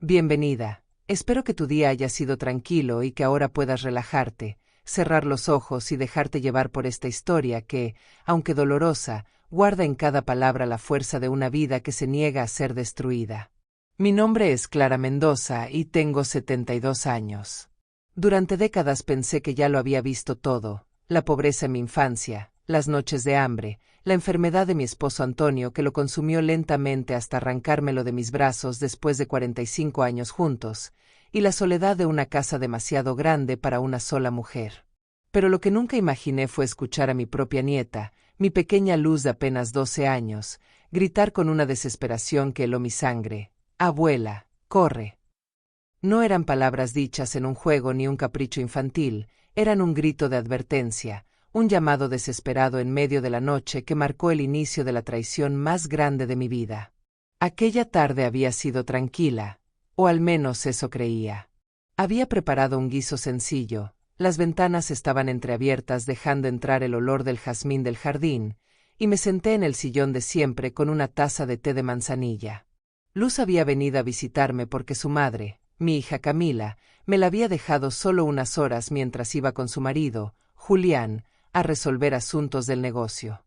Bienvenida. Espero que tu día haya sido tranquilo y que ahora puedas relajarte, cerrar los ojos y dejarte llevar por esta historia que, aunque dolorosa, guarda en cada palabra la fuerza de una vida que se niega a ser destruida. Mi nombre es Clara Mendoza y tengo 72 años. Durante décadas pensé que ya lo había visto todo: la pobreza en mi infancia, las noches de hambre, la enfermedad de mi esposo Antonio que lo consumió lentamente hasta arrancármelo de mis brazos después de 45 años juntos, y la soledad de una casa demasiado grande para una sola mujer. Pero lo que nunca imaginé fue escuchar a mi propia nieta, mi pequeña Luz de apenas 12 años, gritar con una desesperación que heló mi sangre: «Abuela, corre». No eran palabras dichas en un juego ni un capricho infantil, eran un grito de advertencia, un llamado desesperado en medio de la noche que marcó el inicio de la traición más grande de mi vida. Aquella tarde había sido tranquila, o al menos eso creía. Había preparado un guiso sencillo, las ventanas estaban entreabiertas dejando entrar el olor del jazmín del jardín, y me senté en el sillón de siempre con una taza de té de manzanilla. Luz había venido a visitarme porque su madre, mi hija Camila, me la había dejado solo unas horas mientras iba con su marido, Julián, a resolver asuntos del negocio.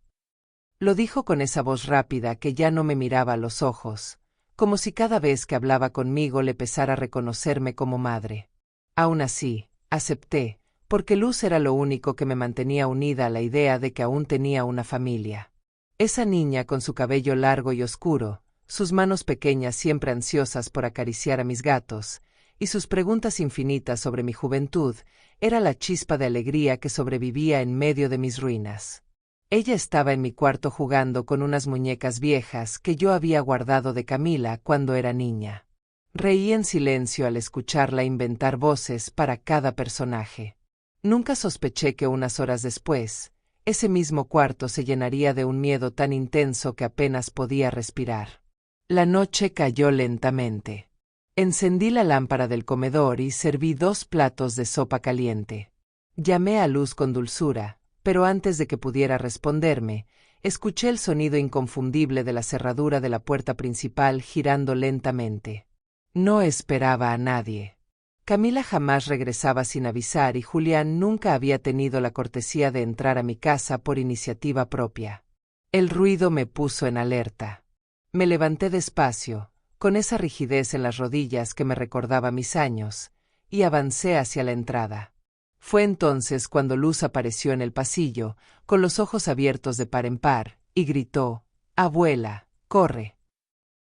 Lo dijo con esa voz rápida que ya no me miraba a los ojos, como si cada vez que hablaba conmigo le pesara reconocerme como madre. Aún así, acepté, porque Luz era lo único que me mantenía unida a la idea de que aún tenía una familia. Esa niña con su cabello largo y oscuro, sus manos pequeñas siempre ansiosas por acariciar a mis gatos, y sus preguntas infinitas sobre mi juventud, era la chispa de alegría que sobrevivía en medio de mis ruinas. Ella estaba en mi cuarto jugando con unas muñecas viejas que yo había guardado de Camila cuando era niña. Reí en silencio al escucharla inventar voces para cada personaje. Nunca sospeché que unas horas después, ese mismo cuarto se llenaría de un miedo tan intenso que apenas podía respirar. La noche cayó lentamente. Encendí la lámpara del comedor y serví 2 platos de sopa caliente. Llamé a Luz con dulzura, pero antes de que pudiera responderme, escuché el sonido inconfundible de la cerradura de la puerta principal girando lentamente. No esperaba a nadie. Camila jamás regresaba sin avisar y Julián nunca había tenido la cortesía de entrar a mi casa por iniciativa propia. El ruido me puso en alerta. Me levanté despacio, con esa rigidez en las rodillas que me recordaba mis años, y avancé hacia la entrada. Fue entonces cuando Luz apareció en el pasillo, con los ojos abiertos de par en par, y gritó: «Abuela, corre».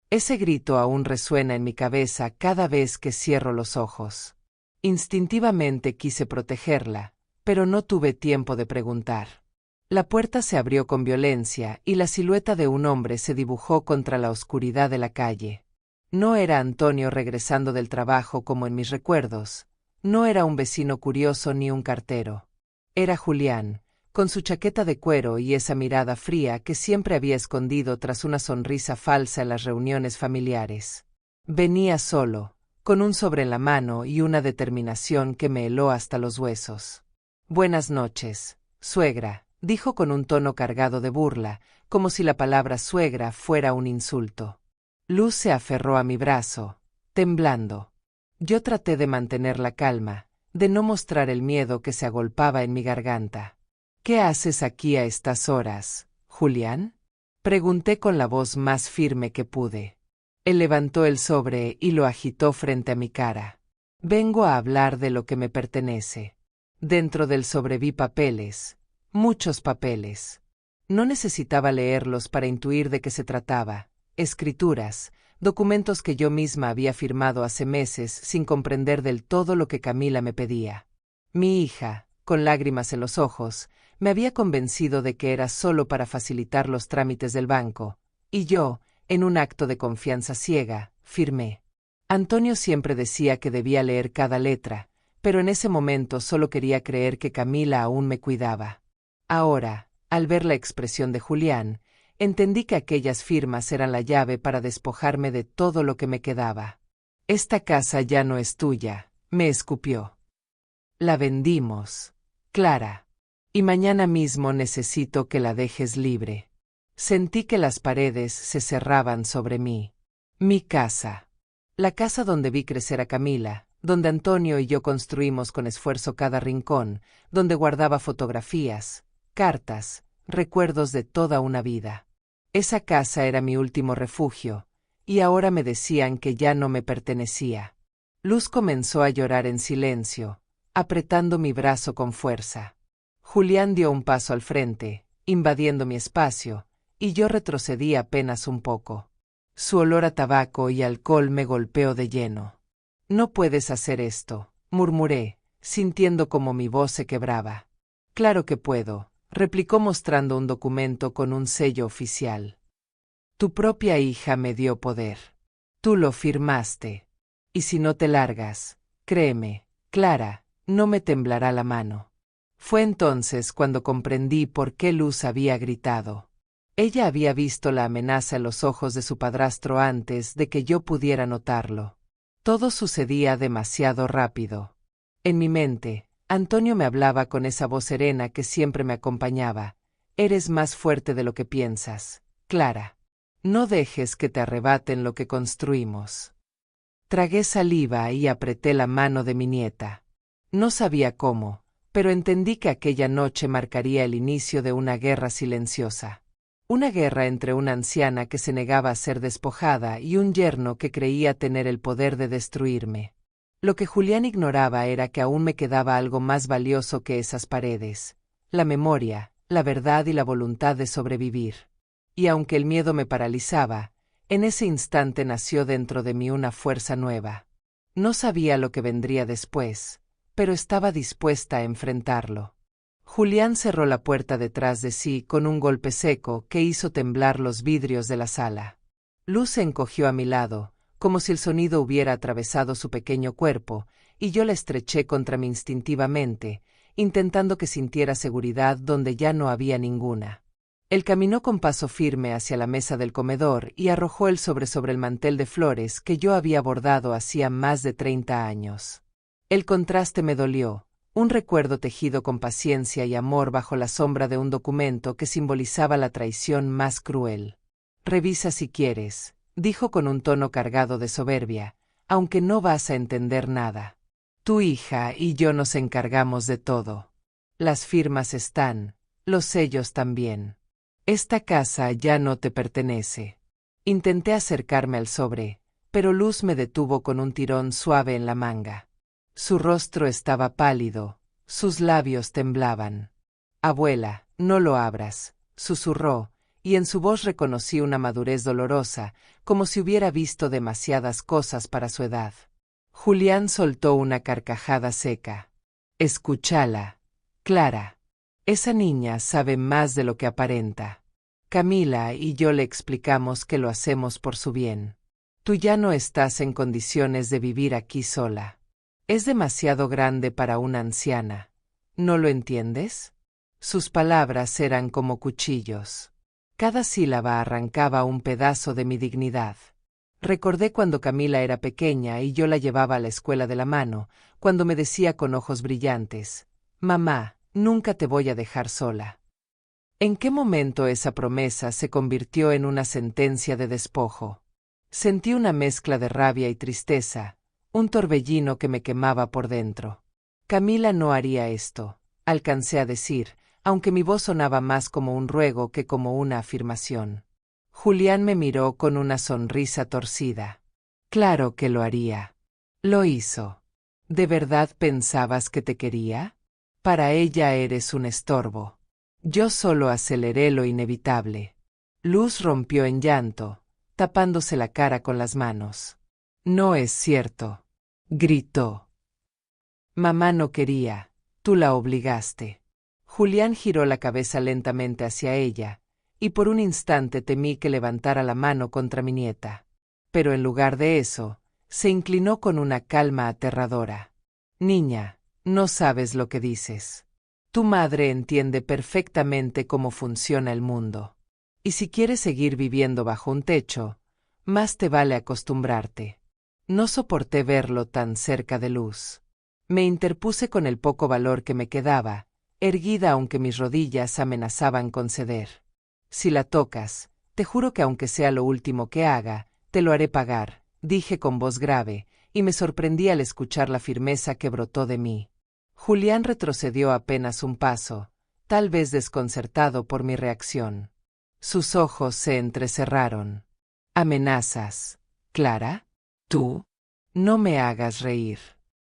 Ese grito aún resuena en mi cabeza cada vez que cierro los ojos. Instintivamente quise protegerla, pero no tuve tiempo de preguntar. La puerta se abrió con violencia y la silueta de un hombre se dibujó contra la oscuridad de la calle. No era Antonio regresando del trabajo como en mis recuerdos, no era un vecino curioso ni un cartero. Era Julián, con su chaqueta de cuero y esa mirada fría que siempre había escondido tras una sonrisa falsa en las reuniones familiares. Venía solo, con un sobre en la mano y una determinación que me heló hasta los huesos. «Buenas noches, suegra», dijo con un tono cargado de burla, como si la palabra suegra fuera un insulto. Luz se aferró a mi brazo, temblando. Yo traté de mantener la calma, de no mostrar el miedo que se agolpaba en mi garganta. «¿Qué haces aquí a estas horas, Julián?», pregunté con la voz más firme que pude. Él levantó el sobre y lo agitó frente a mi cara. «Vengo a hablar de lo que me pertenece». Dentro del sobre vi papeles, muchos papeles. No necesitaba leerlos para intuir de qué se trataba. Escrituras, documentos que yo misma había firmado hace meses sin comprender del todo lo que Camila me pedía. Mi hija, con lágrimas en los ojos, me había convencido de que era solo para facilitar los trámites del banco, y yo, en un acto de confianza ciega, firmé. Antonio siempre decía que debía leer cada letra, pero en ese momento solo quería creer que Camila aún me cuidaba. Ahora, al ver la expresión de Julián, entendí que aquellas firmas eran la llave para despojarme de todo lo que me quedaba. «Esta casa ya no es tuya», me escupió. «La vendimos, Clara. Y mañana mismo necesito que la dejes libre». Sentí que las paredes se cerraban sobre mí. Mi casa. La casa donde vi crecer a Camila, donde Antonio y yo construimos con esfuerzo cada rincón, donde guardaba fotografías, cartas, recuerdos de toda una vida. Esa casa era mi último refugio, y ahora me decían que ya no me pertenecía. Luz comenzó a llorar en silencio, apretando mi brazo con fuerza. Julián dio un paso al frente, invadiendo mi espacio, y yo retrocedí apenas un poco. Su olor a tabaco y alcohol me golpeó de lleno. «No puedes hacer esto», murmuré, sintiendo como mi voz se quebraba. «Claro que puedo», replicó mostrando un documento con un sello oficial. «Tu propia hija me dio poder. Tú lo firmaste. Y si no te largas, créeme, Clara, no me temblará la mano». Fue entonces cuando comprendí por qué Luz había gritado. Ella había visto la amenaza en los ojos de su padrastro antes de que yo pudiera notarlo. Todo sucedía demasiado rápido. En mi mente, Antonio me hablaba con esa voz serena que siempre me acompañaba. «Eres más fuerte de lo que piensas, Clara. No dejes que te arrebaten lo que construimos». Tragué saliva y apreté la mano de mi nieta. No sabía cómo, pero entendí que aquella noche marcaría el inicio de una guerra silenciosa. Una guerra entre una anciana que se negaba a ser despojada y un yerno que creía tener el poder de destruirme. Lo que Julián ignoraba era que aún me quedaba algo más valioso que esas paredes: la memoria, la verdad y la voluntad de sobrevivir. Y aunque el miedo me paralizaba, en ese instante nació dentro de mí una fuerza nueva. No sabía lo que vendría después, pero estaba dispuesta a enfrentarlo. Julián cerró la puerta detrás de sí con un golpe seco que hizo temblar los vidrios de la sala. Luz se encogió a mi lado, como si el sonido hubiera atravesado su pequeño cuerpo, y yo la estreché contra mí instintivamente, intentando que sintiera seguridad donde ya no había ninguna. Él caminó con paso firme hacia la mesa del comedor y arrojó el sobre el mantel de flores que yo había bordado hacía más de 30 años. El contraste me dolió. Un recuerdo tejido con paciencia y amor bajo la sombra de un documento que simbolizaba la traición más cruel. «Revisa si quieres», dijo con un tono cargado de soberbia, «aunque no vas a entender nada. Tu hija y yo nos encargamos de todo. Las firmas están, los sellos también. Esta casa ya no te pertenece». Intenté acercarme al sobre, pero Luz me detuvo con un tirón suave en la manga. Su rostro estaba pálido, sus labios temblaban. «Abuela, no lo abras», susurró, y en su voz reconocí una madurez dolorosa, como si hubiera visto demasiadas cosas para su edad. Julián soltó una carcajada seca. «Escúchala, Clara. Esa niña sabe más de lo que aparenta. Camila y yo le explicamos que lo hacemos por su bien. Tú ya no estás en condiciones de vivir aquí sola. Es demasiado grande para una anciana. ¿No lo entiendes?». Sus palabras eran como cuchillos. Cada sílaba arrancaba un pedazo de mi dignidad. Recordé cuando Camila era pequeña y yo la llevaba a la escuela de la mano, cuando me decía con ojos brillantes: «Mamá, nunca te voy a dejar sola». ¿En qué momento esa promesa se convirtió en una sentencia de despojo? Sentí una mezcla de rabia y tristeza, un torbellino que me quemaba por dentro. «Camila no haría esto», alcancé a decir, aunque mi voz sonaba más como un ruego que como una afirmación. Julián me miró con una sonrisa torcida. «Claro que lo haría». Lo hizo. ¿De verdad pensabas que te quería? Para ella eres un estorbo. Yo solo aceleré lo inevitable. Luz rompió en llanto, tapándose la cara con las manos. «No es cierto», gritó. «Mamá no quería, tú la obligaste». Julián giró la cabeza lentamente hacia ella, y por un instante temí que levantara la mano contra mi nieta. Pero en lugar de eso, se inclinó con una calma aterradora. «Niña, no sabes lo que dices. Tu madre entiende perfectamente cómo funciona el mundo. Y si quieres seguir viviendo bajo un techo, más te vale acostumbrarte». No soporté verlo tan cerca de Luz. Me interpuse con el poco valor que me quedaba, erguida aunque mis rodillas amenazaban con ceder. «Si la tocas, te juro que aunque sea lo último que haga, te lo haré pagar», dije con voz grave, y me sorprendí al escuchar la firmeza que brotó de mí. Julián retrocedió apenas un paso, tal vez desconcertado por mi reacción. Sus ojos se entrecerraron. ¿Amenazas, Clara? ¿Tú? No me hagas reír.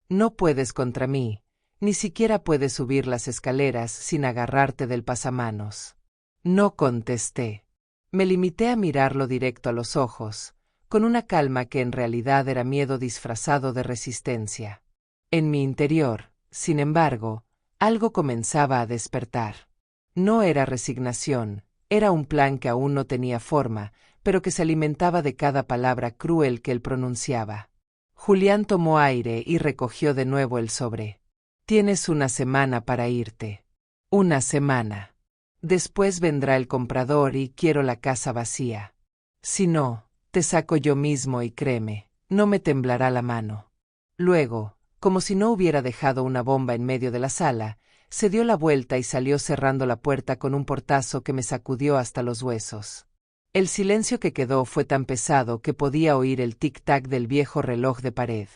No puedes contra mí, ni siquiera puedes subir las escaleras sin agarrarte del pasamanos. No contesté. Me limité a mirarlo directo a los ojos, con una calma que en realidad era miedo disfrazado de resistencia. En mi interior, sin embargo, algo comenzaba a despertar. No era resignación, era un plan que aún no tenía forma, pero que se alimentaba de cada palabra cruel que él pronunciaba. Julián tomó aire y recogió de nuevo el sobre. Tienes una semana para irte. Una semana. Después vendrá el comprador y quiero la casa vacía. Si no, te saco yo mismo y créeme, no me temblará la mano. Luego, como si no hubiera dejado una bomba en medio de la sala, se dio la vuelta y salió cerrando la puerta con un portazo que me sacudió hasta los huesos. El silencio que quedó fue tan pesado que podía oír el tic-tac del viejo reloj de pared.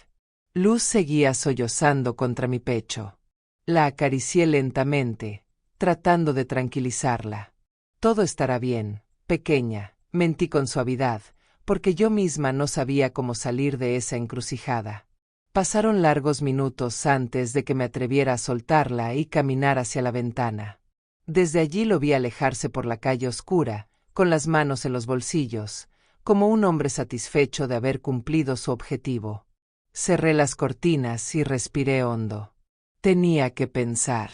Luz seguía sollozando contra mi pecho. La acaricié lentamente, tratando de tranquilizarla. Todo estará bien, pequeña, mentí con suavidad, porque yo misma no sabía cómo salir de esa encrucijada. Pasaron largos minutos antes de que me atreviera a soltarla y caminar hacia la ventana. Desde allí lo vi alejarse por la calle oscura, con las manos en los bolsillos, como un hombre satisfecho de haber cumplido su objetivo. Cerré las cortinas y respiré hondo. Tenía que pensar.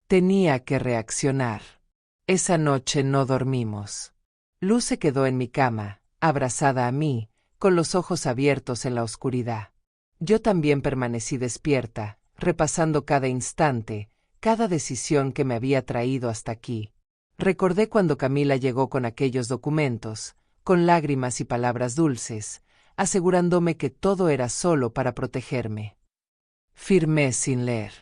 Tenía que reaccionar. Esa noche no dormimos. Luz se quedó en mi cama, abrazada a mí, con los ojos abiertos en la oscuridad. Yo también permanecí despierta, repasando cada instante, cada decisión que me había traído hasta aquí. Recordé cuando Camila llegó con aquellos documentos, con lágrimas y palabras dulces, asegurándome que todo era solo para protegerme. Firmé sin leer.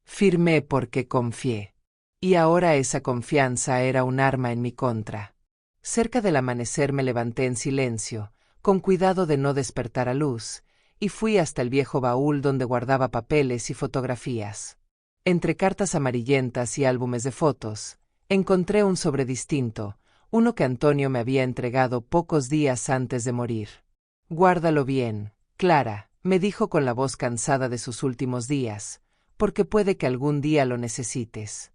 Firmé porque confié. Y ahora esa confianza era un arma en mi contra. Cerca del amanecer me levanté en silencio, con cuidado de no despertar a Luz, y fui hasta el viejo baúl donde guardaba papeles y fotografías. Entre cartas amarillentas y álbumes de fotos, encontré un sobre distinto, uno que Antonio me había entregado pocos días antes de morir. Guárdalo bien, Clara, me dijo con la voz cansada de sus últimos días, porque puede que algún día lo necesites.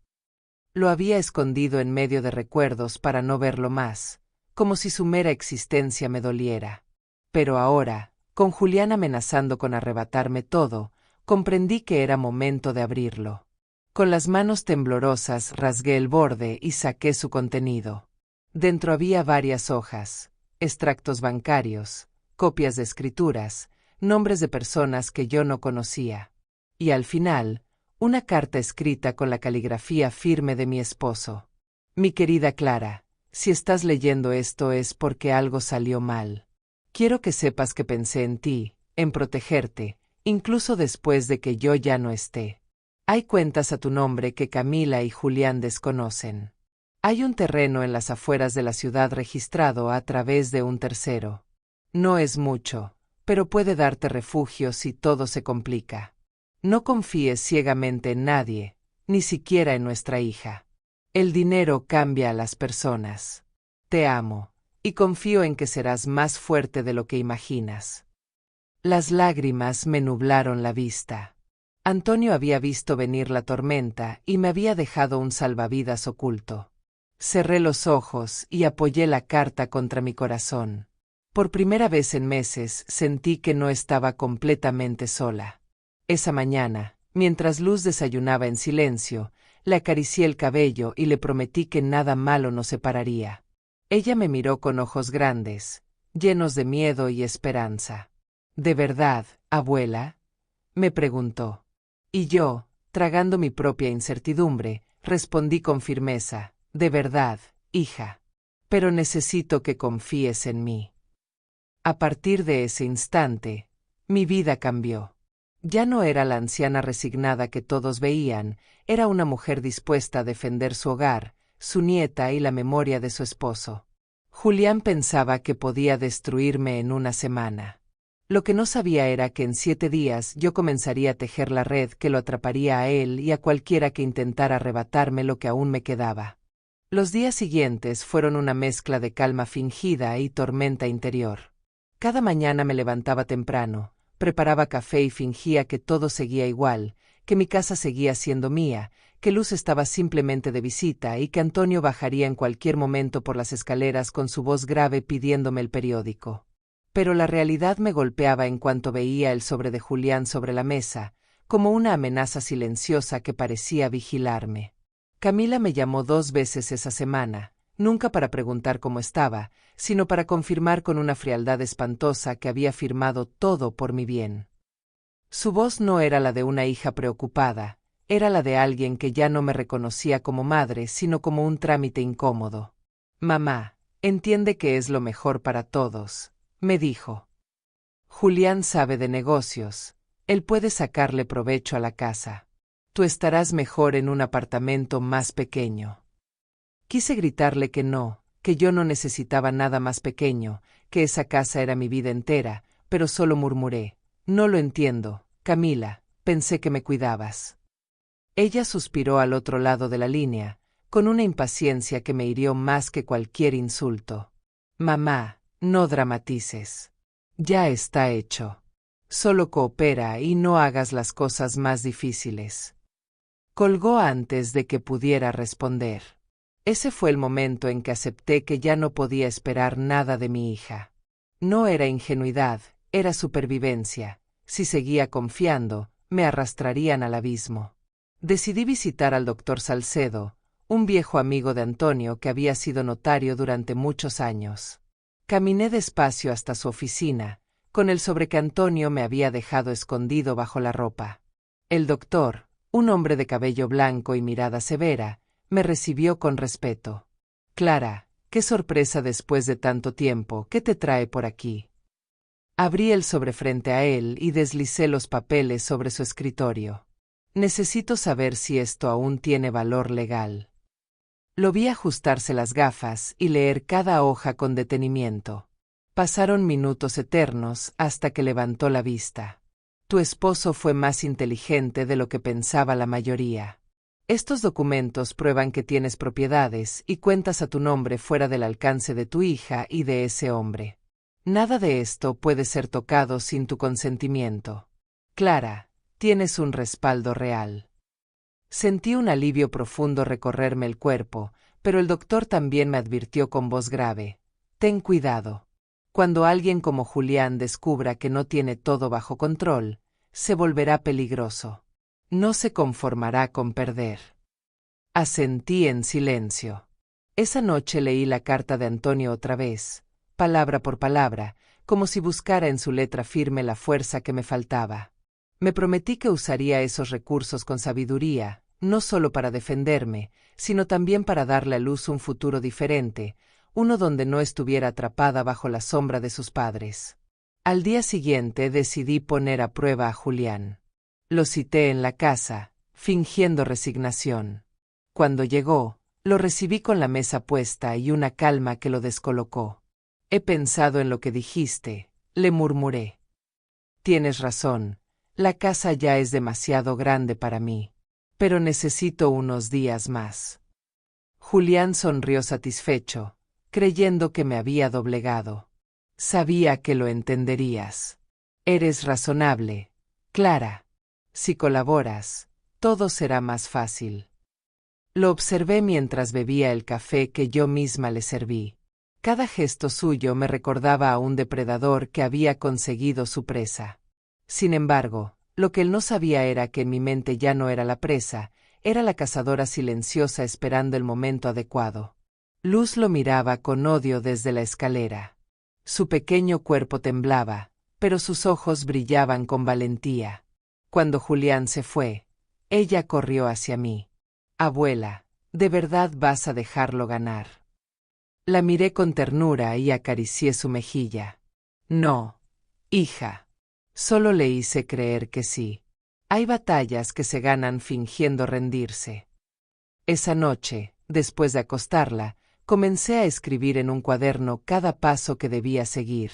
Lo había escondido en medio de recuerdos para no verlo más, como si su mera existencia me doliera. Pero ahora, con Julián amenazando con arrebatarme todo, comprendí que era momento de abrirlo. Con las manos temblorosas rasgué el borde y saqué su contenido. Dentro había varias hojas, extractos bancarios, copias de escrituras, nombres de personas que yo no conocía. Y al final, una carta escrita con la caligrafía firme de mi esposo. Mi querida Clara, si estás leyendo esto es porque algo salió mal. Quiero que sepas que pensé en ti, en protegerte, incluso después de que yo ya no esté. Hay cuentas a tu nombre que Camila y Julián desconocen. Hay un terreno en las afueras de la ciudad registrado a través de un tercero. No es mucho, pero puede darte refugio si todo se complica. No confíes ciegamente en nadie, ni siquiera en nuestra hija. El dinero cambia a las personas. Te amo, y confío en que serás más fuerte de lo que imaginas. Las lágrimas me nublaron la vista. Antonio había visto venir la tormenta y me había dejado un salvavidas oculto. Cerré los ojos y apoyé la carta contra mi corazón. Por primera vez en meses sentí que no estaba completamente sola. Esa mañana, mientras Luz desayunaba en silencio, le acaricié el cabello y le prometí que nada malo nos separaría. Ella me miró con ojos grandes, llenos de miedo y esperanza. ¿De verdad, abuela?, me preguntó. Y yo, tragando mi propia incertidumbre, respondí con firmeza, de verdad, hija. Pero necesito que confíes en mí. A partir de ese instante, mi vida cambió. Ya no era la anciana resignada que todos veían, era una mujer dispuesta a defender su hogar, su nieta y la memoria de su esposo. Julián pensaba que podía destruirme en una semana. Lo que no sabía era que en 7 días yo comenzaría a tejer la red que lo atraparía a él y a cualquiera que intentara arrebatarme lo que aún me quedaba. Los días siguientes fueron una mezcla de calma fingida y tormenta interior. Cada mañana me levantaba temprano, preparaba café y fingía que todo seguía igual, que mi casa seguía siendo mía, que Luz estaba simplemente de visita y que Antonio bajaría en cualquier momento por las escaleras con su voz grave pidiéndome el periódico. Pero la realidad me golpeaba en cuanto veía el sobre de Julián sobre la mesa, como una amenaza silenciosa que parecía vigilarme. Camila me llamó 2 veces esa semana, nunca para preguntar cómo estaba, sino para confirmar con una frialdad espantosa que había firmado todo por mi bien. Su voz no era la de una hija preocupada, era la de alguien que ya no me reconocía como madre, sino como un trámite incómodo. «Mamá, entiende que es lo mejor para todos», me dijo. «Julián sabe de negocios, él puede sacarle provecho a la casa. Tú estarás mejor en un apartamento más pequeño». Quise gritarle que no, que yo no necesitaba nada más pequeño, que esa casa era mi vida entera, pero solo murmuré: «No lo entiendo, Camila, pensé que me cuidabas». Ella suspiró al otro lado de la línea, con una impaciencia que me hirió más que cualquier insulto. «Mamá, no dramatices. Ya está hecho. Solo coopera y no hagas las cosas más difíciles». Colgó antes de que pudiera responder. Ese fue el momento en que acepté que ya no podía esperar nada de mi hija. No era ingenuidad, era supervivencia. Si seguía confiando, me arrastrarían al abismo. Decidí visitar al doctor Salcedo, un viejo amigo de Antonio que había sido notario durante muchos años. Caminé despacio hasta su oficina, con el sobre que Antonio me había dejado escondido bajo la ropa. El doctor, un hombre de cabello blanco y mirada severa, me recibió con respeto. «Clara, qué sorpresa después de tanto tiempo, ¿qué te trae por aquí?» Abrí el sobre frente a él y deslicé los papeles sobre su escritorio. «Necesito saber si esto aún tiene valor legal». Lo vi ajustarse las gafas y leer cada hoja con detenimiento. Pasaron minutos eternos hasta que levantó la vista. «Tu esposo fue más inteligente de lo que pensaba la mayoría. Estos documentos prueban que tienes propiedades y cuentas a tu nombre fuera del alcance de tu hija y de ese hombre. Nada de esto puede ser tocado sin tu consentimiento. Clara, tienes un respaldo real». Sentí un alivio profundo recorrerme el cuerpo, pero el doctor también me advirtió con voz grave: «Ten cuidado. Cuando alguien como Julián descubra que no tiene todo bajo control, se volverá peligroso. No se conformará con perder». Asentí en silencio. Esa noche leí la carta de Antonio otra vez, palabra por palabra, como si buscara en su letra firme la fuerza que me faltaba. Me prometí que usaría esos recursos con sabiduría, no solo para defenderme, sino también para darle a Luz un futuro diferente, uno donde no estuviera atrapada bajo la sombra de sus padres. Al día siguiente decidí poner a prueba a Julián. Lo cité en la casa, fingiendo resignación. Cuando llegó, lo recibí con la mesa puesta y una calma que lo descolocó. «He pensado en lo que dijiste», le murmuré. «Tienes razón. La casa ya es demasiado grande para mí. Pero necesito unos días más». Julián sonrió satisfecho, creyendo que me había doblegado. «Sabía que lo entenderías. Eres razonable, Clara. Si colaboras, todo será más fácil». Lo observé mientras bebía el café que yo misma le serví. Cada gesto suyo me recordaba a un depredador que había conseguido su presa. Sin embargo, lo que él no sabía era que en mi mente ya no era la presa, era la cazadora silenciosa esperando el momento adecuado. Luz lo miraba con odio desde la escalera. Su pequeño cuerpo temblaba, pero sus ojos brillaban con valentía. Cuando Julián se fue, ella corrió hacia mí. «Abuela, ¿de verdad vas a dejarlo ganar?». La miré con ternura y acaricié su mejilla. «No, hija. Solo le hice creer que sí. Hay batallas que se ganan fingiendo rendirse». Esa noche, después de acostarla, comencé a escribir en un cuaderno cada paso que debía seguir.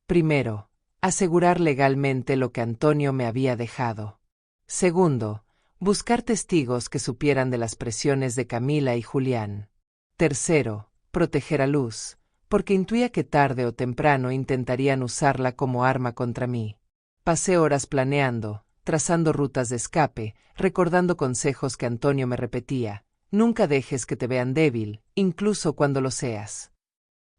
Primero, Asegurar legalmente lo que Antonio me había dejado. Segundo, buscar testigos que supieran de las presiones de Camila y Julián. Tercero, proteger a Luz, porque intuía que tarde o temprano intentarían usarla como arma contra mí. Pasé horas planeando, trazando rutas de escape, recordando consejos que Antonio me repetía. Nunca dejes que te vean débil, incluso cuando lo seas.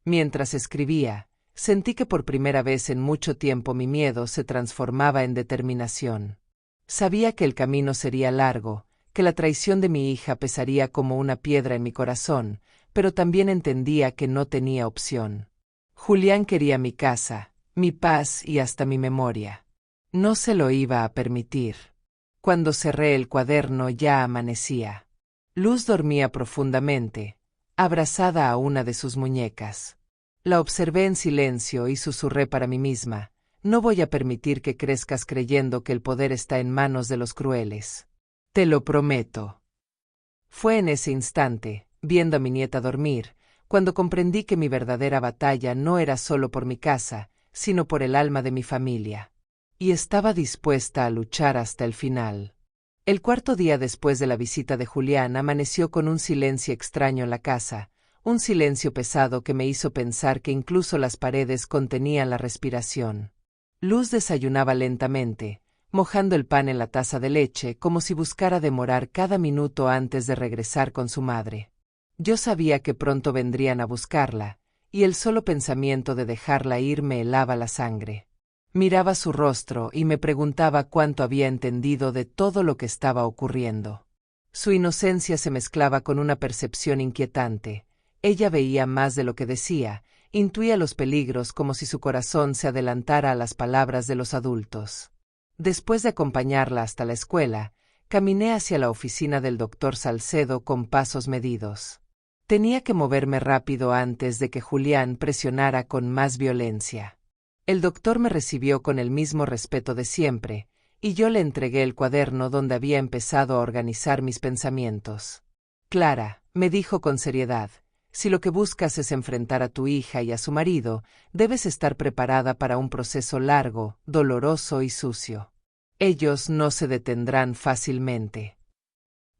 Mientras escribía, sentí que por primera vez en mucho tiempo mi miedo se transformaba en determinación. Sabía que el camino sería largo, que la traición de mi hija pesaría como una piedra en mi corazón, pero también entendía que no tenía opción. Julián quería mi casa, mi paz y hasta mi memoria. No se lo iba a permitir. Cuando cerré el cuaderno ya amanecía. Luz dormía profundamente, abrazada a una de sus muñecas. La observé en silencio y susurré para mí misma: no voy a permitir que crezcas creyendo que el poder está en manos de los crueles. Te lo prometo. Fue en ese instante, viendo a mi nieta dormir, cuando comprendí que mi verdadera batalla no era solo por mi casa, sino por el alma de mi familia. Y estaba dispuesta a luchar hasta el final. El cuarto día después de la visita de Julián amaneció con un silencio extraño en la casa, un silencio pesado que me hizo pensar que incluso las paredes contenían la respiración. Luz desayunaba lentamente, mojando el pan en la taza de leche como si buscara demorar cada minuto antes de regresar con su madre. Yo sabía que pronto vendrían a buscarla, y el solo pensamiento de dejarla ir me helaba la sangre. Miraba su rostro y me preguntaba cuánto había entendido de todo lo que estaba ocurriendo. Su inocencia se mezclaba con una percepción inquietante. Ella veía más de lo que decía, intuía los peligros como si su corazón se adelantara a las palabras de los adultos. Después de acompañarla hasta la escuela, caminé hacia la oficina del doctor Salcedo con pasos medidos. Tenía que moverme rápido antes de que Julián presionara con más violencia. El doctor me recibió con el mismo respeto de siempre, y yo le entregué el cuaderno donde había empezado a organizar mis pensamientos. Clara, me dijo con seriedad, si lo que buscas es enfrentar a tu hija y a su marido, debes estar preparada para un proceso largo, doloroso y sucio. Ellos no se detendrán fácilmente.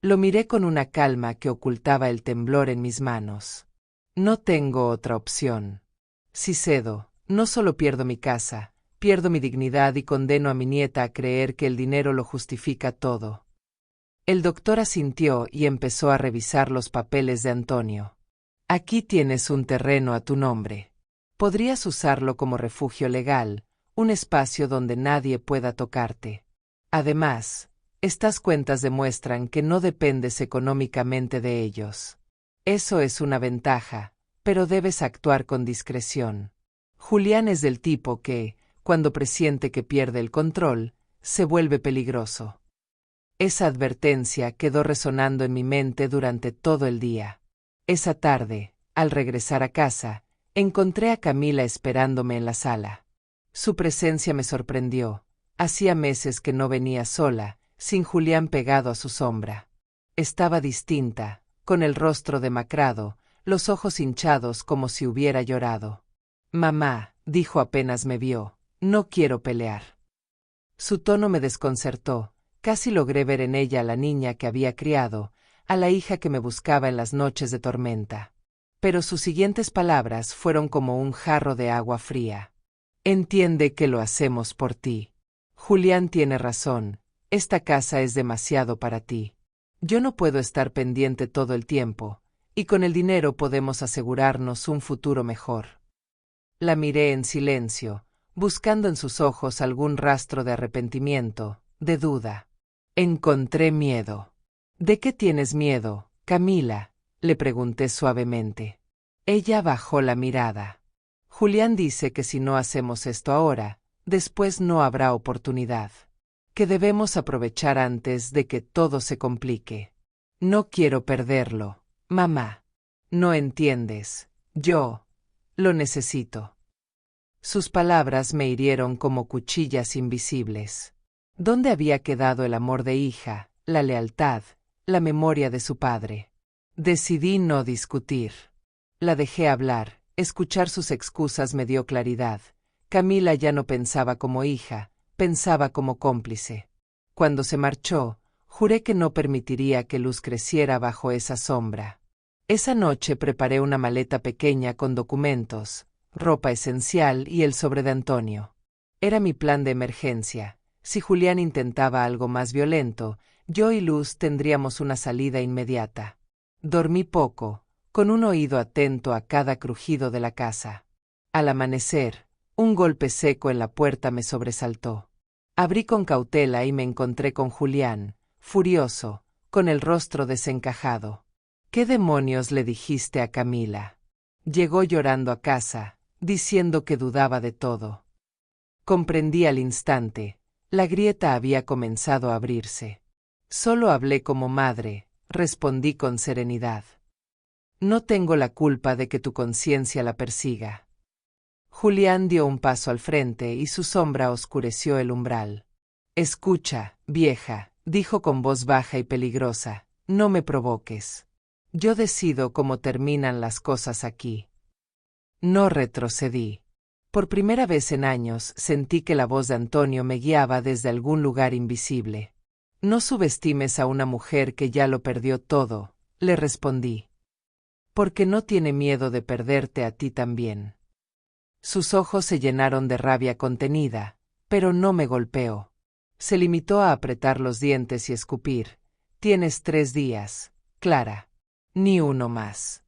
Lo miré con una calma que ocultaba el temblor en mis manos. No tengo otra opción. Si cedo, no solo pierdo mi casa, pierdo mi dignidad y condeno a mi nieta a creer que el dinero lo justifica todo. El doctor asintió y empezó a revisar los papeles de Antonio. Aquí tienes un terreno a tu nombre. Podrías usarlo como refugio legal, un espacio donde nadie pueda tocarte. Además, estas cuentas demuestran que no dependes económicamente de ellos. Eso es una ventaja, pero debes actuar con discreción. Julián es del tipo que, cuando presiente que pierde el control, se vuelve peligroso. Esa advertencia quedó resonando en mi mente durante todo el día. Esa tarde, al regresar a casa, encontré a Camila esperándome en la sala. Su presencia me sorprendió. Hacía meses que no venía sola, sin Julián pegado a su sombra. Estaba distinta, con el rostro demacrado, los ojos hinchados como si hubiera llorado. «Mamá», dijo apenas me vio, «no quiero pelear». Su tono me desconcertó. Casi logré ver en ella a la niña que había criado, a la hija que me buscaba en las noches de tormenta. Pero sus siguientes palabras fueron como un jarro de agua fría. «Entiende que lo hacemos por ti. Julián tiene razón, esta casa es demasiado para ti. Yo no puedo estar pendiente todo el tiempo, y con el dinero podemos asegurarnos un futuro mejor». La miré en silencio, buscando en sus ojos algún rastro de arrepentimiento, de duda. Encontré miedo. «¿De qué tienes miedo, Camila?», le pregunté suavemente. Ella bajó la mirada. «Julián dice que si no hacemos esto ahora, después no habrá oportunidad. Que debemos aprovechar antes de que todo se complique. No quiero perderlo, mamá. No entiendes. Yo lo necesito». Sus palabras me hirieron como cuchillas invisibles. ¿Dónde había quedado el amor de hija, la lealtad, la memoria de su padre? Decidí no discutir. La dejé hablar, escuchar sus excusas me dio claridad. Camila ya no pensaba como hija, pensaba como cómplice. Cuando se marchó, juré que no permitiría que Luz creciera bajo esa sombra. Esa noche preparé una maleta pequeña con documentos, ropa esencial y el sobre de Antonio. Era mi plan de emergencia. Si Julián intentaba algo más violento, yo y Luz tendríamos una salida inmediata. Dormí poco, con un oído atento a cada crujido de la casa. Al amanecer, un golpe seco en la puerta me sobresaltó. Abrí con cautela y me encontré con Julián, furioso, con el rostro desencajado. ¿Qué demonios le dijiste a Camila? Llegó llorando a casa, diciendo que dudaba de todo. Comprendí al instante, la grieta había comenzado a abrirse. Solo hablé como madre, respondí con serenidad. No tengo la culpa de que tu conciencia la persiga. Julián dio un paso al frente y su sombra oscureció el umbral. Escucha, vieja, dijo con voz baja y peligrosa, no me provoques. Yo decido cómo terminan las cosas aquí. No retrocedí. Por primera vez en años sentí que la voz de Antonio me guiaba desde algún lugar invisible. No subestimes a una mujer que ya lo perdió todo, le respondí. Porque no tiene miedo de perderte a ti también. Sus ojos se llenaron de rabia contenida, pero no me golpeó. Se limitó a apretar los dientes y escupir. Tienes 3 días, Clara. Ni uno más.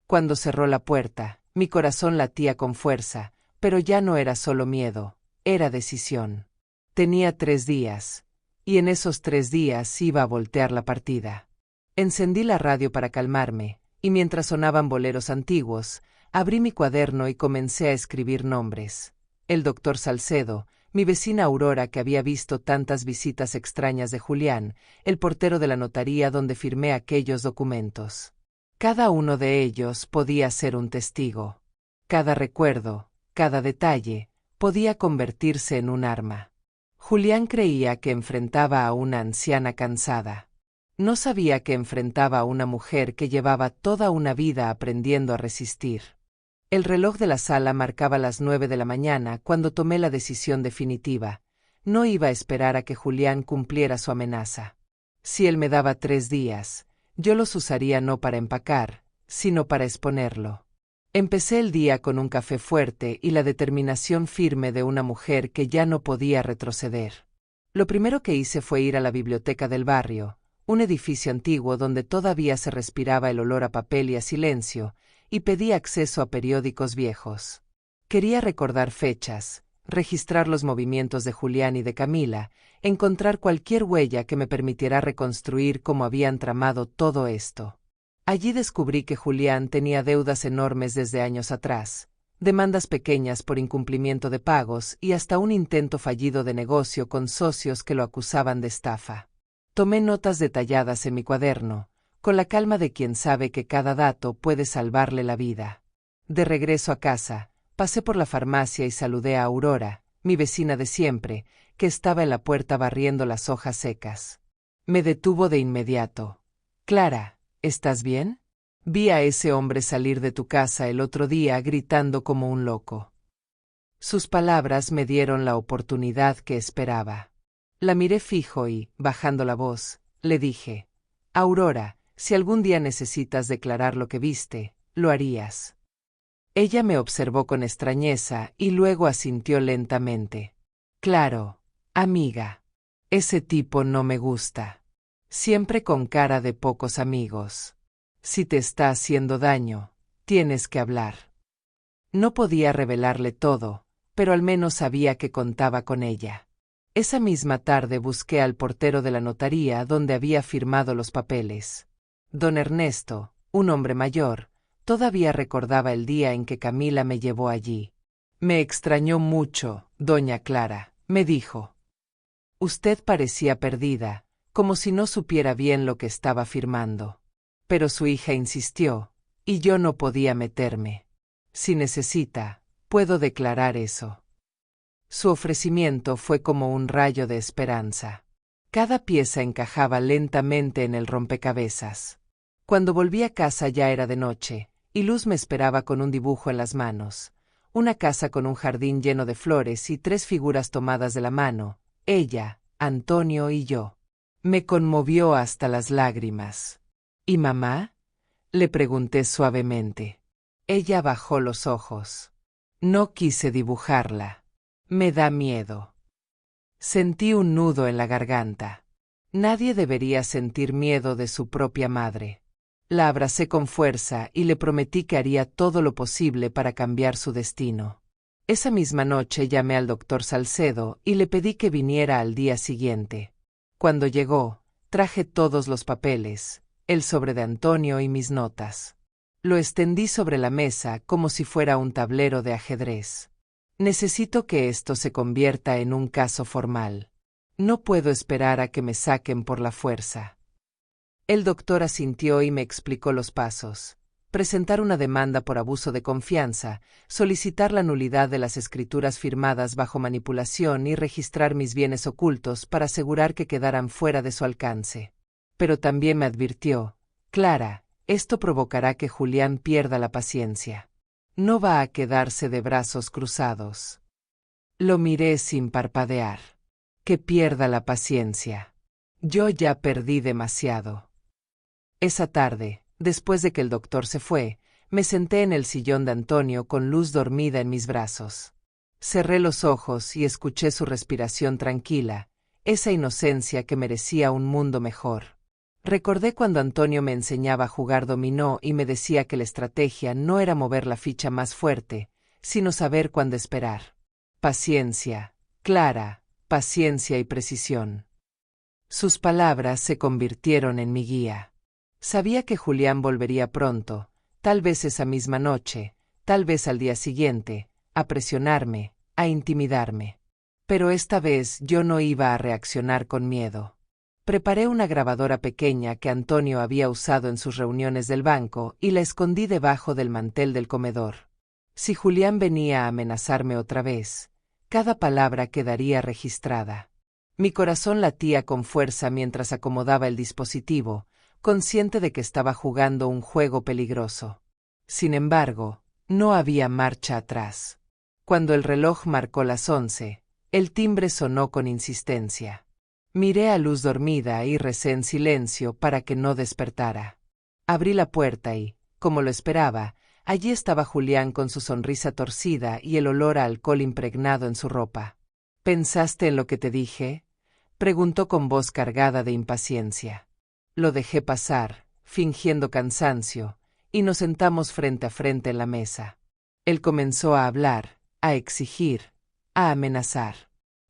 Cuando cerró la puerta, mi corazón latía con fuerza, pero ya no era solo miedo, era decisión. Tenía 3 días, y en esos 3 días iba a voltear la partida. Encendí la radio para calmarme, y mientras sonaban boleros antiguos, abrí mi cuaderno y comencé a escribir nombres. El doctor Salcedo, mi vecina Aurora que había visto tantas visitas extrañas de Julián, el portero de la notaría donde firmé aquellos documentos. Cada uno de ellos podía ser un testigo. Cada recuerdo, cada detalle, podía convertirse en un arma. Julián creía que enfrentaba a una anciana cansada. No sabía que enfrentaba a una mujer que llevaba toda una vida aprendiendo a resistir. El reloj de la sala marcaba las 9 de la mañana cuando tomé la decisión definitiva. No iba a esperar a que Julián cumpliera su amenaza. Si él me daba 3 días, yo los usaría no para empacar, sino para exponerlo. Empecé el día con un café fuerte y la determinación firme de una mujer que ya no podía retroceder. Lo primero que hice fue ir a la biblioteca del barrio, un edificio antiguo donde todavía se respiraba el olor a papel y a silencio, y pedí acceso a periódicos viejos. Quería recordar fechas, registrar los movimientos de Julián y de Camila, encontrar cualquier huella que me permitiera reconstruir cómo habían tramado todo esto. Allí descubrí que Julián tenía deudas enormes desde años atrás, demandas pequeñas por incumplimiento de pagos y hasta un intento fallido de negocio con socios que lo acusaban de estafa. Tomé notas detalladas en mi cuaderno, con la calma de quien sabe que cada dato puede salvarle la vida. De regreso a casa, pasé por la farmacia y saludé a Aurora, mi vecina de siempre, que estaba en la puerta barriendo las hojas secas. Me detuvo de inmediato. Clara, ¿estás bien? Vi a ese hombre salir de tu casa el otro día gritando como un loco. Sus palabras me dieron la oportunidad que esperaba. La miré fijo y, bajando la voz, le dije, Aurora, si algún día necesitas declarar lo que viste, lo harías. Ella me observó con extrañeza y luego asintió lentamente. Claro, amiga. Ese tipo no me gusta. Siempre con cara de pocos amigos. Si te está haciendo daño, tienes que hablar. No podía revelarle todo, pero al menos sabía que contaba con ella. Esa misma tarde busqué al portero de la notaría donde había firmado los papeles. Don Ernesto, un hombre mayor, todavía recordaba el día en que Camila me llevó allí. Me extrañó mucho, doña Clara, me dijo. Usted parecía perdida, como si no supiera bien lo que estaba firmando. Pero su hija insistió, y yo no podía meterme. Si necesita, puedo declarar eso. Su ofrecimiento fue como un rayo de esperanza. Cada pieza encajaba lentamente en el rompecabezas. Cuando volví a casa ya era de noche, y Luz me esperaba con un dibujo en las manos. una casa con un jardín lleno de flores y 3 figuras tomadas de la mano, ella, Antonio y yo. Me conmovió hasta las lágrimas. ¿Y mamá?, le pregunté suavemente. Ella bajó los ojos. No quise dibujarla. Me da miedo. Sentí un nudo en la garganta. Nadie debería sentir miedo de su propia madre. La abracé con fuerza y le prometí que haría todo lo posible para cambiar su destino. Esa misma noche llamé al doctor Salcedo y le pedí que viniera al día siguiente. Cuando llegó, traje todos los papeles, el sobre de Antonio y mis notas. Lo extendí sobre la mesa como si fuera un tablero de ajedrez. Necesito que esto se convierta en un caso formal. No puedo esperar a que me saquen por la fuerza. El doctor asintió y me explicó los pasos. Presentar una demanda por abuso de confianza, solicitar la nulidad de las escrituras firmadas bajo manipulación y registrar mis bienes ocultos para asegurar que quedaran fuera de su alcance. Pero también me advirtió: Clara, esto provocará que Julián pierda la paciencia. No va a quedarse de brazos cruzados. Lo miré sin parpadear. Que pierda la paciencia. Yo ya perdí demasiado. Esa tarde, después de que el doctor se fue, me senté en el sillón de Antonio con Luz dormida en mis brazos. Cerré los ojos y escuché su respiración tranquila, esa inocencia que merecía un mundo mejor. Recordé cuando Antonio me enseñaba a jugar dominó y me decía que la estrategia no era mover la ficha más fuerte, sino saber cuándo esperar. Paciencia, Clara, paciencia y precisión. Sus palabras se convirtieron en mi guía. Sabía que Julián volvería pronto, tal vez esa misma noche, tal vez al día siguiente, a presionarme, a intimidarme. Pero esta vez yo no iba a reaccionar con miedo. Preparé una grabadora pequeña que Antonio había usado en sus reuniones del banco y la escondí debajo del mantel del comedor. Si Julián venía a amenazarme otra vez, cada palabra quedaría registrada. Mi corazón latía con fuerza mientras acomodaba el dispositivo, consciente de que estaba jugando un juego peligroso. Sin embargo, no había marcha atrás. Cuando el reloj marcó las 11, el timbre sonó con insistencia. Miré a Luz dormida y recé en silencio para que no despertara. Abrí la puerta y, como lo esperaba, allí estaba Julián con su sonrisa torcida y el olor a alcohol impregnado en su ropa. ¿Pensaste en lo que te dije?, preguntó con voz cargada de impaciencia. Lo dejé pasar, fingiendo cansancio, y nos sentamos frente a frente en la mesa. Él comenzó a hablar, a exigir, a amenazar.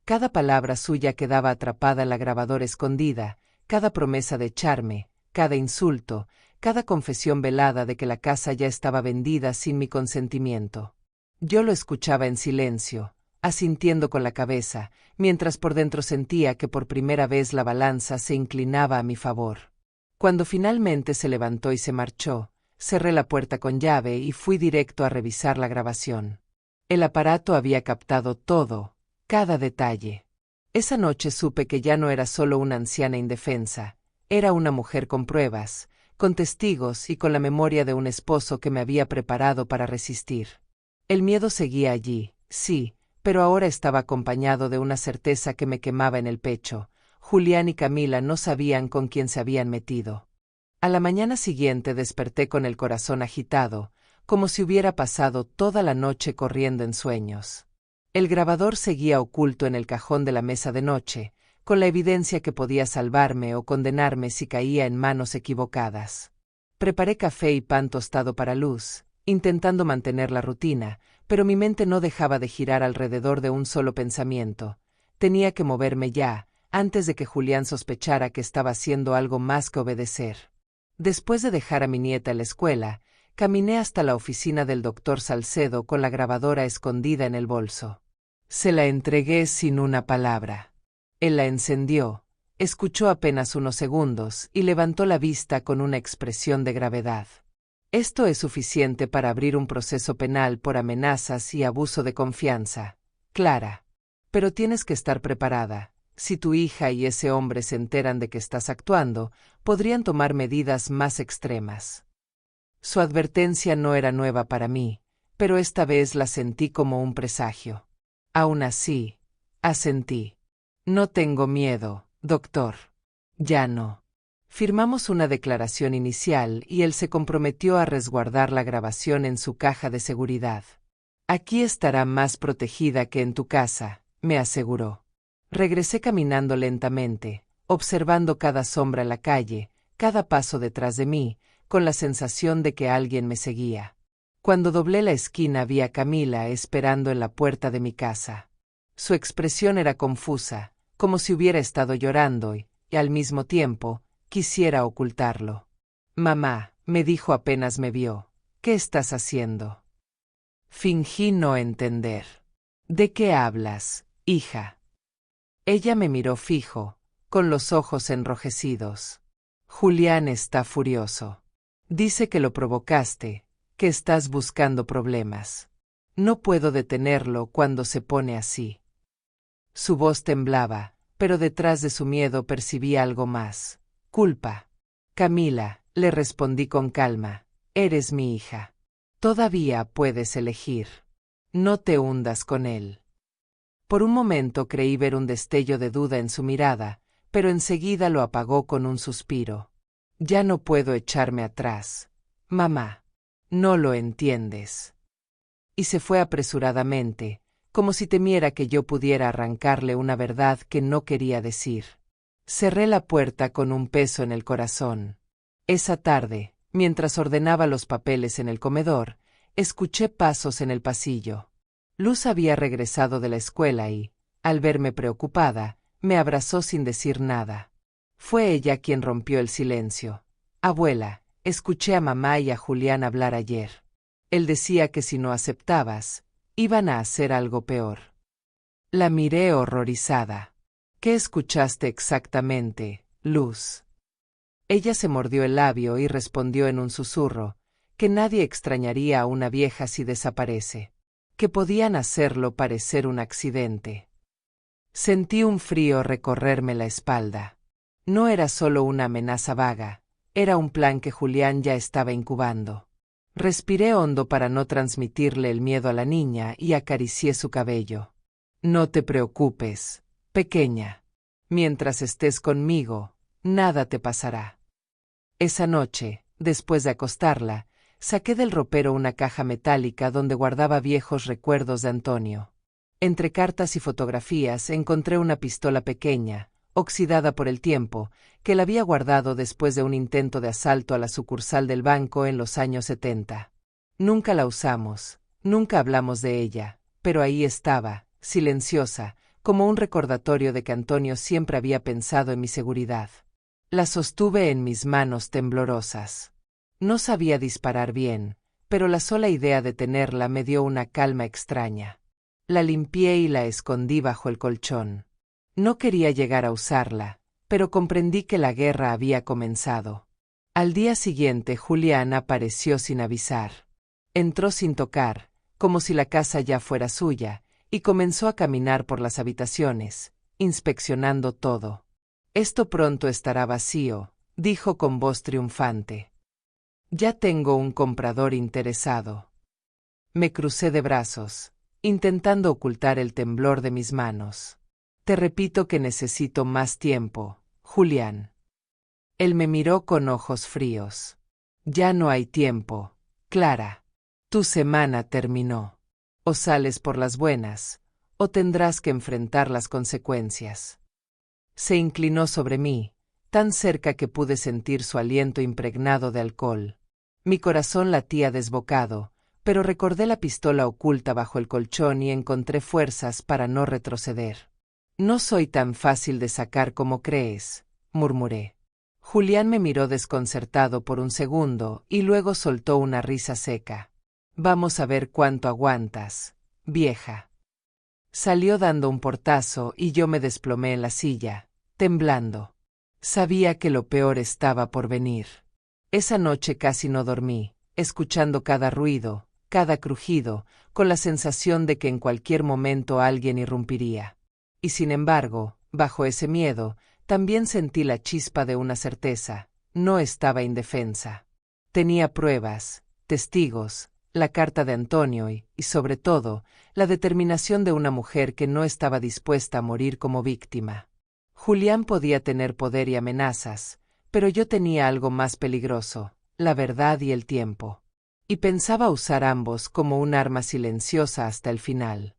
Cada palabra suya quedaba atrapada en la grabadora escondida, cada promesa de echarme, cada insulto, cada confesión velada de que la casa ya estaba vendida sin mi consentimiento. Yo lo escuchaba en silencio, asintiendo con la cabeza, mientras por dentro sentía que por primera vez la balanza se inclinaba a mi favor. Cuando finalmente se levantó y se marchó, cerré la puerta con llave y fui directo a revisar la grabación. El aparato había captado todo, cada detalle. Esa noche supe que ya no era solo una anciana indefensa, era una mujer con pruebas, con testigos y con la memoria de un esposo que me había preparado para resistir. El miedo seguía allí, sí, pero ahora estaba acompañado de una certeza que me quemaba en el pecho. Julián y Camila no sabían con quién se habían metido. A la mañana siguiente desperté con el corazón agitado, como si hubiera pasado toda la noche corriendo en sueños. El grabador seguía oculto en el cajón de la mesa de noche, con la evidencia que podía salvarme o condenarme si caía en manos equivocadas. Preparé café y pan tostado para Luz, intentando mantener la rutina, pero mi mente no dejaba de girar alrededor de un solo pensamiento. Tenía que moverme ya, antes de que Julián sospechara que estaba haciendo algo más que obedecer. Después de dejar a mi nieta en la escuela, caminé hasta la oficina del doctor Salcedo con la grabadora escondida en el bolso. Se la entregué sin una palabra. Él la encendió, escuchó apenas unos segundos y levantó la vista con una expresión de gravedad. Esto es suficiente para abrir un proceso penal por amenazas y abuso de confianza, Clara. Pero tienes que estar preparada. Si tu hija y ese hombre se enteran de que estás actuando, podrían tomar medidas más extremas. Su advertencia no era nueva para mí, pero esta vez la sentí como un presagio. Aún así, asentí. No tengo miedo, doctor. Ya no. Firmamos una declaración inicial y él se comprometió a resguardar la grabación en su caja de seguridad. Aquí estará más protegida que en tu casa, me aseguró. Regresé caminando lentamente, observando cada sombra en la calle, cada paso detrás de mí, con la sensación de que alguien me seguía. Cuando doblé la esquina vi a Camila esperando en la puerta de mi casa. Su expresión era confusa, como si hubiera estado llorando y, al mismo tiempo, quisiera ocultarlo. Mamá, me dijo apenas me vio, ¿qué estás haciendo? Fingí no entender. ¿De qué hablas, hija? Ella me miró fijo, con los ojos enrojecidos. Julián está furioso. Dice que lo provocaste, que estás buscando problemas. No puedo detenerlo cuando se pone así. Su voz temblaba, pero detrás de su miedo percibí algo más. Culpa. Camila, le respondí con calma, eres mi hija. Todavía puedes elegir. No te hundas con él. Por un momento creí ver un destello de duda en su mirada, pero enseguida lo apagó con un suspiro. Ya no puedo echarme atrás. Mamá, no lo entiendes. Y se fue apresuradamente, como si temiera que yo pudiera arrancarle una verdad que no quería decir. Cerré la puerta con un peso en el corazón. Esa tarde, mientras ordenaba los papeles en el comedor, escuché pasos en el pasillo. Luz había regresado de la escuela y, al verme preocupada, me abrazó sin decir nada. Fue ella quien rompió el silencio. Abuela, escuché a mamá y a Julián hablar ayer. Él decía que si no aceptabas, iban a hacer algo peor. La miré horrorizada. ¿Qué escuchaste exactamente, Luz? Ella se mordió el labio y respondió en un susurro, que nadie extrañaría a una vieja si desaparece, que podían hacerlo parecer un accidente. Sentí un frío recorrerme la espalda. No era solo una amenaza vaga, era un plan que Julián ya estaba incubando. Respiré hondo para no transmitirle el miedo a la niña y acaricié su cabello. No te preocupes, pequeña. Mientras estés conmigo, nada te pasará. Esa noche, después de acostarla, saqué del ropero una caja metálica donde guardaba viejos recuerdos de Antonio. Entre cartas y fotografías encontré una pistola pequeña, oxidada por el tiempo, que la había guardado después de un intento de asalto a la sucursal del banco en los años 70. Nunca la usamos, nunca hablamos de ella, pero ahí estaba, silenciosa, como un recordatorio de que Antonio siempre había pensado en mi seguridad. La sostuve en mis manos temblorosas. No sabía disparar bien, pero la sola idea de tenerla me dio una calma extraña. La limpié y la escondí bajo el colchón. No quería llegar a usarla, pero comprendí que la guerra había comenzado. Al día siguiente Julián apareció sin avisar. Entró sin tocar, como si la casa ya fuera suya, y comenzó a caminar por las habitaciones, inspeccionando todo. Esto pronto estará vacío, dijo con voz triunfante. Ya tengo un comprador interesado. Me crucé de brazos, intentando ocultar el temblor de mis manos. Te repito que necesito más tiempo, Julián. Él me miró con ojos fríos. Ya no hay tiempo, Clara. Tu semana terminó. O sales por las buenas, o tendrás que enfrentar las consecuencias. Se inclinó sobre mí, tan cerca que pude sentir su aliento impregnado de alcohol. Mi corazón latía desbocado, pero recordé la pistola oculta bajo el colchón y encontré fuerzas para no retroceder. No soy tan fácil de sacar como crees, murmuré. Julián me miró desconcertado por un segundo y luego soltó una risa seca. Vamos a ver cuánto aguantas, vieja. Salió dando un portazo y yo me desplomé en la silla, temblando. Sabía que lo peor estaba por venir. Esa noche casi no dormí, escuchando cada ruido, cada crujido, con la sensación de que en cualquier momento alguien irrumpiría. Y sin embargo, bajo ese miedo, también sentí la chispa de una certeza: no estaba indefensa. Tenía pruebas, testigos, la carta de Antonio y, sobre todo, la determinación de una mujer que no estaba dispuesta a morir como víctima. Julián podía tener poder y amenazas, pero yo tenía algo más peligroso, la verdad y el tiempo. Y pensaba usar ambos como un arma silenciosa hasta el final.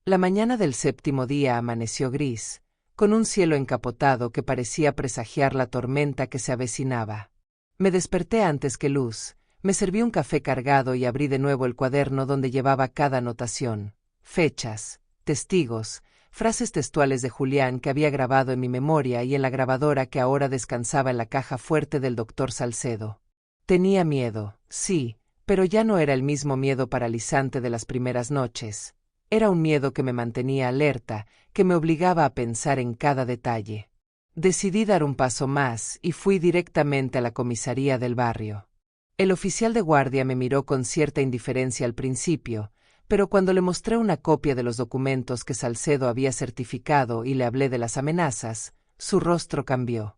La mañana del 7º día amaneció gris, con un cielo encapotado que parecía presagiar la tormenta que se avecinaba. Me desperté antes que Luz, me serví un café cargado y abrí de nuevo el cuaderno donde llevaba cada anotación, fechas, testigos, frases textuales de Julián que había grabado en mi memoria y en la grabadora que ahora descansaba en la caja fuerte del doctor Salcedo. Tenía miedo, sí, pero ya no era el mismo miedo paralizante de las primeras noches. Era un miedo que me mantenía alerta, que me obligaba a pensar en cada detalle. Decidí dar un paso más y fui directamente a la comisaría del barrio. El oficial de guardia me miró con cierta indiferencia al principio, pero cuando le mostré una copia de los documentos que Salcedo había certificado y le hablé de las amenazas, su rostro cambió.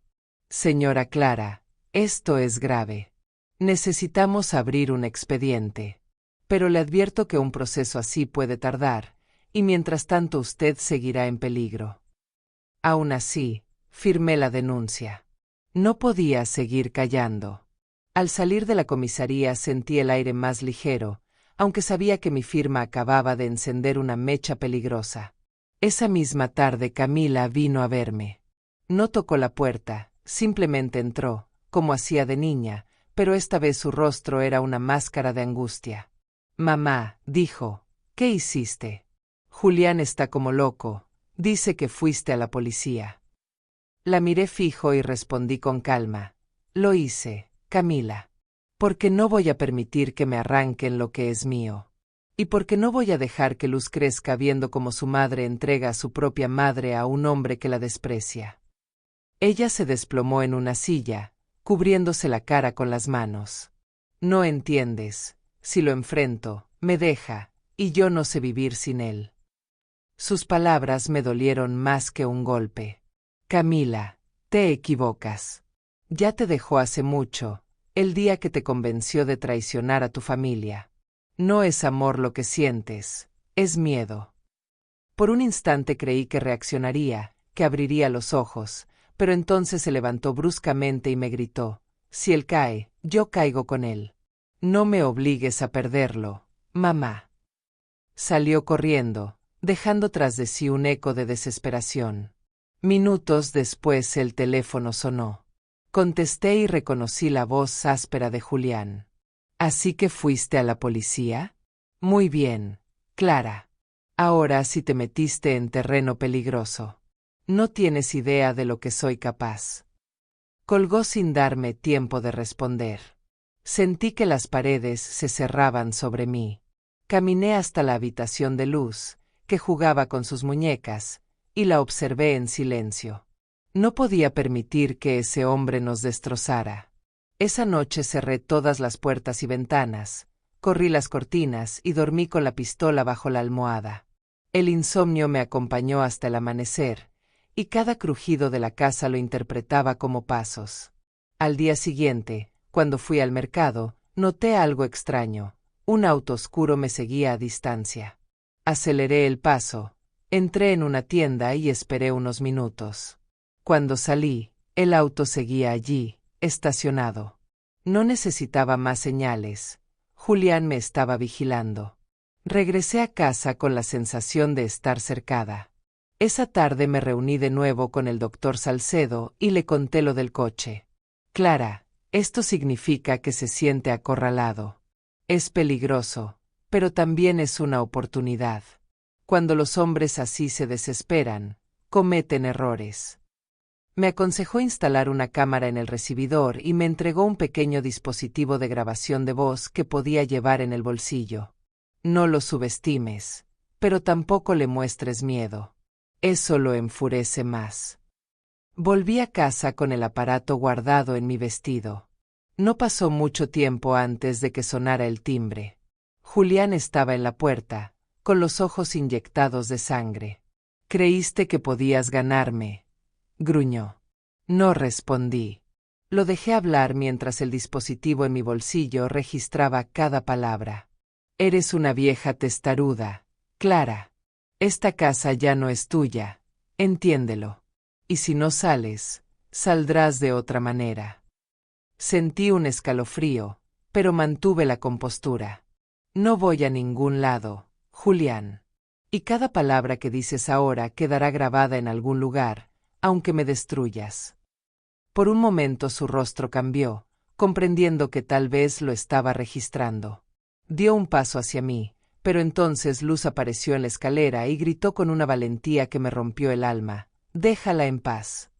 Señora Clara, esto es grave. Necesitamos abrir un expediente. Pero le advierto que un proceso así puede tardar, y mientras tanto usted seguirá en peligro. Aún así, firmé la denuncia. No podía seguir callando. Al salir de la comisaría sentí el aire más ligero, aunque sabía que mi firma acababa de encender una mecha peligrosa. Esa misma tarde Camila vino a verme. No tocó la puerta, simplemente entró, como hacía de niña, pero esta vez su rostro era una máscara de angustia. Mamá, dijo, ¿qué hiciste? Julián está como loco, dice que fuiste a la policía. La miré fijo y respondí con calma. Lo hice, Camila. Porque no voy a permitir que me arranquen lo que es mío. Y porque no voy a dejar que Luz crezca viendo cómo su madre entrega a su propia madre a un hombre que la desprecia. Ella se desplomó en una silla, cubriéndose la cara con las manos. No entiendes, si lo enfrento, me deja, y yo no sé vivir sin él. Sus palabras me dolieron más que un golpe. Camila, te equivocas. Ya te dejó hace mucho, el día que te convenció de traicionar a tu familia. No es amor lo que sientes, es miedo. Por un instante creí que reaccionaría, que abriría los ojos, pero entonces se levantó bruscamente y me gritó, si él cae, yo caigo con él. No me obligues a perderlo, mamá. Salió corriendo, dejando tras de sí un eco de desesperación. Minutos después el teléfono sonó. Contesté y reconocí la voz áspera de Julián. ¿Así que fuiste a la policía? Muy bien, Clara. Ahora sí te metiste en terreno peligroso. No tienes idea de lo que soy capaz. Colgó sin darme tiempo de responder. Sentí que las paredes se cerraban sobre mí. Caminé hasta la habitación de Luz, que jugaba con sus muñecas, y la observé en silencio. No podía permitir que ese hombre nos destrozara. Esa noche cerré todas las puertas y ventanas, corrí las cortinas y dormí con la pistola bajo la almohada. El insomnio me acompañó hasta el amanecer, y cada crujido de la casa lo interpretaba como pasos. Al día siguiente, cuando fui al mercado, noté algo extraño. Un auto oscuro me seguía a distancia. Aceleré el paso, entré en una tienda y esperé unos minutos. Cuando salí, el auto seguía allí, estacionado. No necesitaba más señales. Julián me estaba vigilando. Regresé a casa con la sensación de estar cercada. Esa tarde me reuní de nuevo con el doctor Salcedo y le conté lo del coche. Clara, esto significa que se siente acorralado. Es peligroso, pero también es una oportunidad. Cuando los hombres así se desesperan, cometen errores. Me aconsejó instalar una cámara en el recibidor y me entregó un pequeño dispositivo de grabación de voz que podía llevar en el bolsillo. No lo subestimes, pero tampoco le muestres miedo. Eso lo enfurece más. Volví a casa con el aparato guardado en mi vestido. No pasó mucho tiempo antes de que sonara el timbre. Julián estaba en la puerta, con los ojos inyectados de sangre. «¿Creíste que podías ganarme?», gruñó. No respondí. Lo dejé hablar mientras el dispositivo en mi bolsillo registraba cada palabra. Eres una vieja testaruda, Clara. Esta casa ya no es tuya, entiéndelo. Y si no sales, saldrás de otra manera. Sentí un escalofrío, pero mantuve la compostura. No voy a ningún lado, Julián. Y cada palabra que dices ahora quedará grabada en algún lugar, aunque me destruyas. Por un momento su rostro cambió, comprendiendo que tal vez lo estaba registrando. Dio un paso hacia mí, pero entonces Luz apareció en la escalera y gritó con una valentía que me rompió el alma: «Déjala en paz».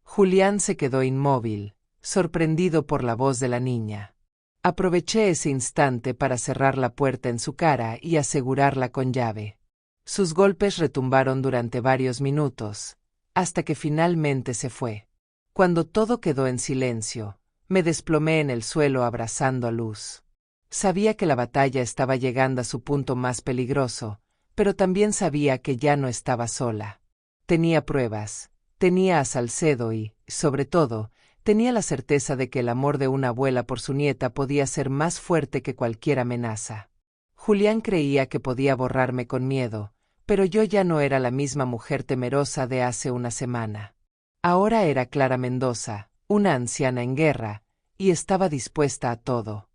Julián se quedó inmóvil, sorprendido por la voz de la niña. Aproveché ese instante para cerrar la puerta en su cara y asegurarla con llave. Sus golpes retumbaron durante varios minutos, hasta que finalmente se fue. Cuando todo quedó en silencio, me desplomé en el suelo abrazando a Luz. Sabía que la batalla estaba llegando a su punto más peligroso, pero también sabía que ya no estaba sola. Tenía pruebas, tenía a Salcedo y, sobre todo, tenía la certeza de que el amor de una abuela por su nieta podía ser más fuerte que cualquier amenaza. Julián creía que podía borrarme con miedo, pero yo ya no era la misma mujer temerosa de hace una semana. Ahora era Clara Mendoza, una anciana en guerra, y estaba dispuesta a todo.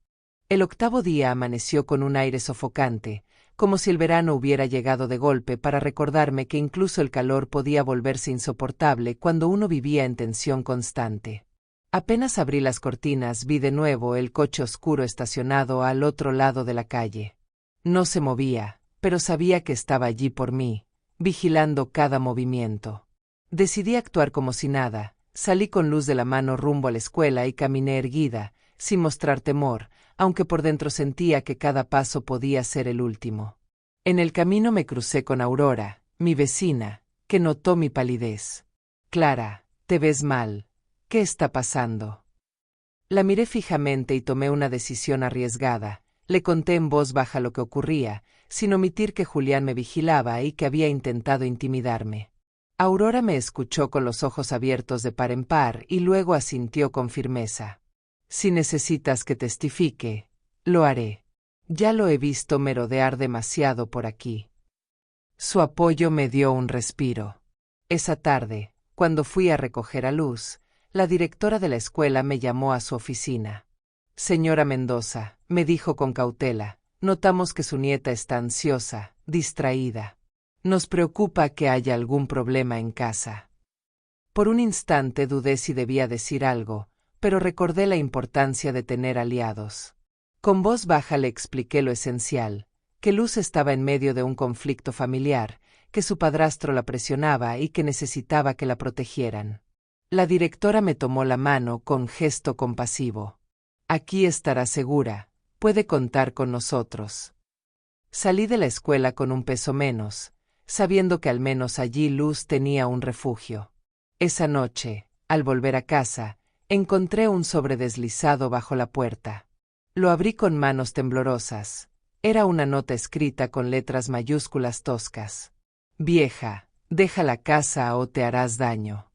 El 8º día amaneció con un aire sofocante, como si el verano hubiera llegado de golpe para recordarme que incluso el calor podía volverse insoportable cuando uno vivía en tensión constante. Apenas abrí las cortinas vi de nuevo el coche oscuro estacionado al otro lado de la calle. No se movía, pero sabía que estaba allí por mí, vigilando cada movimiento. Decidí actuar como si nada, salí con Luz de la mano rumbo a la escuela y caminé erguida, sin mostrar temor, aunque por dentro sentía que cada paso podía ser el último. En el camino me crucé con Aurora, mi vecina, que notó mi palidez. «Clara, te ves mal. ¿Qué está pasando?». La miré fijamente y tomé una decisión arriesgada. Le conté en voz baja lo que ocurría, sin omitir que Julián me vigilaba y que había intentado intimidarme. Aurora me escuchó con los ojos abiertos de par en par y luego asintió con firmeza. «Si necesitas que testifique, lo haré. Ya lo he visto merodear demasiado por aquí». Su apoyo me dio un respiro. Esa tarde, cuando fui a recoger a Luz, la directora de la escuela me llamó a su oficina. «Señora Mendoza», me dijo con cautela, «notamos que su nieta está ansiosa, distraída. Nos preocupa que haya algún problema en casa». Por un instante dudé si debía decir algo, pero recordé la importancia de tener aliados. Con voz baja le expliqué lo esencial, que Luz estaba en medio de un conflicto familiar, que su padrastro la presionaba y que necesitaba que la protegieran. La directora me tomó la mano con gesto compasivo. «Aquí estará segura, puede contar con nosotros». Salí de la escuela con un peso menos, sabiendo que al menos allí Luz tenía un refugio. Esa noche, al volver a casa, encontré un sobre deslizado bajo la puerta. Lo abrí con manos temblorosas. Era una nota escrita con letras mayúsculas toscas. «Vieja, deja la casa o te harás daño».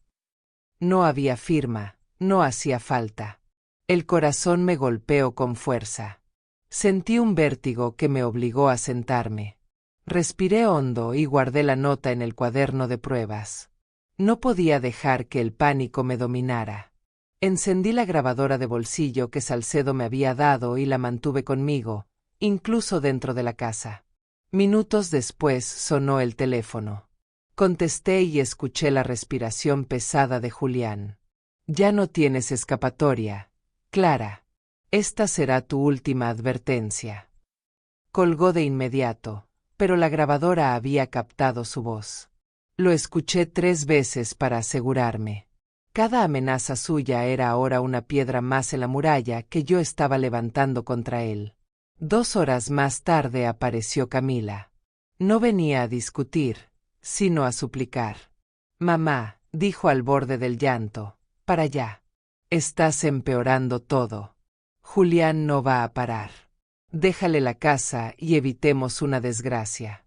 No había firma, no hacía falta. El corazón me golpeó con fuerza. Sentí un vértigo que me obligó a sentarme. Respiré hondo y guardé la nota en el cuaderno de pruebas. No podía dejar que el pánico me dominara. Encendí la grabadora de bolsillo que Salcedo me había dado y la mantuve conmigo, incluso dentro de la casa. Minutos después sonó el teléfono. Contesté y escuché la respiración pesada de Julián. «Ya no tienes escapatoria, Clara. Esta será tu última advertencia». Colgó de inmediato, pero la grabadora había captado su voz. Lo escuché 3 veces para asegurarme. Cada amenaza suya era ahora una piedra más en la muralla que yo estaba levantando contra él. 2 horas más tarde apareció Camila. No venía a discutir, sino a suplicar. «Mamá», dijo al borde del llanto, «para allá. Estás empeorando todo. Julián no va a parar. Déjale la casa y evitemos una desgracia».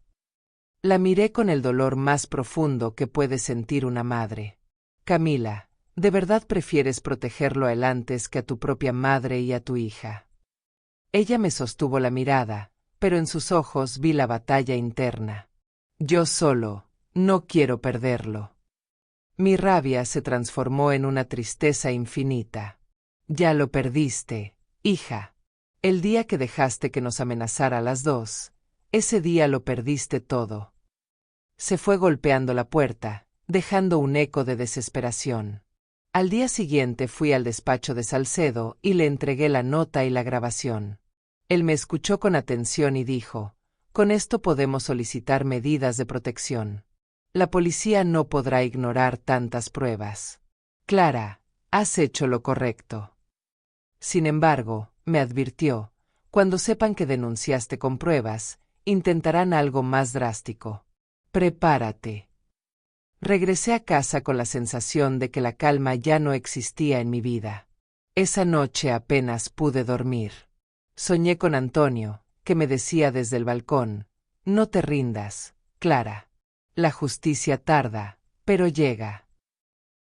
La miré con el dolor más profundo que puede sentir una madre. «Camila, ¿de verdad prefieres protegerlo a él antes que a tu propia madre y a tu hija?». Ella me sostuvo la mirada, pero en sus ojos vi la batalla interna. Yo solo, no quiero perderlo. Mi rabia se transformó en una tristeza infinita. Ya lo perdiste, hija. El día que dejaste que nos amenazara a las dos, ese día lo perdiste todo. Se fue golpeando la puerta, dejando un eco de desesperación. Al día siguiente fui al despacho de Salcedo y le entregué la nota y la grabación. Él me escuchó con atención y dijo: «Con esto podemos solicitar medidas de protección. La policía no podrá ignorar tantas pruebas. Clara, has hecho lo correcto». Sin embargo, me advirtió, cuando sepan que denunciaste con pruebas, intentarán algo más drástico. Prepárate. Regresé a casa con la sensación de que la calma ya no existía en mi vida. Esa noche apenas pude dormir. Soñé con Antonio, que me decía desde el balcón: «No te rindas, Clara. La justicia tarda, pero llega».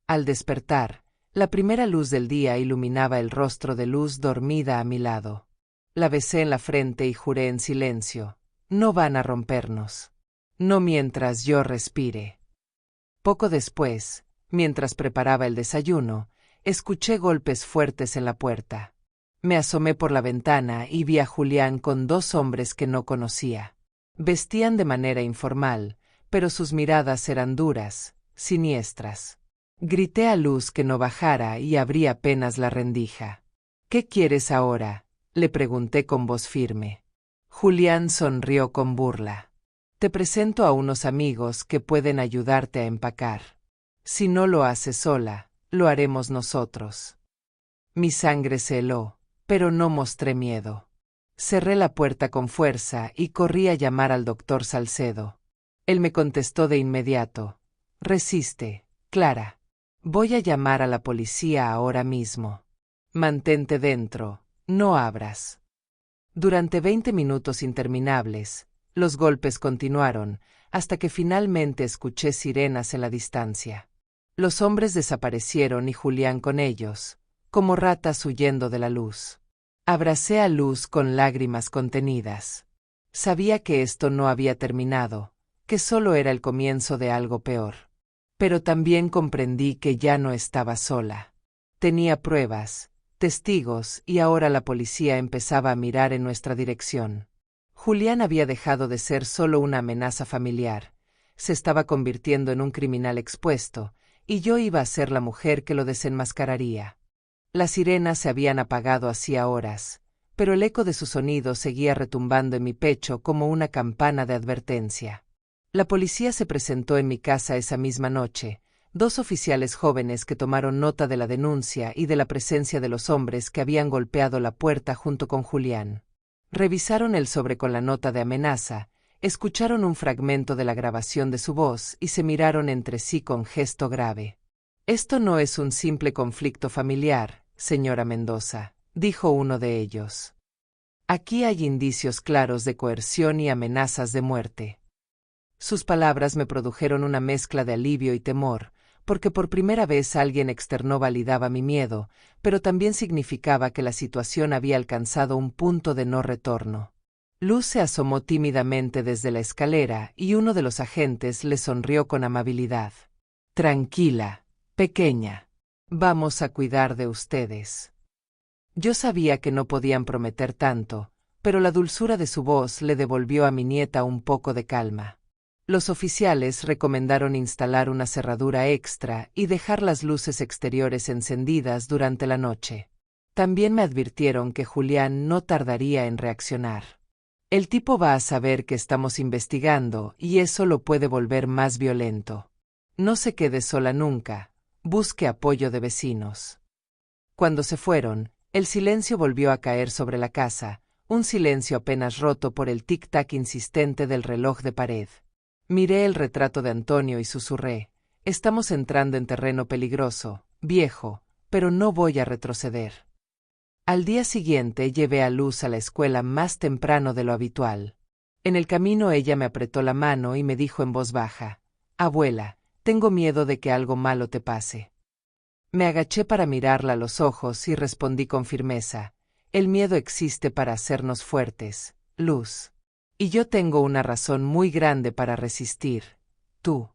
Al despertar, la primera luz del día iluminaba el rostro de Luz dormida a mi lado. La besé en la frente y juré en silencio: «No van a rompernos. No mientras yo respire». Poco después, mientras preparaba el desayuno, escuché golpes fuertes en la puerta. Me asomé por la ventana y vi a Julián con dos hombres que no conocía. Vestían de manera informal, pero sus miradas eran duras, siniestras. Grité a Luz que no bajara y abrí apenas la rendija. «¿Qué quieres ahora?», le pregunté con voz firme. Julián sonrió con burla. «Te presento a unos amigos que pueden ayudarte a empacar. Si no lo haces sola, lo haremos nosotros». Mi sangre se heló, pero no mostré miedo. Cerré la puerta con fuerza y corrí a llamar al doctor Salcedo. Él me contestó de inmediato: «Resiste, Clara. Voy a llamar a la policía ahora mismo. Mantente dentro, no abras». Durante 20 minutos interminables, los golpes continuaron, hasta que finalmente escuché sirenas en la distancia. Los hombres desaparecieron y Julián con ellos, como ratas huyendo de la luz. Abracé a Luz con lágrimas contenidas. Sabía que esto no había terminado, que solo era el comienzo de algo peor. Pero también comprendí que ya no estaba sola. Tenía pruebas, testigos, y ahora la policía empezaba a mirar en nuestra dirección. Julián había dejado de ser solo una amenaza familiar, se estaba convirtiendo en un criminal expuesto, y yo iba a ser la mujer que lo desenmascararía. Las sirenas se habían apagado hacía horas, pero el eco de su sonido seguía retumbando en mi pecho como una campana de advertencia. La policía se presentó en mi casa esa misma noche, dos oficiales jóvenes que tomaron nota de la denuncia y de la presencia de los hombres que habían golpeado la puerta junto con Julián. Revisaron el sobre con la nota de amenaza, escucharon un fragmento de la grabación de su voz y se miraron entre sí con gesto grave. «Esto no es un simple conflicto familiar, señora Mendoza», dijo uno de ellos. «Aquí hay indicios claros de coerción y amenazas de muerte». Sus palabras me produjeron una mezcla de alivio y temor, porque por primera vez alguien externo validaba mi miedo, pero también significaba que la situación había alcanzado un punto de no retorno. Luz se asomó tímidamente desde la escalera y uno de los agentes le sonrió con amabilidad. «Tranquila, pequeña. Vamos a cuidar de ustedes». Yo sabía que no podían prometer tanto, pero la dulzura de su voz le devolvió a mi nieta un poco de calma. Los oficiales recomendaron instalar una cerradura extra y dejar las luces exteriores encendidas durante la noche. También me advirtieron que Julián no tardaría en reaccionar. «El tipo va a saber que estamos investigando y eso lo puede volver más violento. No se quede sola nunca, busque apoyo de vecinos». Cuando se fueron, el silencio volvió a caer sobre la casa, un silencio apenas roto por el tic-tac insistente del reloj de pared. Miré el retrato de Antonio y susurré: «Estamos entrando en terreno peligroso, viejo, pero no voy a retroceder». Al día siguiente llevé a Luz a la escuela más temprano de lo habitual. En el camino ella me apretó la mano y me dijo en voz baja: «Abuela, tengo miedo de que algo malo te pase». Me agaché para mirarla a los ojos y respondí con firmeza: «El miedo existe para hacernos fuertes, Luz». Y yo tengo una razón muy grande para resistir. Tú.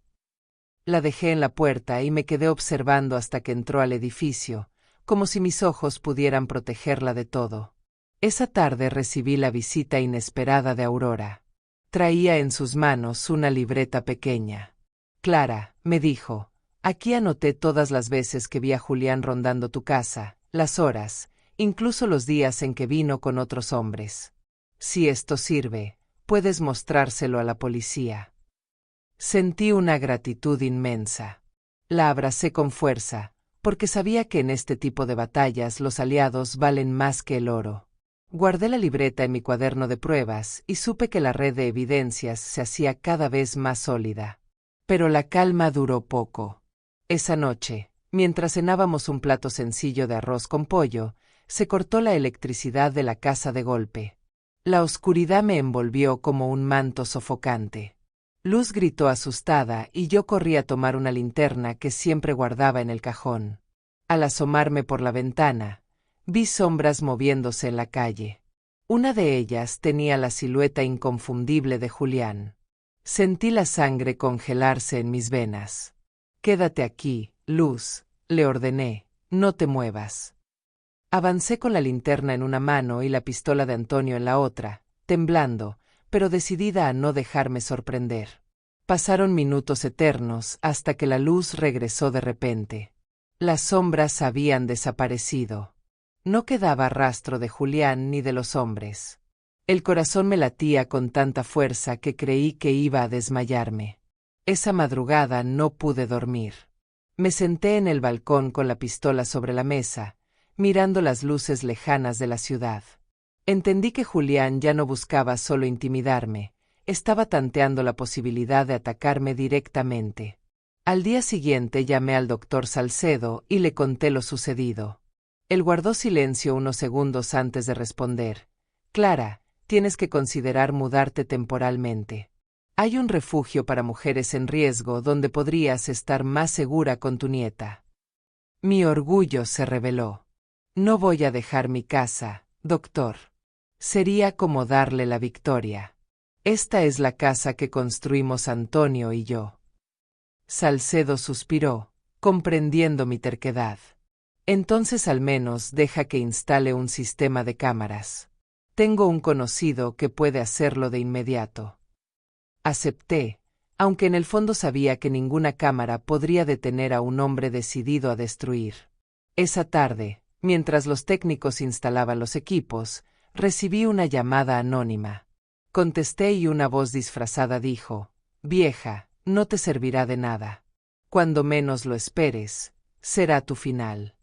La dejé en la puerta y me quedé observando hasta que entró al edificio, como si mis ojos pudieran protegerla de todo. Esa tarde recibí la visita inesperada de Aurora. Traía en sus manos una libreta pequeña. Clara, me dijo, aquí anoté todas las veces que vi a Julián rondando tu casa, las horas, incluso los días en que vino con otros hombres. Si esto sirve, puedes mostrárselo a la policía. Sentí una gratitud inmensa. La abracé con fuerza, porque sabía que en este tipo de batallas los aliados valen más que el oro. Guardé la libreta en mi cuaderno de pruebas y supe que la red de evidencias se hacía cada vez más sólida. Pero la calma duró poco. Esa noche, mientras cenábamos un plato sencillo de arroz con pollo, se cortó la electricidad de la casa de golpe. La oscuridad me envolvió como un manto sofocante. Luz gritó asustada y yo corrí a tomar una linterna que siempre guardaba en el cajón. Al asomarme por la ventana, vi sombras moviéndose en la calle. Una de ellas tenía la silueta inconfundible de Julián. Sentí la sangre congelarse en mis venas. Quédate aquí, Luz, le ordené, no te muevas. Avancé con la linterna en una mano y la pistola de Antonio en la otra, temblando, pero decidida a no dejarme sorprender. Pasaron minutos eternos hasta que la luz regresó de repente. Las sombras habían desaparecido. No quedaba rastro de Julián ni de los hombres. El corazón me latía con tanta fuerza que creí que iba a desmayarme. Esa madrugada no pude dormir. Me senté en el balcón con la pistola sobre la mesa, mirando las luces lejanas de la ciudad. Entendí que Julián ya no buscaba solo intimidarme, estaba tanteando la posibilidad de atacarme directamente. Al día siguiente llamé al doctor Salcedo y le conté lo sucedido. Él guardó silencio unos segundos antes de responder. Clara, tienes que considerar mudarte temporalmente. Hay un refugio para mujeres en riesgo donde podrías estar más segura con tu nieta. Mi orgullo se rebeló. No voy a dejar mi casa, doctor. Sería como darle la victoria. Esta es la casa que construimos Antonio y yo. Salcedo suspiró, comprendiendo mi terquedad. Entonces al menos deja que instale un sistema de cámaras. Tengo un conocido que puede hacerlo de inmediato. Acepté, aunque en el fondo sabía que ninguna cámara podría detener a un hombre decidido a destruir. Esa tarde, mientras los técnicos instalaban los equipos, recibí una llamada anónima. Contesté y una voz disfrazada dijo: «Vieja, no te servirá de nada. Cuando menos lo esperes, será tu final».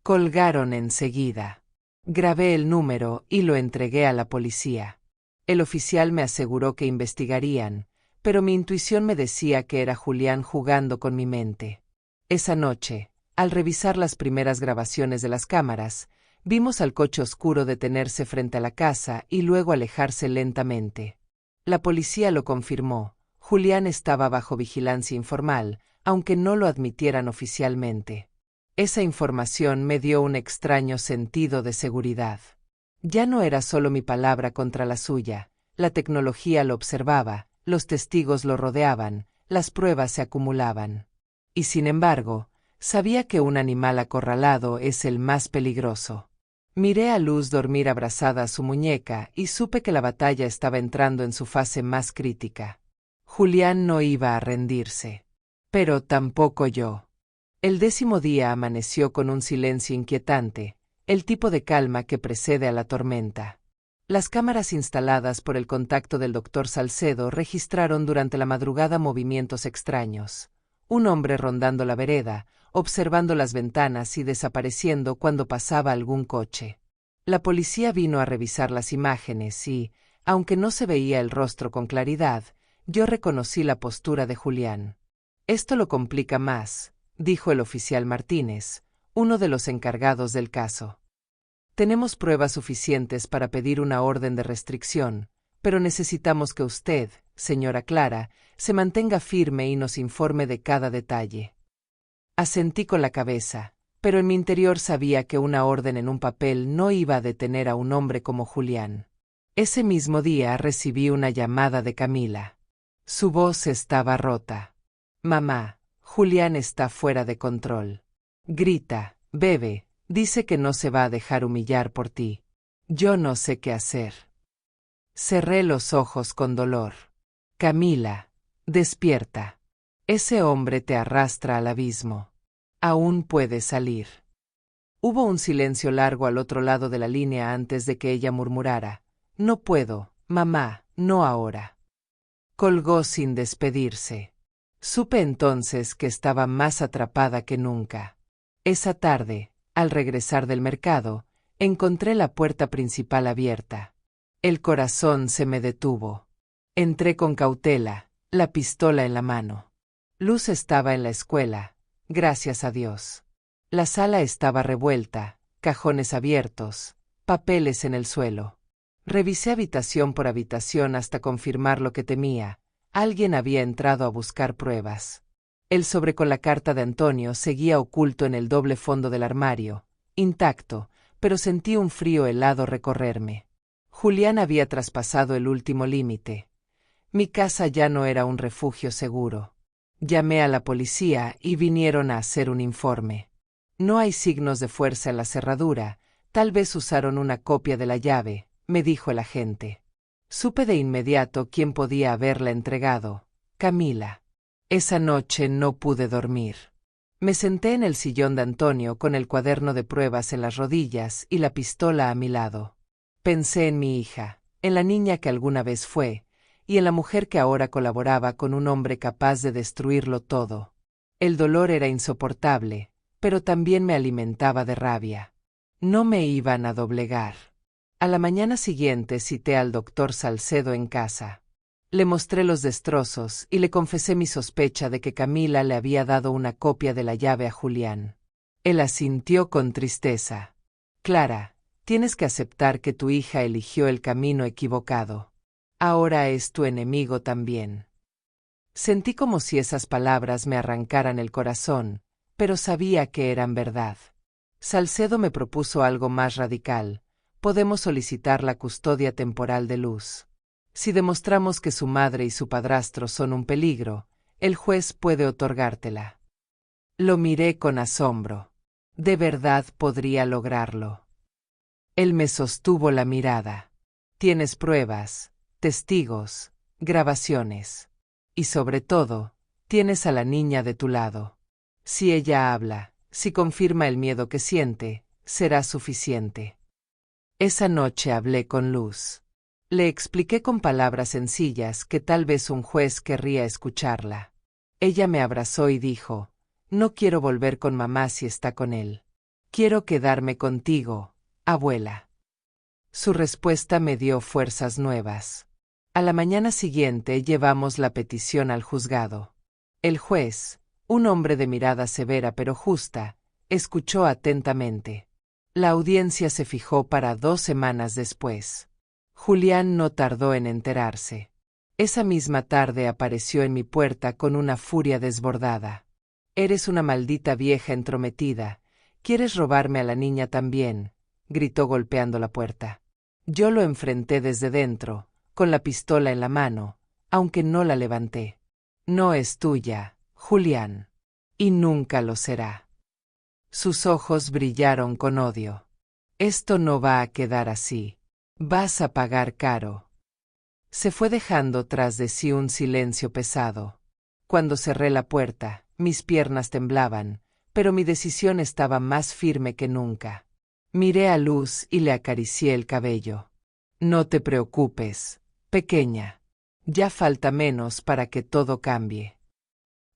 Colgaron enseguida. Grabé el número y lo entregué a la policía. El oficial me aseguró que investigarían, pero mi intuición me decía que era Julián jugando con mi mente. Esa noche, al revisar las primeras grabaciones de las cámaras, vimos al coche oscuro detenerse frente a la casa y luego alejarse lentamente. La policía lo confirmó. Julián estaba bajo vigilancia informal, aunque no lo admitieran oficialmente. Esa información me dio un extraño sentido de seguridad. Ya no era solo mi palabra contra la suya, la tecnología lo observaba, los testigos lo rodeaban, las pruebas se acumulaban. Y sin embargo, sabía que un animal acorralado es el más peligroso. Miré a Luz dormir abrazada a su muñeca y supe que la batalla estaba entrando en su fase más crítica. Julián no iba a rendirse. Pero tampoco yo. El 10º día amaneció con un silencio inquietante, el tipo de calma que precede a la tormenta. Las cámaras instaladas por el contacto del doctor Salcedo registraron durante la madrugada movimientos extraños. Un hombre rondando la vereda, observando las ventanas y desapareciendo cuando pasaba algún coche. La policía vino a revisar las imágenes y, aunque no se veía el rostro con claridad, yo reconocí la postura de Julián. Esto lo complica más, dijo el oficial Martínez, uno de los encargados del caso. Tenemos pruebas suficientes para pedir una orden de restricción, pero necesitamos que usted, señora Clara, se mantenga firme y nos informe de cada detalle. Asentí con la cabeza, pero en mi interior sabía que una orden en un papel no iba a detener a un hombre como Julián. Ese mismo día recibí una llamada de Camila. Su voz estaba rota. Mamá, Julián está fuera de control. Grita, bebe, dice que no se va a dejar humillar por ti. Yo no sé qué hacer. Cerré los ojos con dolor. Camila, despierta. Ese hombre te arrastra al abismo. Aún puedes salir. Hubo un silencio largo al otro lado de la línea antes de que ella murmurara: No puedo, mamá, no ahora. Colgó sin despedirse. Supe entonces que estaba más atrapada que nunca. Esa tarde, al regresar del mercado, encontré la puerta principal abierta. El corazón se me detuvo. Entré con cautela, la pistola en la mano. Luz estaba en la escuela, gracias a Dios. La sala estaba revuelta, cajones abiertos, papeles en el suelo. Revisé habitación por habitación hasta confirmar lo que temía. Alguien había entrado a buscar pruebas. El sobre con la carta de Antonio seguía oculto en el doble fondo del armario, intacto, pero sentí un frío helado recorrerme. Julián había traspasado el último límite. Mi casa ya no era un refugio seguro. Llamé a la policía y vinieron a hacer un informe. No hay signos de fuerza en la cerradura, tal vez usaron una copia de la llave, me dijo el agente. Supe de inmediato quién podía haberla entregado: Camila. Esa noche no pude dormir. Me senté en el sillón de Antonio con el cuaderno de pruebas en las rodillas y la pistola a mi lado. Pensé en mi hija, en la niña que alguna vez fue, y en la mujer que ahora colaboraba con un hombre capaz de destruirlo todo. El dolor era insoportable, pero también me alimentaba de rabia. No me iban a doblegar. A la mañana siguiente cité al doctor Salcedo en casa. Le mostré los destrozos y le confesé mi sospecha de que Camila le había dado una copia de la llave a Julián. Él asintió con tristeza. Clara, tienes que aceptar que tu hija eligió el camino equivocado. Ahora es tu enemigo también. Sentí como si esas palabras me arrancaran el corazón, pero sabía que eran verdad. Salcedo me propuso algo más radical: podemos solicitar la custodia temporal de Luz. Si demostramos que su madre y su padrastro son un peligro, el juez puede otorgártela. Lo miré con asombro. ¿De verdad podría lograrlo? Él me sostuvo la mirada. Tienes pruebas, testigos, grabaciones. Y sobre todo, tienes a la niña de tu lado. Si ella habla, si confirma el miedo que siente, será suficiente. Esa noche hablé con Luz. Le expliqué con palabras sencillas que tal vez un juez querría escucharla. Ella me abrazó y dijo: No quiero volver con mamá si está con él. Quiero quedarme contigo, abuela. Su respuesta me dio fuerzas nuevas. A la mañana siguiente llevamos la petición al juzgado. El juez, un hombre de mirada severa pero justa, escuchó atentamente. La audiencia se fijó para 2 semanas después. Julián no tardó en enterarse. Esa misma tarde apareció en mi puerta con una furia desbordada. «Eres una maldita vieja entrometida. ¿Quieres robarme a la niña también?», gritó golpeando la puerta. Yo lo enfrenté desde dentro, con la pistola en la mano, aunque no la levanté. «No es tuya, Julián. Y nunca lo será». Sus ojos brillaron con odio. «Esto no va a quedar así. Vas a pagar caro». Se fue dejando tras de sí un silencio pesado. Cuando cerré la puerta, mis piernas temblaban, pero mi decisión estaba más firme que nunca. Miré a Luz y le acaricié el cabello. «No te preocupes, pequeña. Ya falta menos para que todo cambie».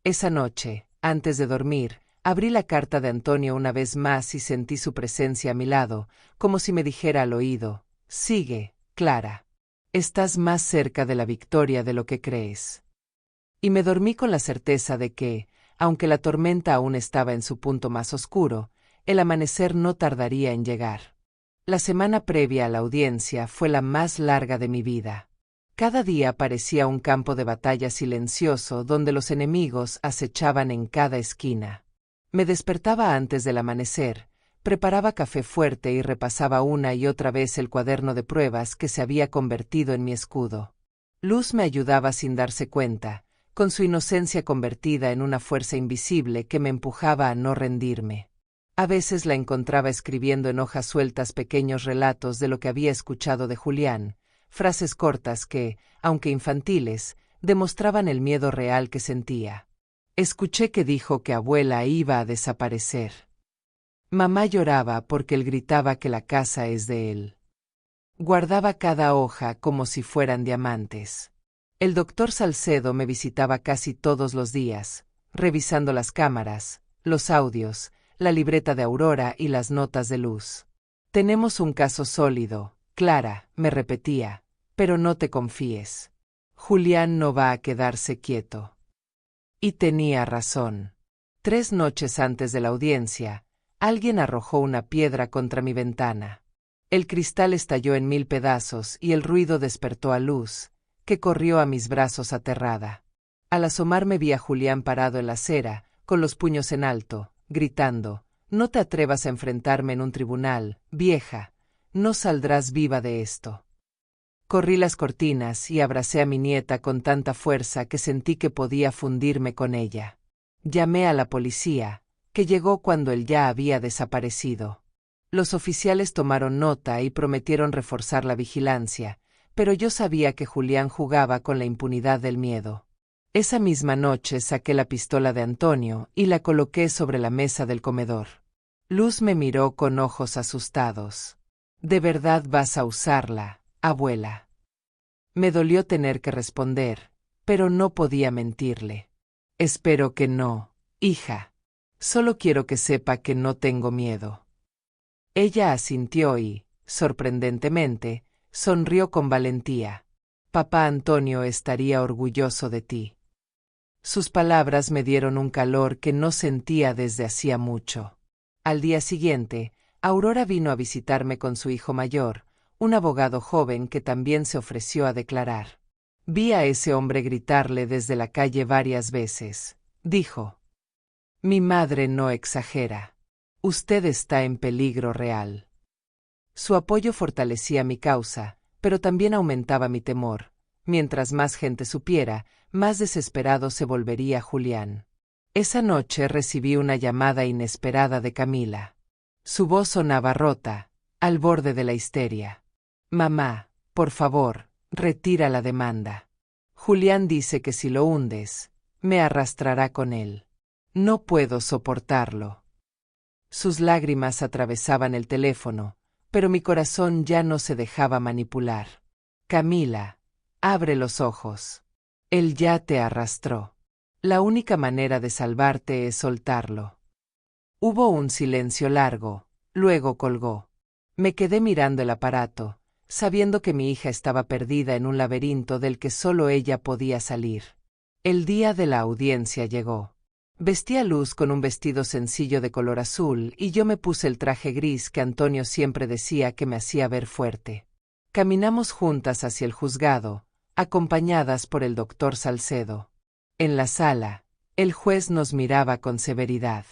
Esa noche, antes de dormir, abrí la carta de Antonio una vez más y sentí su presencia a mi lado, como si me dijera al oído: «Sigue, Clara. Estás más cerca de la victoria de lo que crees». Y me dormí con la certeza de que, aunque la tormenta aún estaba en su punto más oscuro, el amanecer no tardaría en llegar. La semana previa a la audiencia fue la más larga de mi vida. Cada día parecía un campo de batalla silencioso donde los enemigos acechaban en cada esquina. Me despertaba antes del amanecer, Preparaba café fuerte y repasaba una y otra vez el cuaderno de pruebas que se había convertido en mi escudo. Luz me ayudaba sin darse cuenta, con su inocencia convertida en una fuerza invisible que me empujaba a no rendirme. A veces la encontraba escribiendo en hojas sueltas pequeños relatos de lo que había escuchado de Julián, frases cortas que, aunque infantiles, demostraban el miedo real que sentía. Escuché que dijo que abuela iba a desaparecer. Mamá lloraba porque él gritaba que la casa es de él. Guardaba cada hoja como si fueran diamantes. El doctor Salcedo me visitaba casi todos los días, revisando las cámaras, los audios, la libreta de Aurora y las notas de Luz. Tenemos un caso sólido, Clara, me repetía, pero no te confíes. Julián no va a quedarse quieto. Y tenía razón. 3 noches antes de la audiencia, alguien arrojó una piedra contra mi ventana. El cristal estalló en 1000 pedazos y el ruido despertó a Luz, que corrió a mis brazos aterrada. Al asomarme vi a Julián parado en la acera, con los puños en alto, gritando: «No te atrevas a enfrentarme en un tribunal, vieja, no saldrás viva de esto». Corrí las cortinas y abracé a mi nieta con tanta fuerza que sentí que podía fundirme con ella. Llamé a la policía, que llegó cuando él ya había desaparecido. Los oficiales tomaron nota y prometieron reforzar la vigilancia, pero yo sabía que Julián jugaba con la impunidad del miedo. Esa misma noche saqué la pistola de Antonio y la coloqué sobre la mesa del comedor. Luz me miró con ojos asustados. «¿De verdad vas a usarla, abuela?» Me dolió tener que responder, pero no podía mentirle. «Espero que no, hija. Solo quiero que sepa que no tengo miedo». Ella asintió y, sorprendentemente, sonrió con valentía. «Papá Antonio estaría orgulloso de ti». Sus palabras me dieron un calor que no sentía desde hacía mucho. Al día siguiente, Aurora vino a visitarme con su hijo mayor, un abogado joven que también se ofreció a declarar. «Vi a ese hombre gritarle desde la calle varias veces», dijo. «Mi madre no exagera. Usted está en peligro real». Su apoyo fortalecía mi causa, pero también aumentaba mi temor. Mientras más gente supiera, más desesperado se volvería Julián. Esa noche recibí una llamada inesperada de Camila. Su voz sonaba rota, al borde de la histeria. «Mamá, por favor, retira la demanda. Julián dice que si lo hundes, me arrastrará con él. No puedo soportarlo». Sus lágrimas atravesaban el teléfono, pero mi corazón ya no se dejaba manipular. «Camila, abre los ojos. Él ya te arrastró. La única manera de salvarte es soltarlo». Hubo un silencio largo, luego colgó. Me quedé mirando el aparato, sabiendo que mi hija estaba perdida en un laberinto del que solo ella podía salir. El día de la audiencia llegó. Vestía Luz con un vestido sencillo de color azul y yo me puse el traje gris que Antonio siempre decía que me hacía ver fuerte. Caminamos juntas hacia el juzgado, acompañadas por el doctor Salcedo. En la sala, el juez nos miraba con severidad.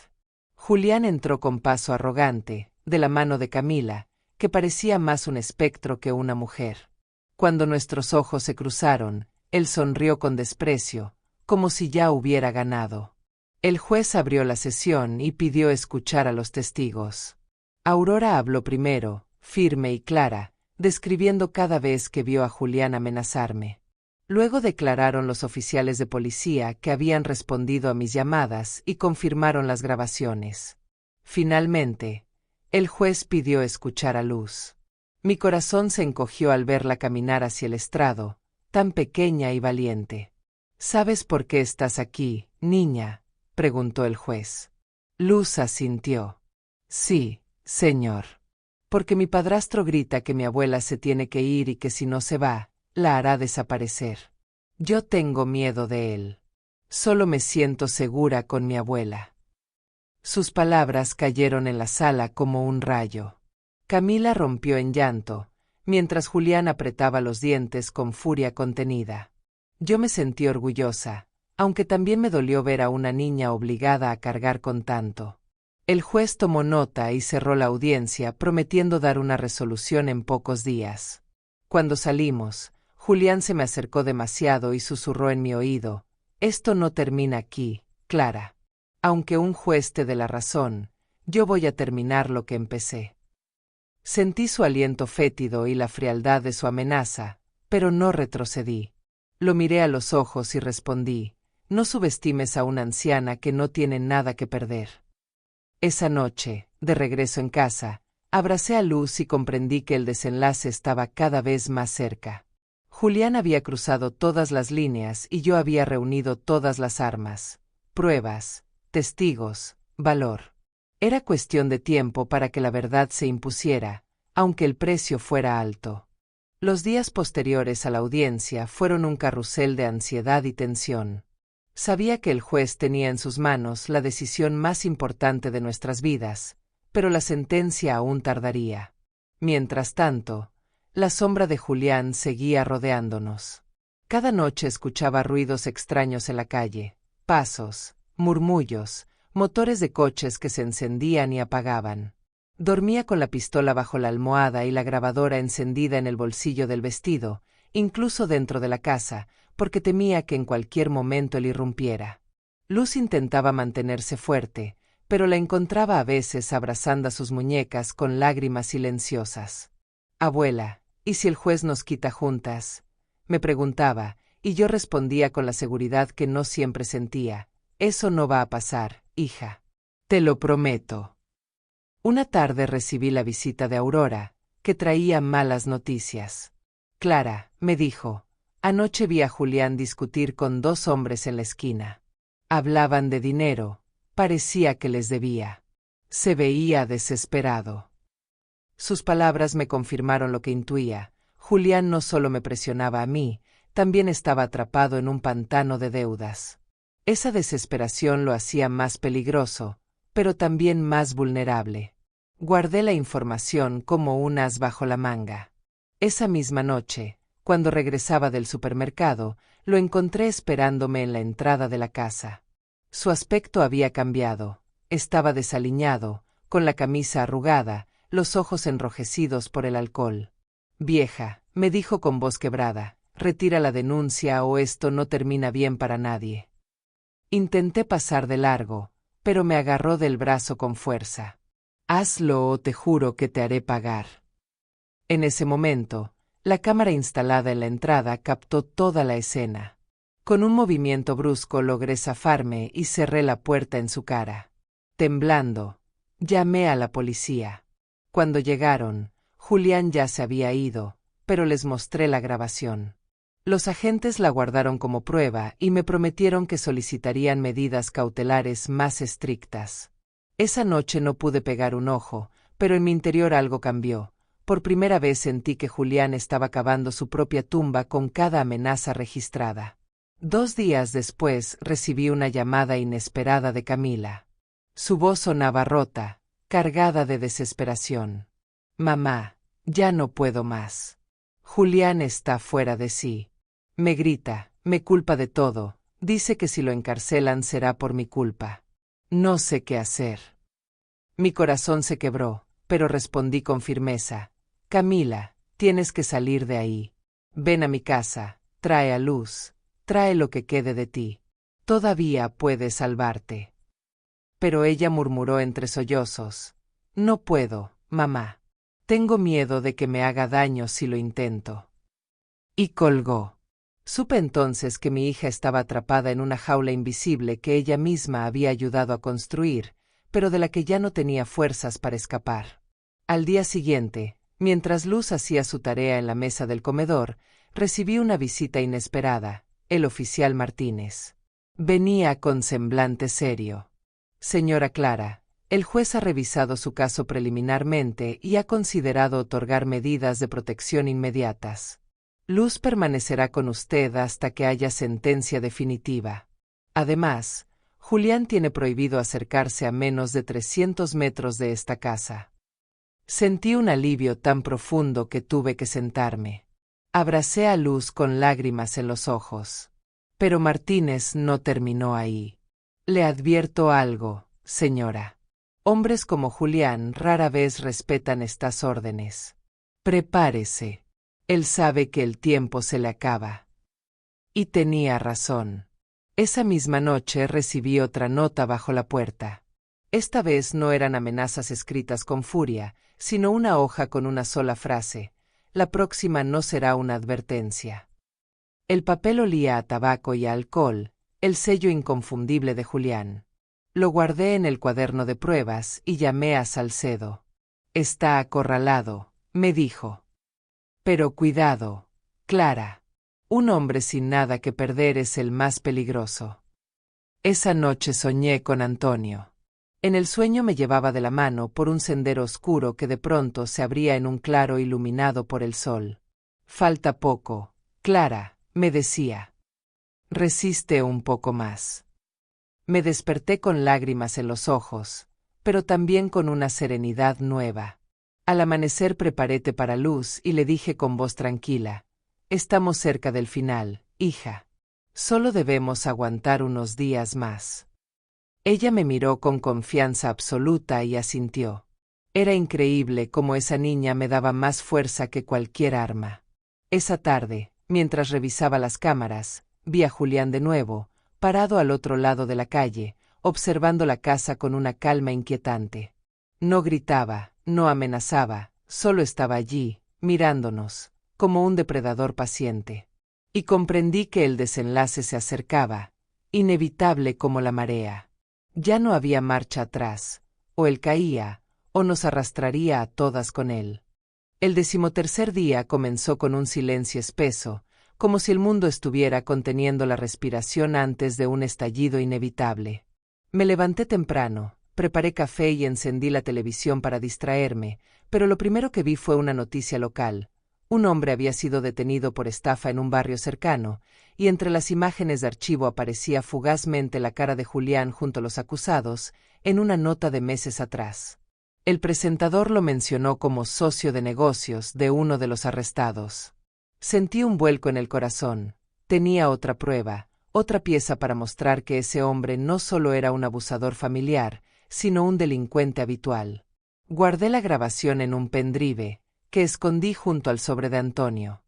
Julián entró con paso arrogante, de la mano de Camila, que parecía más un espectro que una mujer. Cuando nuestros ojos se cruzaron, él sonrió con desprecio, como si ya hubiera ganado. El juez abrió la sesión y pidió escuchar a los testigos. Aurora habló primero, firme y clara, describiendo cada vez que vio a Julián amenazarme. Luego declararon los oficiales de policía que habían respondido a mis llamadas y confirmaron las grabaciones. Finalmente, el juez pidió escuchar a Luz. Mi corazón se encogió al verla caminar hacia el estrado, tan pequeña y valiente. «¿Sabes por qué estás aquí, niña?», preguntó el juez. Luz asintió. «Sí, señor. Porque mi padrastro grita que mi abuela se tiene que ir y que si no se va, la hará desaparecer. Yo tengo miedo de él. Solo me siento segura con mi abuela». Sus palabras cayeron en la sala como un rayo. Camila rompió en llanto, mientras Julián apretaba los dientes con furia contenida. Yo me sentí orgullosa, aunque también me dolió ver a una niña obligada a cargar con tanto. El juez tomó nota y cerró la audiencia, prometiendo dar una resolución en pocos días. Cuando salimos, Julián se me acercó demasiado y susurró en mi oído: «Esto no termina aquí, Clara. Aunque un juez te dé la razón, yo voy a terminar lo que empecé». Sentí su aliento fétido y la frialdad de su amenaza, pero no retrocedí. Lo miré a los ojos y respondí: «No subestimes a una anciana que no tiene nada que perder». Esa noche, de regreso en casa, abracé a Luz y comprendí que el desenlace estaba cada vez más cerca. Julián había cruzado todas las líneas y yo había reunido todas las armas, pruebas, testigos, valor. Era cuestión de tiempo para que la verdad se impusiera, aunque el precio fuera alto. Los días posteriores a la audiencia fueron un carrusel de ansiedad y tensión. Sabía que el juez tenía en sus manos la decisión más importante de nuestras vidas, pero la sentencia aún tardaría. Mientras tanto, la sombra de Julián seguía rodeándonos. Cada noche escuchaba ruidos extraños en la calle, pasos, murmullos, motores de coches que se encendían y apagaban. Dormía con la pistola bajo la almohada y la grabadora encendida en el bolsillo del vestido, incluso dentro de la casa, porque temía que en cualquier momento él irrumpiera. Luz intentaba mantenerse fuerte, pero la encontraba a veces abrazando a sus muñecas con lágrimas silenciosas. «Abuela, ¿y si el juez nos quita juntas?», me preguntaba, y yo respondía con la seguridad que no siempre sentía: «Eso no va a pasar, hija. Te lo prometo». Una tarde recibí la visita de Aurora, que traía malas noticias. «Clara», me dijo, «anoche vi a Julián discutir con dos hombres en la esquina. Hablaban de dinero, parecía que les debía. Se veía desesperado». Sus palabras me confirmaron lo que intuía: Julián no solo me presionaba a mí, también estaba atrapado en un pantano de deudas. Esa desesperación lo hacía más peligroso, pero también más vulnerable. Guardé la información como un as bajo la manga. Esa misma noche, cuando regresaba del supermercado, lo encontré esperándome en la entrada de la casa. Su aspecto había cambiado. Estaba desaliñado, con la camisa arrugada, los ojos enrojecidos por el alcohol. «Vieja», me dijo con voz quebrada, «retira la denuncia o esto no termina bien para nadie». Intenté pasar de largo, pero me agarró del brazo con fuerza. «Hazlo o te juro que te haré pagar». En ese momento, la cámara instalada en la entrada captó toda la escena. Con un movimiento brusco logré zafarme y cerré la puerta en su cara. Temblando, llamé a la policía. Cuando llegaron, Julián ya se había ido, pero les mostré la grabación. Los agentes la guardaron como prueba y me prometieron que solicitarían medidas cautelares más estrictas. Esa noche no pude pegar un ojo, pero en mi interior algo cambió. Por primera vez sentí que Julián estaba cavando su propia tumba con cada amenaza registrada. 2 días después recibí una llamada inesperada de Camila. Su voz sonaba rota, cargada de desesperación. «Mamá, ya no puedo más. Julián está fuera de sí. Me grita, me culpa de todo, dice que si lo encarcelan será por mi culpa. No sé qué hacer». Mi corazón se quebró, pero respondí con firmeza: «Camila, tienes que salir de ahí. Ven a mi casa, trae a Luz, trae lo que quede de ti. Todavía puedes salvarte». Pero ella murmuró entre sollozos: «No puedo, mamá. Tengo miedo de que me haga daño si lo intento». Y colgó. Supe entonces que mi hija estaba atrapada en una jaula invisible que ella misma había ayudado a construir, pero de la que ya no tenía fuerzas para escapar. Al día siguiente, mientras Luz hacía su tarea en la mesa del comedor, recibí una visita inesperada: el oficial Martínez. Venía con semblante serio. «Señora Clara, el juez ha revisado su caso preliminarmente y ha considerado otorgar medidas de protección inmediatas. Luz permanecerá con usted hasta que haya sentencia definitiva. Además, Julián tiene prohibido acercarse a menos de 300 metros de esta casa». Sentí un alivio tan profundo que tuve que sentarme. Abracé a Luz con lágrimas en los ojos. Pero Martínez no terminó ahí. «Le advierto algo, señora. Hombres como Julián rara vez respetan estas órdenes. Prepárese. Él sabe que el tiempo se le acaba. Y tenía razón. Esa misma noche recibí otra nota bajo la puerta. Esta vez no eran amenazas escritas con furia, sino una hoja con una sola frase: la próxima no será una advertencia. El papel olía a tabaco y a alcohol, el sello inconfundible de Julián. Lo guardé en el cuaderno de pruebas y llamé a Salcedo. Está acorralado, me dijo. Pero cuidado, Clara. Un hombre sin nada que perder es el más peligroso. Esa noche soñé con Antonio. En el sueño me llevaba de la mano por un sendero oscuro que de pronto se abría en un claro iluminado por el sol. Falta poco, Clara, me decía. Resiste un poco más. Me desperté con lágrimas en los ojos, pero también con una serenidad nueva. Al amanecer preparé té para Luz y le dije con voz tranquila: estamos cerca del final, hija. Solo debemos aguantar unos días más. Ella me miró con confianza absoluta y asintió. Era increíble cómo esa niña me daba más fuerza que cualquier arma. Esa tarde, mientras revisaba las cámaras, vi a Julián de nuevo, parado al otro lado de la calle, observando la casa con una calma inquietante. No gritaba, no amenazaba, solo estaba allí, mirándonos, como un depredador paciente. Y comprendí que el desenlace se acercaba, inevitable como la marea. Ya no había marcha atrás, o él caía, o nos arrastraría a todas con él. El 13º día comenzó con un silencio espeso, como si el mundo estuviera conteniendo la respiración antes de un estallido inevitable. Me levanté temprano, preparé café y encendí la televisión para distraerme, pero lo primero que vi fue una noticia local. Un hombre había sido detenido por estafa en un barrio cercano, y entre las imágenes de archivo aparecía fugazmente la cara de Julián junto a los acusados, en una nota de meses atrás. El presentador lo mencionó como socio de negocios de uno de los arrestados. Sentí un vuelco en el corazón. Tenía otra prueba, otra pieza para mostrar que ese hombre no solo era un abusador familiar, sino un delincuente habitual. Guardé la grabación en un pendrive, que escondí junto al sobre de Antonio.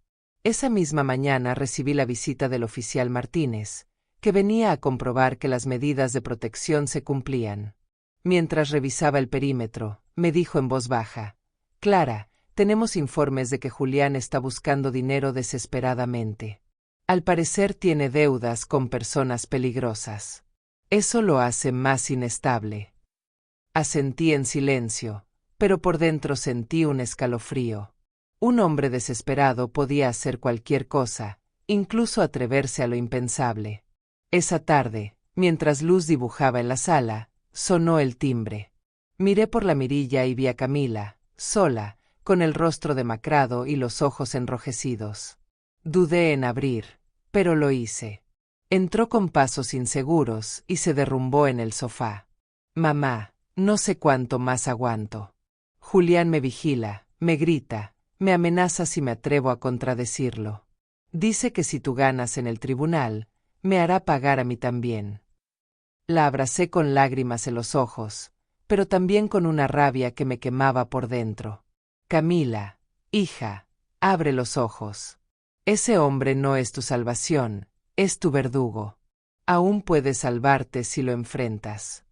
Esa misma mañana recibí la visita del oficial Martínez, que venía a comprobar que las medidas de protección se cumplían. Mientras revisaba el perímetro, me dijo en voz baja: Clara, tenemos informes de que Julián está buscando dinero desesperadamente. Al parecer tiene deudas con personas peligrosas. Eso lo hace más inestable. Asentí en silencio, pero por dentro sentí un escalofrío. Un hombre desesperado podía hacer cualquier cosa, incluso atreverse a lo impensable. Esa tarde, mientras Luz dibujaba en la sala, sonó el timbre. Miré por la mirilla y vi a Camila, sola, con el rostro demacrado y los ojos enrojecidos. Dudé en abrir, pero lo hice. Entró con pasos inseguros y se derrumbó en el sofá. Mamá, no sé cuánto más aguanto. Julián me vigila, me grita, me amenaza si me atrevo a contradecirlo. Dice que si tú ganas en el tribunal, me hará pagar a mí también. La abracé con lágrimas en los ojos, pero también con una rabia que me quemaba por dentro. Camila, hija, abre los ojos. Ese hombre no es tu salvación, es tu verdugo. Aún puedes salvarte si lo enfrentas.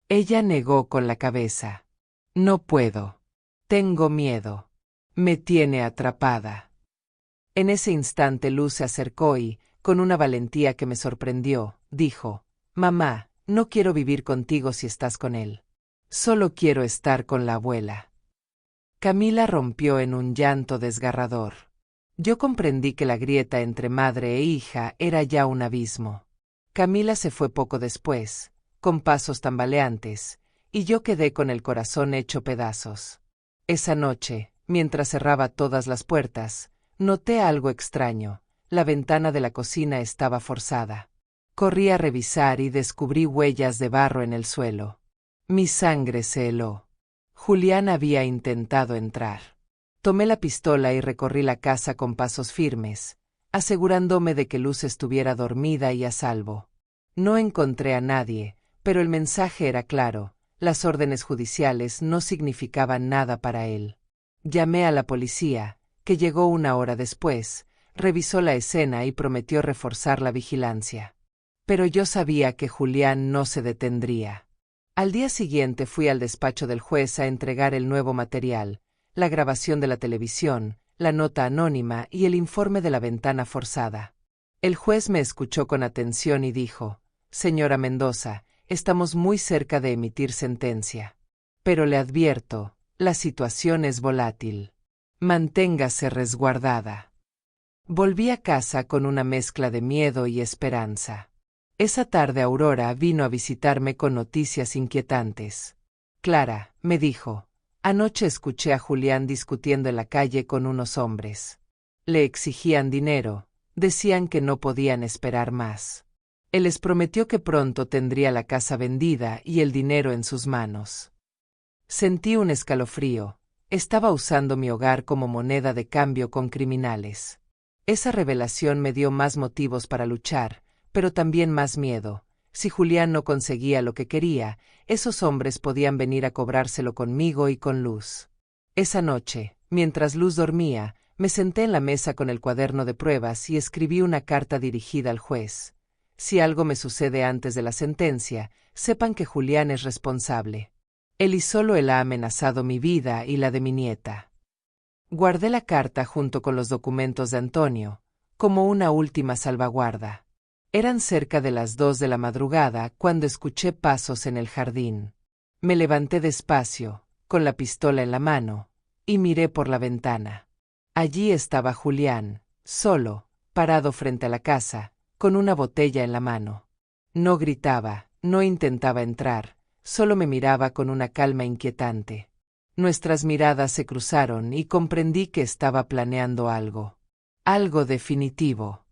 Ella negó con la cabeza. No puedo. Tengo miedo. Me tiene atrapada. En ese instante Luz se acercó y, con una valentía que me sorprendió, dijo: Mamá, no quiero vivir contigo si estás con él. Solo quiero estar con la abuela. Camila rompió en un llanto desgarrador. Yo comprendí que la grieta entre madre e hija era ya un abismo. Camila se fue poco después, con pasos tambaleantes, y yo quedé con el corazón hecho pedazos. Esa noche, mientras cerraba todas las puertas, noté algo extraño. La ventana de la cocina estaba forzada. Corrí a revisar y descubrí huellas de barro en el suelo. Mi sangre se heló. Julián había intentado entrar. Tomé la pistola y recorrí la casa con pasos firmes, asegurándome de que Luz estuviera dormida y a salvo. No encontré a nadie, pero el mensaje era claro: Las órdenes judiciales no significaban nada para él. Llamé a la policía, que llegó 1 hora después, revisó la escena y prometió reforzar la vigilancia. Pero yo sabía que Julián no se detendría. Al día siguiente fui al despacho del juez a entregar el nuevo material, la grabación de la televisión, la nota anónima y el informe de la ventana forzada. El juez me escuchó con atención y dijo: «Señora Mendoza, estamos muy cerca de emitir sentencia. Pero le advierto, la situación es volátil. Manténgase resguardada». Volví a casa con una mezcla de miedo y esperanza. Esa tarde Aurora vino a visitarme con noticias inquietantes. «Clara», me dijo, «anoche escuché a Julián discutiendo en la calle con unos hombres. Le exigían dinero, decían que no podían esperar más. Él les prometió que pronto tendría la casa vendida y el dinero en sus manos». Sentí un escalofrío. Estaba usando mi hogar como moneda de cambio con criminales. Esa revelación me dio más motivos para luchar, pero también más miedo. Si Julián no conseguía lo que quería, esos hombres podían venir a cobrárselo conmigo y con Luz. Esa noche, mientras Luz dormía, me senté en la mesa con el cuaderno de pruebas y escribí una carta dirigida al juez. Si algo me sucede antes de la sentencia, sepan que Julián es responsable. Él y solo él ha amenazado mi vida y la de mi nieta. Guardé la carta junto con los documentos de Antonio, como una última salvaguarda. Eran cerca de las 2 de la madrugada cuando escuché pasos en el jardín. Me levanté despacio, con la pistola en la mano, y miré por la ventana. Allí estaba Julián, solo, parado frente a la casa, con una botella en la mano. No gritaba, no intentaba entrar, solo me miraba con una calma inquietante. Nuestras miradas se cruzaron y comprendí que estaba planeando algo. Algo definitivo.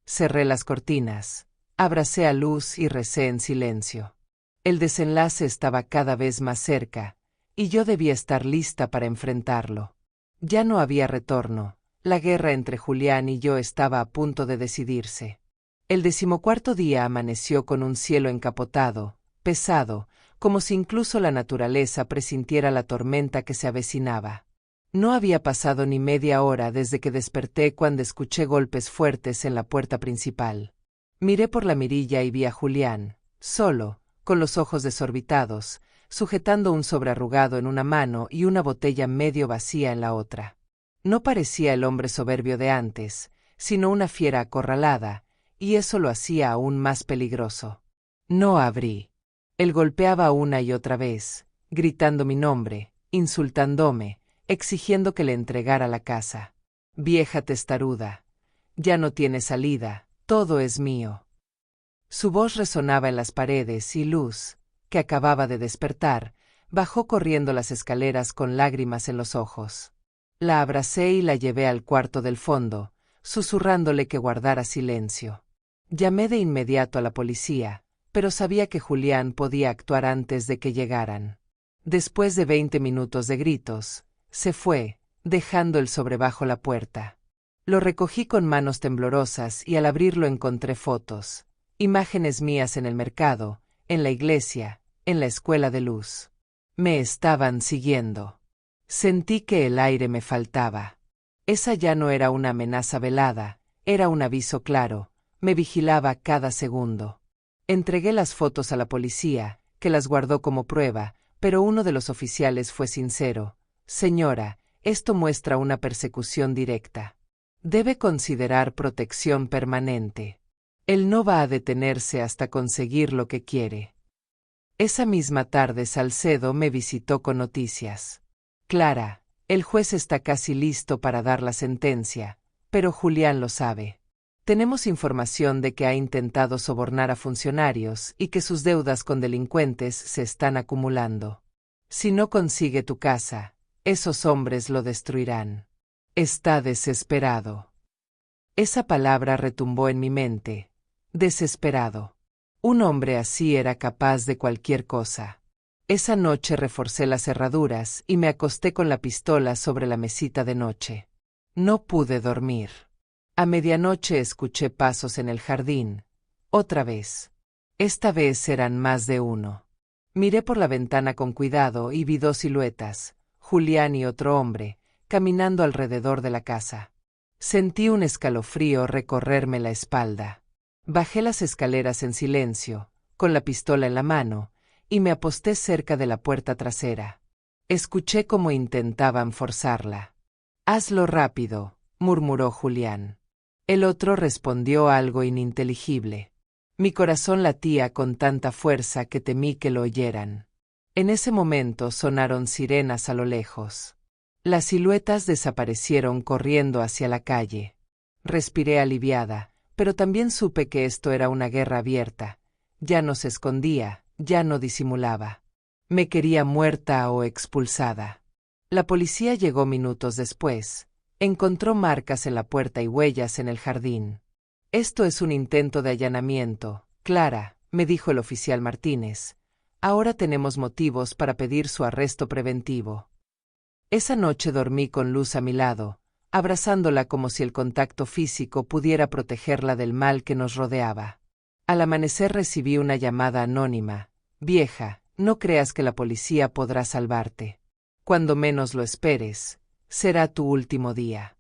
Cerré las cortinas, abracé a Luz y recé en silencio. El desenlace estaba cada vez más cerca, y yo debía estar lista para enfrentarlo. Ya no había retorno. La guerra entre Julián y yo estaba a punto de decidirse. El 14º día amaneció con un cielo encapotado, pesado, como si incluso la naturaleza presintiera la tormenta que se avecinaba. No había pasado ni media hora desde que desperté cuando escuché golpes fuertes en la puerta principal. Miré por la mirilla y vi a Julián, solo, con los ojos desorbitados, sujetando un sobre arrugado en una mano y una botella medio vacía en la otra. No parecía el hombre soberbio de antes, sino una fiera acorralada, y eso lo hacía aún más peligroso. No abrí. Él golpeaba una y otra vez, gritando mi nombre, insultándome, exigiendo que le entregara la casa. «Vieja testaruda. Ya no tiene salida, todo es mío». Su voz resonaba en las paredes y Luz, que acababa de despertar, bajó corriendo las escaleras con lágrimas en los ojos. La abracé y la llevé al cuarto del fondo, susurrándole que guardara silencio. Llamé de inmediato a la policía, pero sabía que Julián podía actuar antes de que llegaran. Después de 20 minutos de gritos, se fue, dejando el sobre bajo la puerta. Lo recogí con manos temblorosas y al abrirlo encontré fotos, imágenes mías en el mercado, en la iglesia, en la escuela de Luz. Me estaban siguiendo. Sentí que el aire me faltaba. Esa ya no era una amenaza velada, era un aviso claro, me vigilaba cada segundo. Entregué las fotos a la policía, que las guardó como prueba, pero uno de los oficiales fue sincero: «Señora, esto muestra una persecución directa. Debe considerar protección permanente. Él no va a detenerse hasta conseguir lo que quiere». Esa misma tarde Salcedo me visitó con noticias. «Clara, el juez está casi listo para dar la sentencia, pero Julián lo sabe. Tenemos información de que ha intentado sobornar a funcionarios y que sus deudas con delincuentes se están acumulando. Si no consigue tu casa, esos hombres lo destruirán. Está desesperado». Esa palabra retumbó en mi mente. Desesperado. Un hombre así era capaz de cualquier cosa. Esa noche reforcé las cerraduras y me acosté con la pistola sobre la mesita de noche. No pude dormir. A medianoche escuché pasos en el jardín. Otra vez. Esta vez eran más de uno. Miré por la ventana con cuidado y vi dos siluetas, Julián y otro hombre, caminando alrededor de la casa. Sentí un escalofrío recorrerme la espalda. Bajé las escaleras en silencio, con la pistola en la mano, y me aposté cerca de la puerta trasera. Escuché cómo intentaban forzarla. «Hazlo rápido», murmuró Julián. El otro respondió algo ininteligible. Mi corazón latía con tanta fuerza que temí que lo oyeran. En ese momento sonaron sirenas a lo lejos. Las siluetas desaparecieron corriendo hacia la calle. Respiré aliviada, pero también supe que esto era una guerra abierta. Ya no se escondía, ya no disimulaba. Me quería muerta o expulsada. La policía llegó minutos después. Encontró marcas en la puerta y huellas en el jardín. «Esto es un intento de allanamiento, Clara», me dijo el oficial Martínez. «Ahora tenemos motivos para pedir su arresto preventivo». Esa noche dormí con Luz a mi lado, abrazándola como si el contacto físico pudiera protegerla del mal que nos rodeaba. Al amanecer recibí una llamada anónima. «Vieja, no creas que la policía podrá salvarte. Cuando menos lo esperes, será tu último día».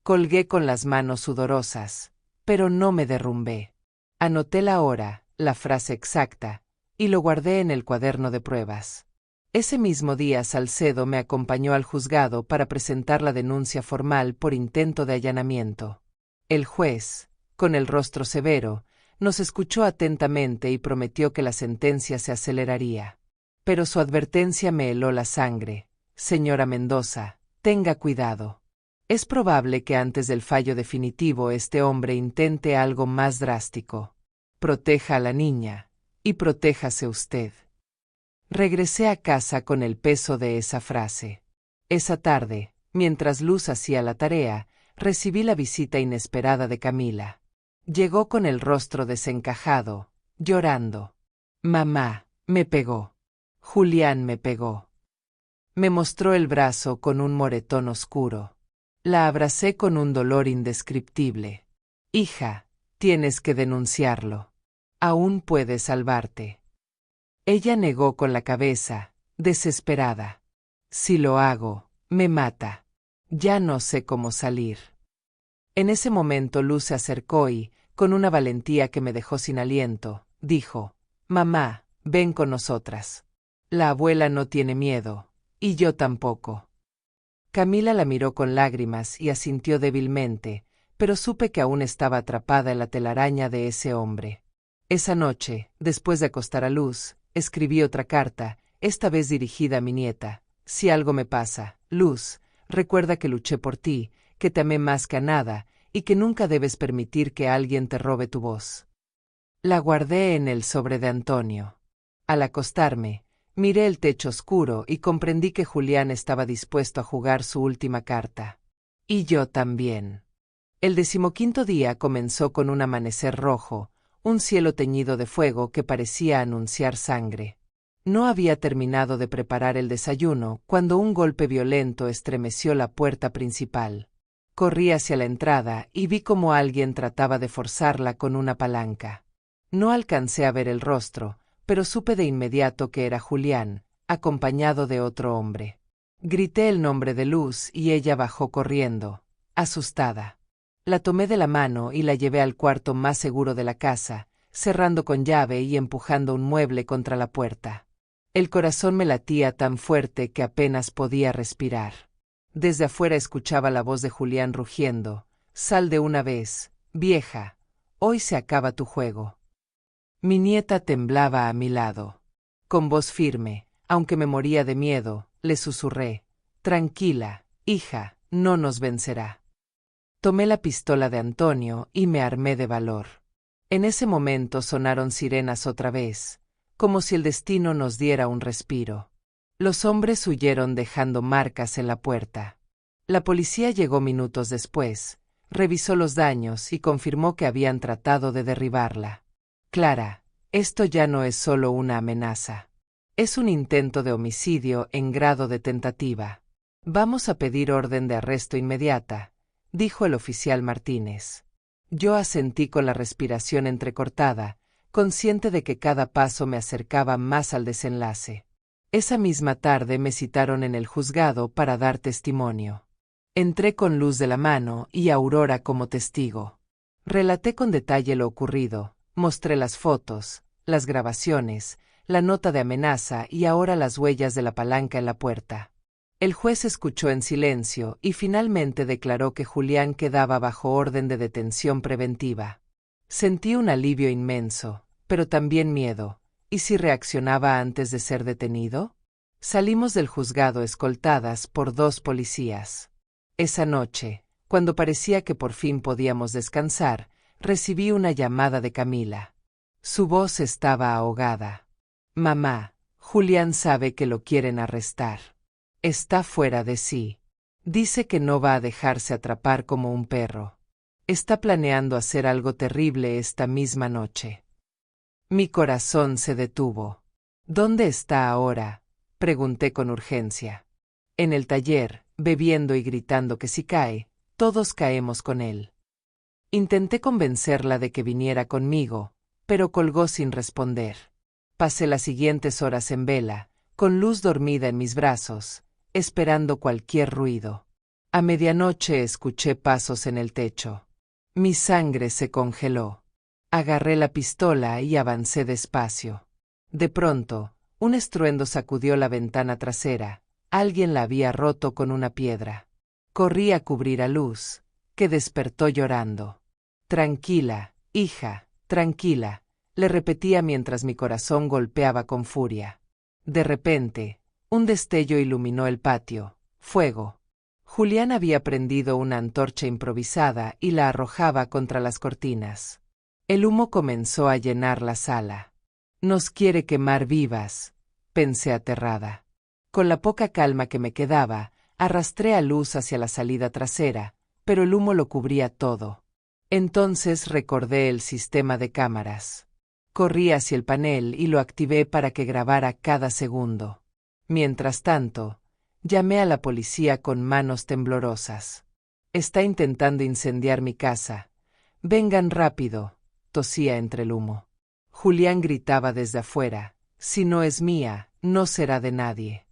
Colgué con las manos sudorosas, pero no me derrumbé. Anoté la hora, la frase exacta, y lo guardé en el cuaderno de pruebas. Ese mismo día Salcedo me acompañó al juzgado para presentar la denuncia formal por intento de allanamiento. El juez, con el rostro severo, nos escuchó atentamente y prometió que la sentencia se aceleraría. Pero su advertencia me heló la sangre. «Señora Mendoza, tenga cuidado. Es probable que antes del fallo definitivo este hombre intente algo más drástico. Proteja a la niña, y protéjase usted». Regresé a casa con el peso de esa frase. Esa tarde, mientras Luz hacía la tarea, recibí la visita inesperada de Camila. Llegó con el rostro desencajado, llorando. «Mamá, me pegó. Julián me pegó». Me mostró el brazo con un moretón oscuro. La abracé con un dolor indescriptible. «Hija, tienes que denunciarlo. Aún puedes salvarte». Ella negó con la cabeza, desesperada. «Si lo hago, me mata. Ya no sé cómo salir». En ese momento Luz se acercó y, con una valentía que me dejó sin aliento, dijo: «Mamá, ven con nosotras. La abuela no tiene miedo, y yo tampoco». Camila la miró con lágrimas y asintió débilmente, pero supe que aún estaba atrapada en la telaraña de ese hombre. Esa noche, después de acostar a Luz, escribí otra carta, esta vez dirigida a mi nieta. «Si algo me pasa, Luz, recuerda que luché por ti, que te amé más que a nada, y que nunca debes permitir que alguien te robe tu voz». La guardé en el sobre de Antonio. Al acostarme, miré el techo oscuro y comprendí que Julián estaba dispuesto a jugar su última carta. Y yo también. El 15º día comenzó con un amanecer rojo, un cielo teñido de fuego que parecía anunciar sangre. No había terminado de preparar el desayuno cuando un golpe violento estremeció la puerta principal. Corrí hacia la entrada y vi cómo alguien trataba de forzarla con una palanca. No alcancé a ver el rostro, pero supe de inmediato que era Julián, acompañado de otro hombre. Grité el nombre de Luz y ella bajó corriendo, asustada. La tomé de la mano y la llevé al cuarto más seguro de la casa, cerrando con llave y empujando un mueble contra la puerta. El corazón me latía tan fuerte que apenas podía respirar. Desde afuera escuchaba la voz de Julián rugiendo: «Sal de una vez, vieja, hoy se acaba tu juego». Mi nieta temblaba a mi lado. Con voz firme, aunque me moría de miedo, le susurré: «Tranquila, hija, no nos vencerá». Tomé la pistola de Antonio y me armé de valor. En ese momento sonaron sirenas otra vez, como si el destino nos diera un respiro. Los hombres huyeron dejando marcas en la puerta. La policía llegó minutos después, revisó los daños y confirmó que habían tratado de derribarla. «Clara, esto ya no es solo una amenaza. Es un intento de homicidio en grado de tentativa. Vamos a pedir orden de arresto inmediata», dijo el oficial Martínez. Yo asentí con la respiración entrecortada, consciente de que cada paso me acercaba más al desenlace. Esa misma tarde me citaron en el juzgado para dar testimonio. Entré con Luz de la mano y Aurora como testigo. Relaté con detalle lo ocurrido, mostré las fotos, las grabaciones, la nota de amenaza y ahora las huellas de la palanca en la puerta. El juez escuchó en silencio y finalmente declaró que Julián quedaba bajo orden de detención preventiva. Sentí un alivio inmenso, pero también miedo. ¿Y si reaccionaba antes de ser detenido? Salimos del juzgado escoltadas por 2 policías. Esa noche, cuando parecía que por fin podíamos descansar, recibí una llamada de Camila. Su voz estaba ahogada. Mamá, Julián sabe que lo quieren arrestar. Está fuera de sí. Dice que no va a dejarse atrapar como un perro. Está planeando hacer algo terrible esta misma noche. Mi corazón se detuvo. ¿Dónde está ahora?, pregunté con urgencia. En el taller, bebiendo y gritando que si cae, todos caemos con él. Intenté convencerla de que viniera conmigo, pero colgó sin responder. Pasé las siguientes horas en vela, con Luz dormida en mis brazos, esperando cualquier ruido. A medianoche escuché pasos en el techo. Mi sangre se congeló. Agarré la pistola y avancé despacio. De pronto, un estruendo sacudió la ventana trasera. Alguien la había roto con una piedra. Corrí a cubrir a Luz, que despertó llorando. Tranquila, hija, tranquila, le repetía mientras mi corazón golpeaba con furia. De repente, un destello iluminó el patio. Fuego. Julián había prendido una antorcha improvisada y la arrojaba contra las cortinas. El humo comenzó a llenar la sala. Nos quiere quemar vivas, pensé aterrada. Con la poca calma que me quedaba, arrastré a Luz hacia la salida trasera, pero el humo lo cubría todo. Entonces recordé el sistema de cámaras. Corrí hacia el panel y lo activé para que grabara cada segundo. Mientras tanto, llamé a la policía con manos temblorosas. Está intentando incendiar mi casa. Vengan rápido, tosía entre el humo. Julián gritaba desde afuera, si no es mía, no será de nadie.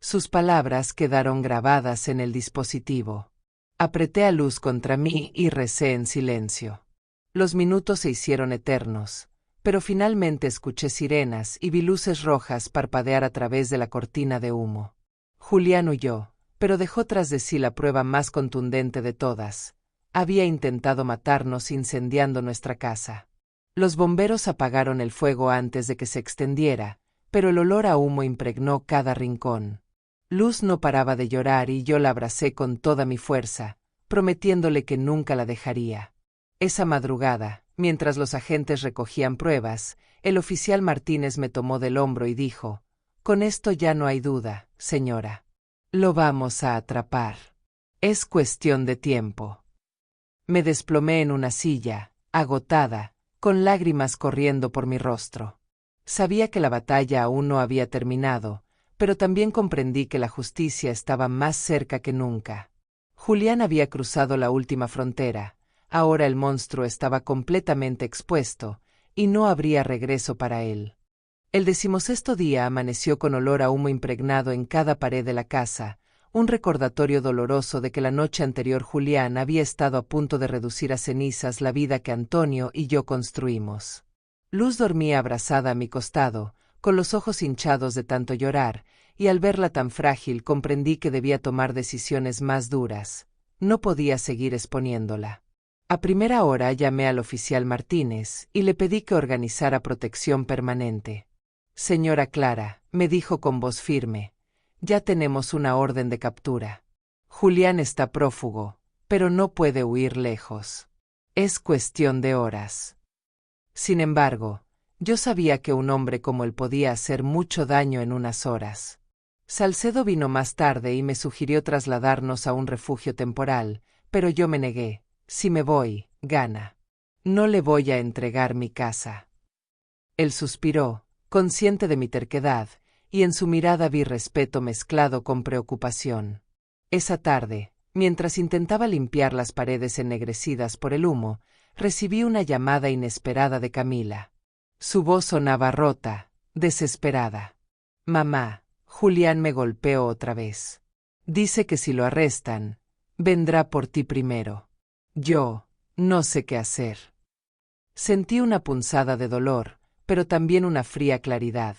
Sus palabras quedaron grabadas en el dispositivo. Apreté a Luz contra mí y recé en silencio. Los minutos se hicieron eternos, pero finalmente escuché sirenas y vi luces rojas parpadear a través de la cortina de humo. Julián huyó, pero dejó tras de sí la prueba más contundente de todas. Había intentado matarnos incendiando nuestra casa. Los bomberos apagaron el fuego antes de que se extendiera, pero el olor a humo impregnó cada rincón. Luz no paraba de llorar y yo la abracé con toda mi fuerza, prometiéndole que nunca la dejaría. Esa madrugada, mientras los agentes recogían pruebas, el oficial Martínez me tomó del hombro y dijo: «Con esto ya no hay duda, señora. Lo vamos a atrapar. Es cuestión de tiempo». Me desplomé en una silla, agotada, con lágrimas corriendo por mi rostro. Sabía que la batalla aún no había terminado, pero también comprendí que la justicia estaba más cerca que nunca. Julián había cruzado la última frontera, ahora el monstruo estaba completamente expuesto, y no habría regreso para él. El 16º día amaneció con olor a humo impregnado en cada pared de la casa, un recordatorio doloroso de que la noche anterior Julián había estado a punto de reducir a cenizas la vida que Antonio y yo construimos. Luz dormía abrazada a mi costado, con los ojos hinchados de tanto llorar, y al verla tan frágil comprendí que debía tomar decisiones más duras. No podía seguir exponiéndola. A primera hora llamé al oficial Martínez y le pedí que organizara protección permanente. «Señora Clara», me dijo con voz firme, «ya tenemos una orden de captura. Julián está prófugo, pero no puede huir lejos. Es cuestión de horas». Sin embargo, yo sabía que un hombre como él podía hacer mucho daño en unas horas. Salcedo vino más tarde y me sugirió trasladarnos a un refugio temporal, pero yo me negué. «Si me voy, gana. No le voy a entregar mi casa». Él suspiró, consciente de mi terquedad, y en su mirada vi respeto mezclado con preocupación. Esa tarde, mientras intentaba limpiar las paredes ennegrecidas por el humo, recibí una llamada inesperada de Camila. Su voz sonaba rota, desesperada. Mamá, Julián me golpeó otra vez. Dice que si lo arrestan, vendrá por ti primero. Yo, no sé qué hacer. Sentí una punzada de dolor, pero también una fría claridad.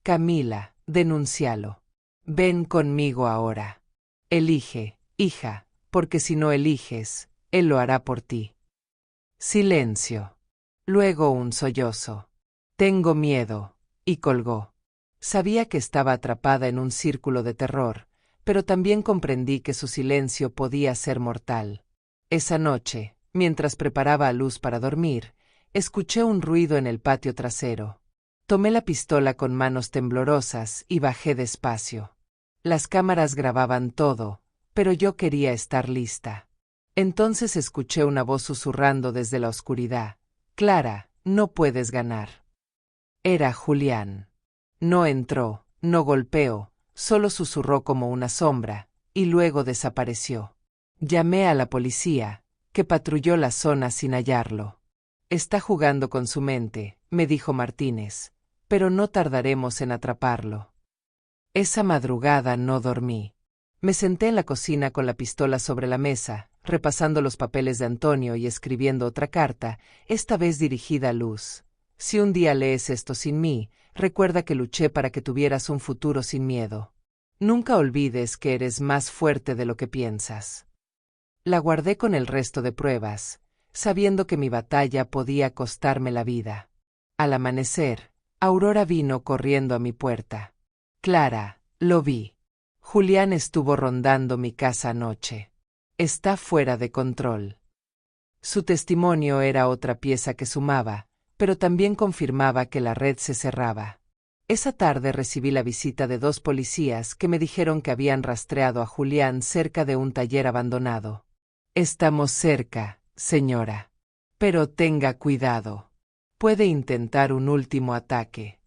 Camila, denúncialo. Ven conmigo ahora. Elige, hija, porque si no eliges, él lo hará por ti. Silencio. Luego un sollozo. Tengo miedo, y colgó. Sabía que estaba atrapada en un círculo de terror, pero también comprendí que su silencio podía ser mortal. Esa noche, mientras preparaba a Luz para dormir, escuché un ruido en el patio trasero. Tomé la pistola con manos temblorosas y bajé despacio. Las cámaras grababan todo, pero yo quería estar lista. Entonces escuché una voz susurrando desde la oscuridad. Clara, no puedes ganar. Era Julián. No entró, no golpeó, solo susurró como una sombra, y luego desapareció. Llamé a la policía, que patrulló la zona sin hallarlo. Está jugando con su mente, me dijo Martínez, pero no tardaremos en atraparlo. Esa madrugada no dormí. Me senté en la cocina con la pistola sobre la mesa, repasando los papeles de Antonio y escribiendo otra carta, esta vez dirigida a Luz. Si un día lees esto sin mí, recuerda que luché para que tuvieras un futuro sin miedo. Nunca olvides que eres más fuerte de lo que piensas. La guardé con el resto de pruebas, sabiendo que mi batalla podía costarme la vida. Al amanecer, Aurora vino corriendo a mi puerta. Clara, lo vi. Julián estuvo rondando mi casa anoche. Está fuera de control. Su testimonio era otra pieza que sumaba, pero también confirmaba que la red se cerraba. Esa tarde recibí la visita de 2 policías que me dijeron que habían rastreado a Julián cerca de un taller abandonado. Estamos cerca, señora. Pero tenga cuidado. Puede intentar un último ataque.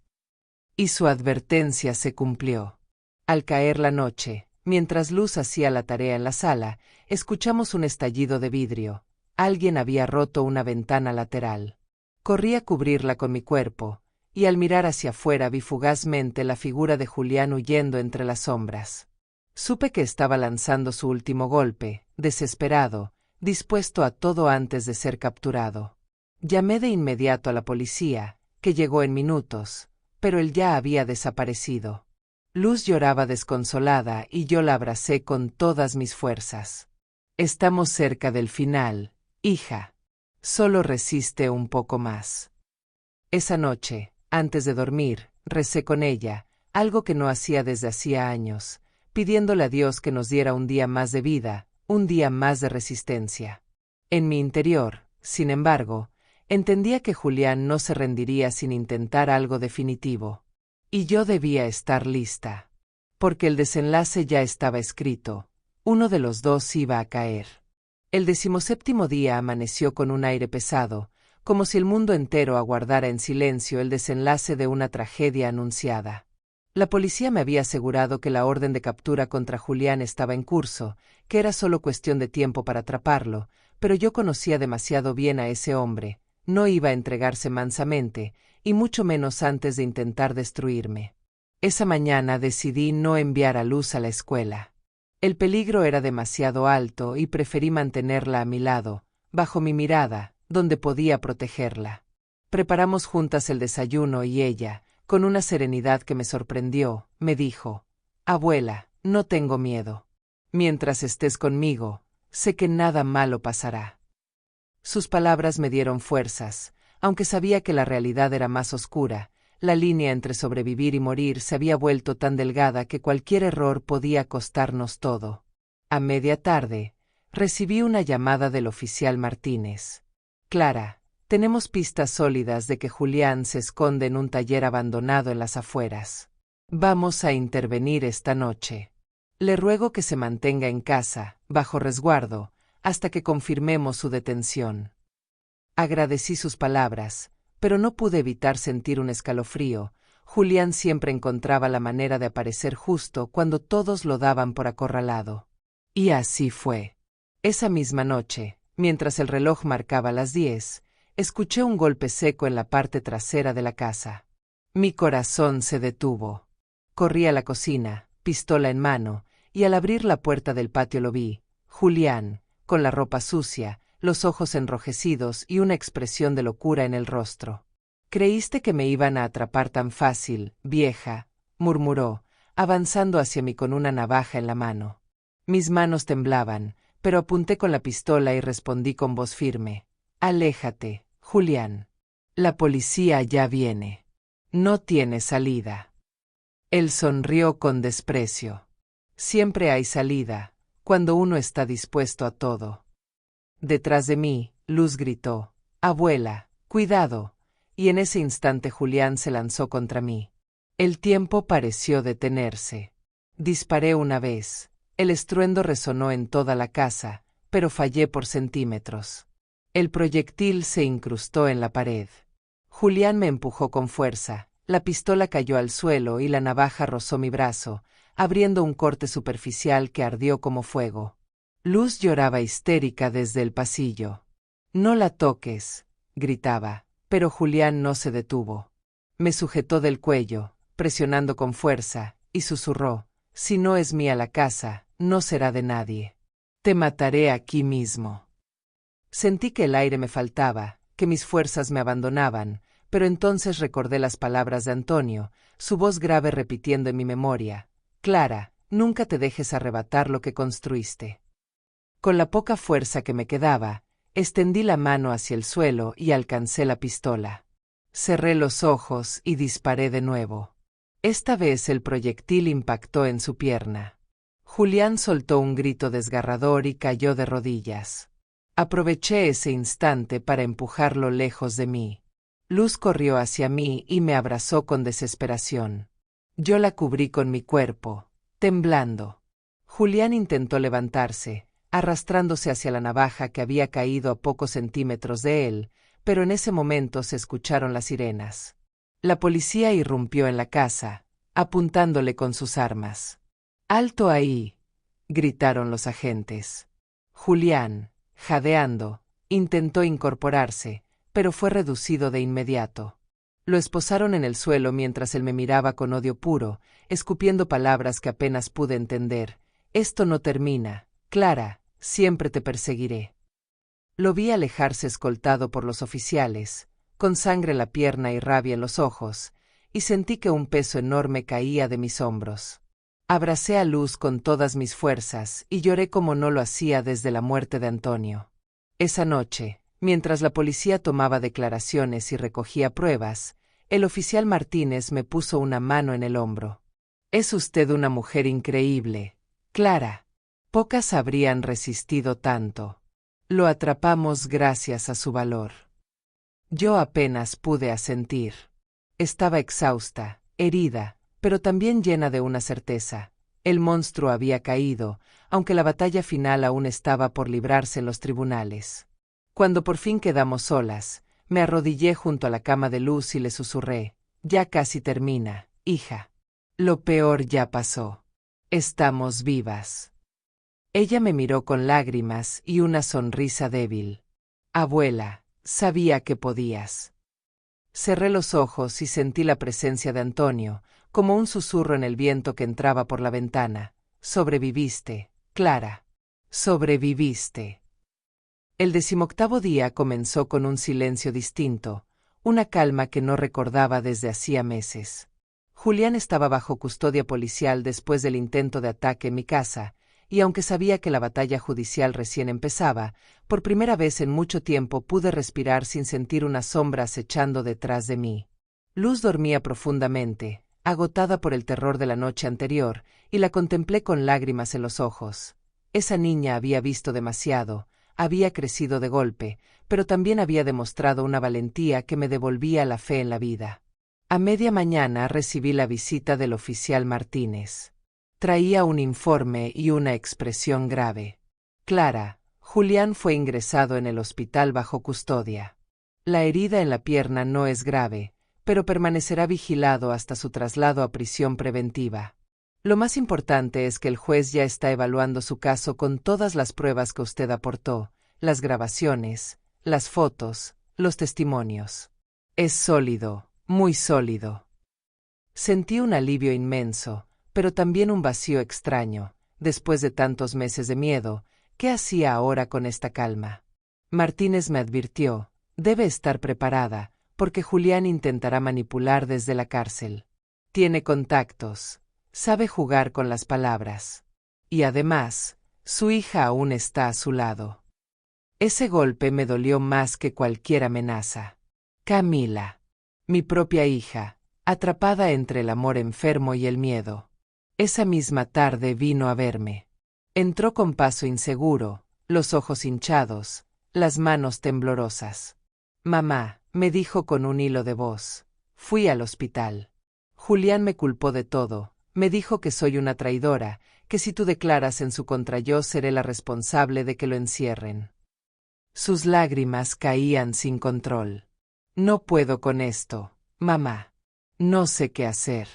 Y su advertencia se cumplió. Al caer la noche, mientras Luz hacía la tarea en la sala, escuchamos un estallido de vidrio. Alguien había roto una ventana lateral. Corrí a cubrirla con mi cuerpo, y al mirar hacia afuera vi fugazmente la figura de Julián huyendo entre las sombras. Supe que estaba lanzando su último golpe, desesperado, dispuesto a todo antes de ser capturado. Llamé de inmediato a la policía, que llegó en minutos, pero él ya había desaparecido. Luz lloraba desconsolada y yo la abracé con todas mis fuerzas. Estamos cerca del final, hija. Solo resiste un poco más. Esa noche, antes de dormir, recé con ella, algo que no hacía desde hacía años, pidiéndole a Dios que nos diera un día más de vida, un día más de resistencia. En mi interior, sin embargo, entendía que Julián no se rendiría sin intentar algo definitivo. Y yo debía estar lista. Porque el desenlace ya estaba escrito. Uno de los dos iba a caer. El 17º día amaneció con un aire pesado, como si el mundo entero aguardara en silencio el desenlace de una tragedia anunciada. La policía me había asegurado que la orden de captura contra Julián estaba en curso, que era solo cuestión de tiempo para atraparlo, pero yo conocía demasiado bien a ese hombre, no iba a entregarse mansamente, y mucho menos antes de intentar destruirme. Esa mañana decidí no enviar a Luz a la escuela. El peligro era demasiado alto y preferí mantenerla a mi lado, bajo mi mirada, donde podía protegerla. Preparamos juntas el desayuno y ella, con una serenidad que me sorprendió, me dijo: «Abuela, no tengo miedo. Mientras estés conmigo, sé que nada malo pasará». Sus palabras me dieron fuerzas, aunque sabía que la realidad era más oscura. La línea entre sobrevivir y morir se había vuelto tan delgada que cualquier error podía costarnos todo. A media tarde, recibí una llamada del oficial Martínez. «Clara, tenemos pistas sólidas de que Julián se esconde en un taller abandonado en las afueras. Vamos a intervenir esta noche. Le ruego que se mantenga en casa, bajo resguardo, hasta que confirmemos su detención». Agradecí sus palabras, pero no pude evitar sentir un escalofrío. Julián siempre encontraba la manera de aparecer justo cuando todos lo daban por acorralado. Y así fue. Esa misma noche, mientras el reloj marcaba las 10, Escuché un golpe seco en la parte trasera de la casa. Mi corazón se detuvo. Corrí a la cocina, pistola en mano, y al abrir la puerta del patio lo vi, Julián, con la ropa sucia, los ojos enrojecidos y una expresión de locura en el rostro. «¿Creíste que me iban a atrapar tan fácil, vieja?», murmuró, avanzando hacia mí con una navaja en la mano. Mis manos temblaban, pero apunté con la pistola y respondí con voz firme: «Aléjate, Julián. La policía ya viene. No tiene salida». Él sonrió con desprecio. «Siempre hay salida, cuando uno está dispuesto a todo». Detrás de mí, Luz gritó: «Abuela, cuidado», y en ese instante Julián se lanzó contra mí. El tiempo pareció detenerse. Disparé una vez. El estruendo resonó en toda la casa, pero fallé por centímetros. El proyectil se incrustó en la pared. Julián me empujó con fuerza, la pistola cayó al suelo y la navaja rozó mi brazo, abriendo un corte superficial que ardió como fuego. Luz lloraba histérica desde el pasillo. «No la toques», gritaba, pero Julián no se detuvo. Me sujetó del cuello, presionando con fuerza, y susurró: «Si no es mía la casa, no será de nadie. Te mataré aquí mismo». Sentí que el aire me faltaba, que mis fuerzas me abandonaban, pero entonces recordé las palabras de Antonio, su voz grave repitiendo en mi memoria: «Clara, nunca te dejes arrebatar lo que construiste». Con la poca fuerza que me quedaba, extendí la mano hacia el suelo y alcancé la pistola. Cerré los ojos y disparé de nuevo. Esta vez el proyectil impactó en su pierna. Julián soltó un grito desgarrador y cayó de rodillas. Aproveché ese instante para empujarlo lejos de mí. Luz corrió hacia mí y me abrazó con desesperación. Yo la cubrí con mi cuerpo, temblando. Julián intentó levantarse, arrastrándose hacia la navaja que había caído a pocos centímetros de él, pero en ese momento se escucharon las sirenas. La policía irrumpió en la casa, apuntándole con sus armas. «¡Alto ahí!», gritaron los agentes. Julián, jadeando, intentó incorporarse, pero fue reducido de inmediato. Lo esposaron en el suelo mientras él me miraba con odio puro, escupiendo palabras que apenas pude entender. «Esto no termina, Clara, siempre te perseguiré». Lo vi alejarse escoltado por los oficiales, con sangre en la pierna y rabia en los ojos, y sentí que un peso enorme caía de mis hombros. Abracé a Luz con todas mis fuerzas y lloré como no lo hacía desde la muerte de Antonio. Esa noche, mientras la policía tomaba declaraciones y recogía pruebas, el oficial Martínez me puso una mano en el hombro. «Es usted una mujer increíble, Clara. Pocas habrían resistido tanto. Lo atrapamos gracias a su valor». Yo apenas pude asentir. Estaba exhausta, herida, pero también llena de una certeza: el monstruo había caído, aunque la batalla final aún estaba por librarse en los tribunales. Cuando por fin quedamos solas, me arrodillé junto a la cama de Luz y le susurré: «Ya casi termina, hija. Lo peor ya pasó. Estamos vivas». Ella me miró con lágrimas y una sonrisa débil. «Abuela, sabía que podías». Cerré los ojos y sentí la presencia de Antonio, como un susurro en el viento que entraba por la ventana. «Sobreviviste, Clara. Sobreviviste». El 18º día comenzó con un silencio distinto, una calma que no recordaba desde hacía meses. Julián estaba bajo custodia policial después del intento de ataque en mi casa, y aunque sabía que la batalla judicial recién empezaba, por primera vez en mucho tiempo pude respirar sin sentir una sombra acechando detrás de mí. Luz dormía profundamente, agotada por el terror de la noche anterior, y la contemplé con lágrimas en los ojos. Esa niña había visto demasiado, había crecido de golpe, pero también había demostrado una valentía que me devolvía la fe en la vida. A media mañana recibí la visita del oficial Martínez. Traía un informe y una expresión grave. «Clara, Julián fue ingresado en el hospital bajo custodia. La herida en la pierna no es grave, pero permanecerá vigilado hasta su traslado a prisión preventiva. Lo más importante es que el juez ya está evaluando su caso con todas las pruebas que usted aportó, las grabaciones, las fotos, los testimonios. Es sólido, muy sólido. Sentí un alivio inmenso, pero también un vacío extraño. Después de tantos meses de miedo, ¿qué hacía ahora con esta calma? Martínez me advirtió, debe estar preparada, porque Julián intentará manipular desde la cárcel. Tiene contactos, sabe jugar con las palabras. Y además, su hija aún está a su lado. Ese golpe me dolió más que cualquier amenaza. Camila, mi propia hija, atrapada entre el amor enfermo y el miedo. Esa misma tarde vino a verme. Entró con paso inseguro, los ojos hinchados, las manos temblorosas. Mamá, me dijo con un hilo de voz. Fui al hospital. Julián me culpó de todo, me dijo que soy una traidora, que si tú declaras en su contra yo seré la responsable de que lo encierren. Sus lágrimas caían sin control. No puedo con esto, mamá. No sé qué hacer.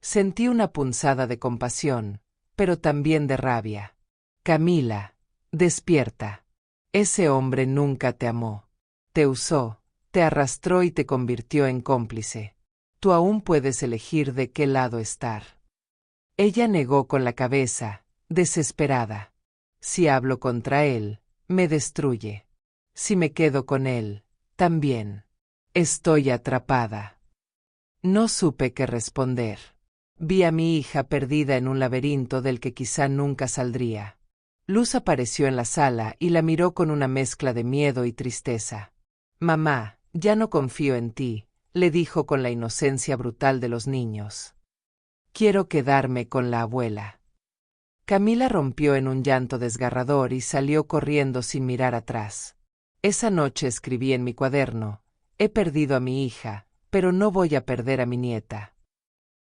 Sentí una punzada de compasión, pero también de rabia. Camila, despierta. Ese hombre nunca te amó. Te usó, te arrastró y te convirtió en cómplice. Tú aún puedes elegir de qué lado estar. Ella negó con la cabeza, desesperada. Si hablo contra él, me destruye. Si me quedo con él, también. Estoy atrapada. No supe qué responder. Vi a mi hija perdida en un laberinto del que quizá nunca saldría. Luz apareció en la sala y la miró con una mezcla de miedo y tristeza. Mamá, ya no confío en ti, le dijo con la inocencia brutal de los niños. Quiero quedarme con la abuela. Camila rompió en un llanto desgarrador y salió corriendo sin mirar atrás. Esa noche escribí en mi cuaderno, he perdido a mi hija, pero no voy a perder a mi nieta.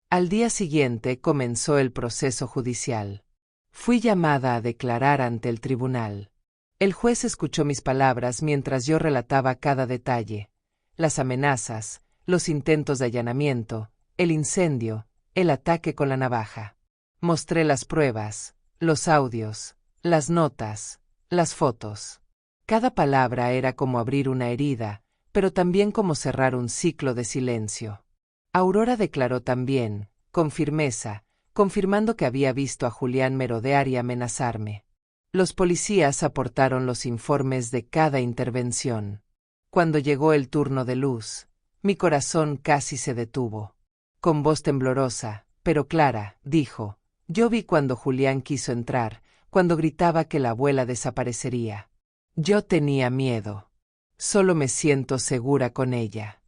Al día siguiente comenzó el proceso judicial. Fui llamada a declarar ante el tribunal. El juez escuchó mis palabras mientras yo relataba cada detalle: las amenazas, los intentos de allanamiento, el incendio, el ataque con la navaja. Mostré las pruebas, los audios, las notas, las fotos. Cada palabra era como abrir una herida, pero también como cerrar un ciclo de silencio. Aurora declaró también, con firmeza, confirmando que había visto a Julián merodear y amenazarme. Los policías aportaron los informes de cada intervención. Cuando llegó el turno de Luz, mi corazón casi se detuvo. Con voz temblorosa, pero clara, dijo, yo vi cuando Julián quiso entrar, cuando gritaba que la abuela desaparecería. Yo tenía miedo. Solo me siento segura con ella.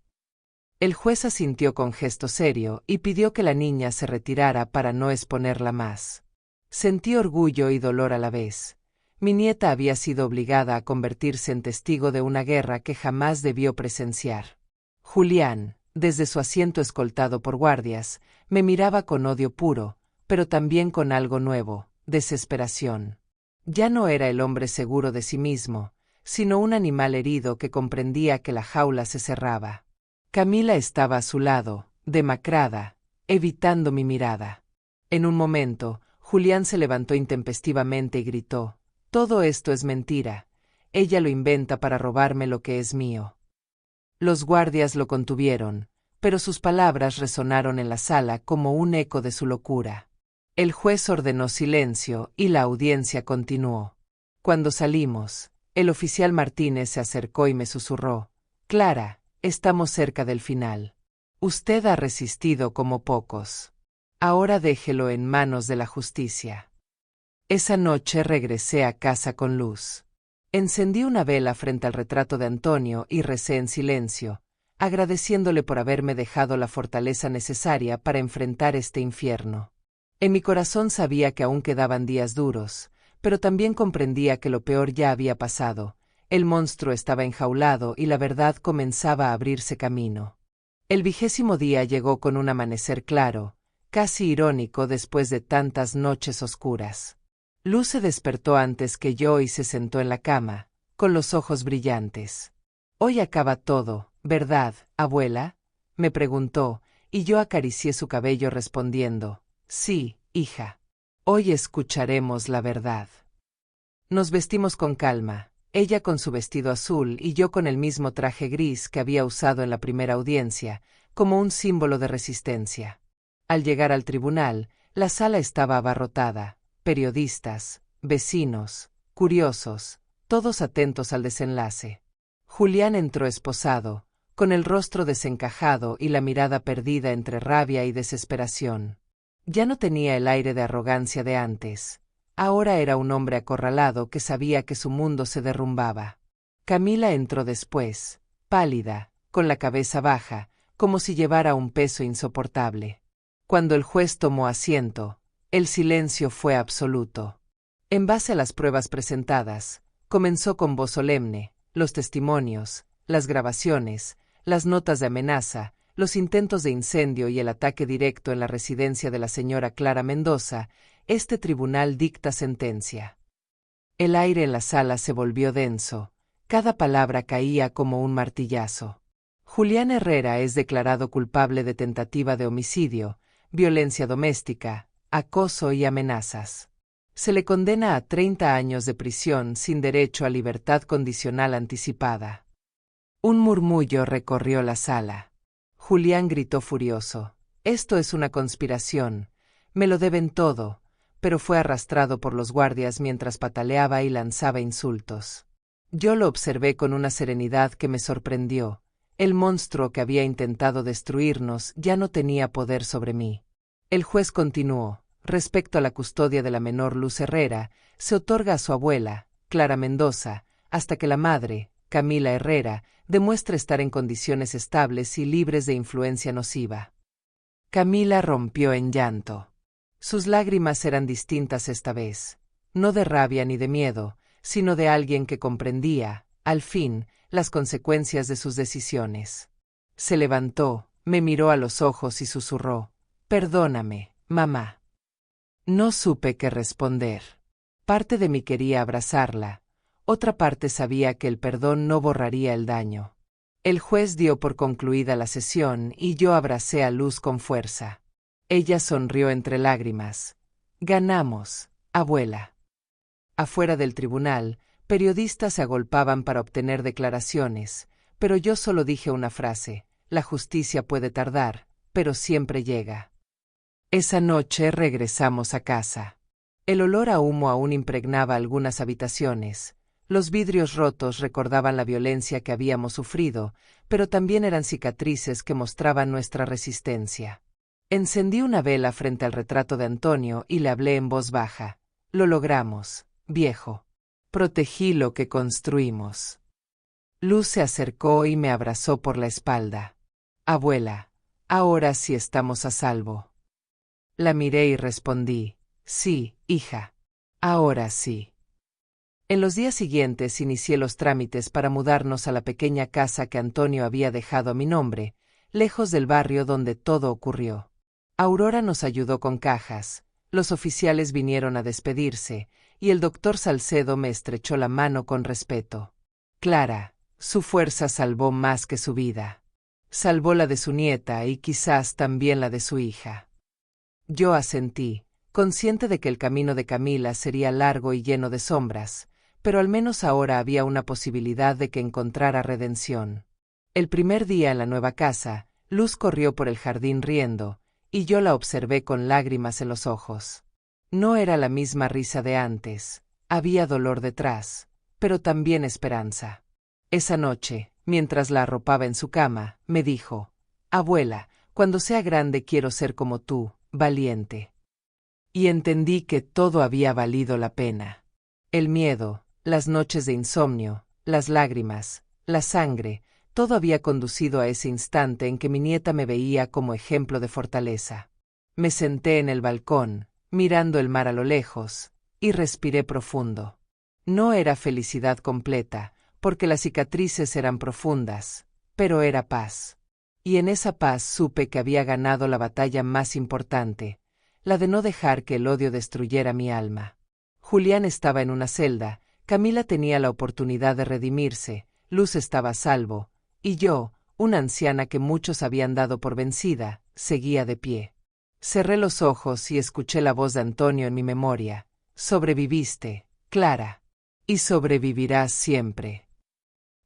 El juez asintió con gesto serio y pidió que la niña se retirara para no exponerla más. Sentí orgullo y dolor a la vez. Mi nieta había sido obligada a convertirse en testigo de una guerra que jamás debió presenciar. Julián, desde su asiento escoltado por guardias, me miraba con odio puro, pero también con algo nuevo, desesperación. Ya no era el hombre seguro de sí mismo, sino un animal herido que comprendía que la jaula se cerraba. Camila estaba a su lado, demacrada, evitando mi mirada. En un momento, Julián se levantó intempestivamente y gritó, todo esto es mentira, ella lo inventa para robarme lo que es mío. Los guardias lo contuvieron, pero sus palabras resonaron en la sala como un eco de su locura. El juez ordenó silencio y la audiencia continuó. Cuando salimos, el oficial Martínez se acercó y me susurró, Clara, estamos cerca del final. Usted ha resistido como pocos. Ahora déjelo en manos de la justicia. Esa noche regresé a casa con Luz. Encendí una vela frente al retrato de Antonio y recé en silencio, agradeciéndole por haberme dejado la fortaleza necesaria para enfrentar este infierno. En mi corazón sabía que aún quedaban días duros, pero también comprendía que lo peor ya había pasado. El monstruo estaba enjaulado y la verdad comenzaba a abrirse camino. El 20º día llegó con un amanecer claro, casi irónico después de tantas noches oscuras. Luz se despertó antes que yo y se sentó en la cama, con los ojos brillantes. «Hoy acaba todo, ¿verdad, abuela?», me preguntó, y yo acaricié su cabello respondiendo, «Sí, hija. Hoy escucharemos la verdad». Nos vestimos con calma. ella con su vestido azul y yo con el mismo traje gris que había usado en la primera audiencia, como un símbolo de resistencia. Al llegar al tribunal, la sala estaba abarrotada, periodistas, vecinos, curiosos, todos atentos al desenlace. Julián entró esposado, con el rostro desencajado y la mirada perdida entre rabia y desesperación. Ya no tenía el aire de arrogancia de antes. Ahora era un hombre acorralado que sabía que su mundo se derrumbaba. Camila entró después, pálida, con la cabeza baja, como si llevara un peso insoportable. Cuando el juez tomó asiento, el silencio fue absoluto. En base a las pruebas presentadas, comenzó con voz solemne, los testimonios, las grabaciones, las notas de amenaza, los intentos de incendio y el ataque directo en la residencia de la señora Clara Mendoza. Este tribunal dicta sentencia. El aire en la sala se volvió denso, cada palabra caía como un martillazo. Julián Herrera es declarado culpable de tentativa de homicidio, violencia doméstica, acoso y amenazas. Se le condena a 30 años de prisión sin derecho a libertad condicional anticipada. Un murmullo recorrió la sala. Julián gritó furioso: «Esto es una conspiración, me lo deben todo», pero fue arrastrado por los guardias mientras pataleaba y lanzaba insultos. Yo lo observé con una serenidad que me sorprendió. El monstruo que había intentado destruirnos ya no tenía poder sobre mí. El juez continuó: «Respecto a la custodia de la menor Luz Herrera, se otorga a su abuela, Clara Mendoza, hasta que la madre, Camila Herrera, demuestre estar en condiciones estables y libres de influencia nociva». Camila rompió en llanto. Sus lágrimas eran distintas esta vez, no de rabia ni de miedo, sino de alguien que comprendía, al fin, las consecuencias de sus decisiones. Se levantó, me miró a los ojos y susurró: «Perdóname, mamá». No supe qué responder. Parte de mí quería abrazarla, otra parte sabía que el perdón no borraría el daño. El juez dio por concluida la sesión y yo abracé a Luz con fuerza. Ella sonrió entre lágrimas. «Ganamos, abuela». Afuera del tribunal, periodistas se agolpaban para obtener declaraciones, pero yo solo dije una frase: «La justicia puede tardar, pero siempre llega». Esa noche regresamos a casa. El olor a humo aún impregnaba algunas habitaciones. Los vidrios rotos recordaban la violencia que habíamos sufrido, pero también eran cicatrices que mostraban nuestra resistencia. Encendí una vela frente al retrato de Antonio y le hablé en voz baja: «Lo logramos, viejo. Protegí lo que construimos». Luz se acercó y me abrazó por la espalda. «Abuela, ahora sí estamos a salvo». La miré y respondí: «Sí, hija. Ahora sí». En los días siguientes inicié los trámites para mudarnos a la pequeña casa que Antonio había dejado a mi nombre, lejos del barrio donde todo ocurrió. Aurora nos ayudó con cajas, los oficiales vinieron a despedirse, y el doctor Salcedo me estrechó la mano con respeto. Clara, su fuerza salvó más que su vida. Salvó la de su nieta y quizás también la de su hija. Yo asentí, consciente de que el camino de Camila sería largo y lleno de sombras, pero al menos ahora había una posibilidad de que encontrara redención. El primer día en la nueva casa, Luz corrió por el jardín riendo, y yo la observé con lágrimas en los ojos. No era la misma risa de antes, había dolor detrás, pero también esperanza. Esa noche, mientras la arropaba en su cama, me dijo: «Abuela, cuando sea grande quiero ser como tú, valiente». Y entendí que todo había valido la pena. El miedo, las noches de insomnio, las lágrimas, la sangre, todo había conducido a ese instante en que mi nieta me veía como ejemplo de fortaleza. Me senté en el balcón, mirando el mar a lo lejos, y respiré profundo. No era felicidad completa, porque las cicatrices eran profundas, pero era paz. Y en esa paz supe que había ganado la batalla más importante, la de no dejar que el odio destruyera mi alma. Julián estaba en una celda, Camila tenía la oportunidad de redimirse, Luz estaba a salvo, y yo, una anciana que muchos habían dado por vencida, seguía de pie. Cerré los ojos y escuché la voz de Antonio en mi memoria: «Sobreviviste, Clara». Y sobrevivirás siempre.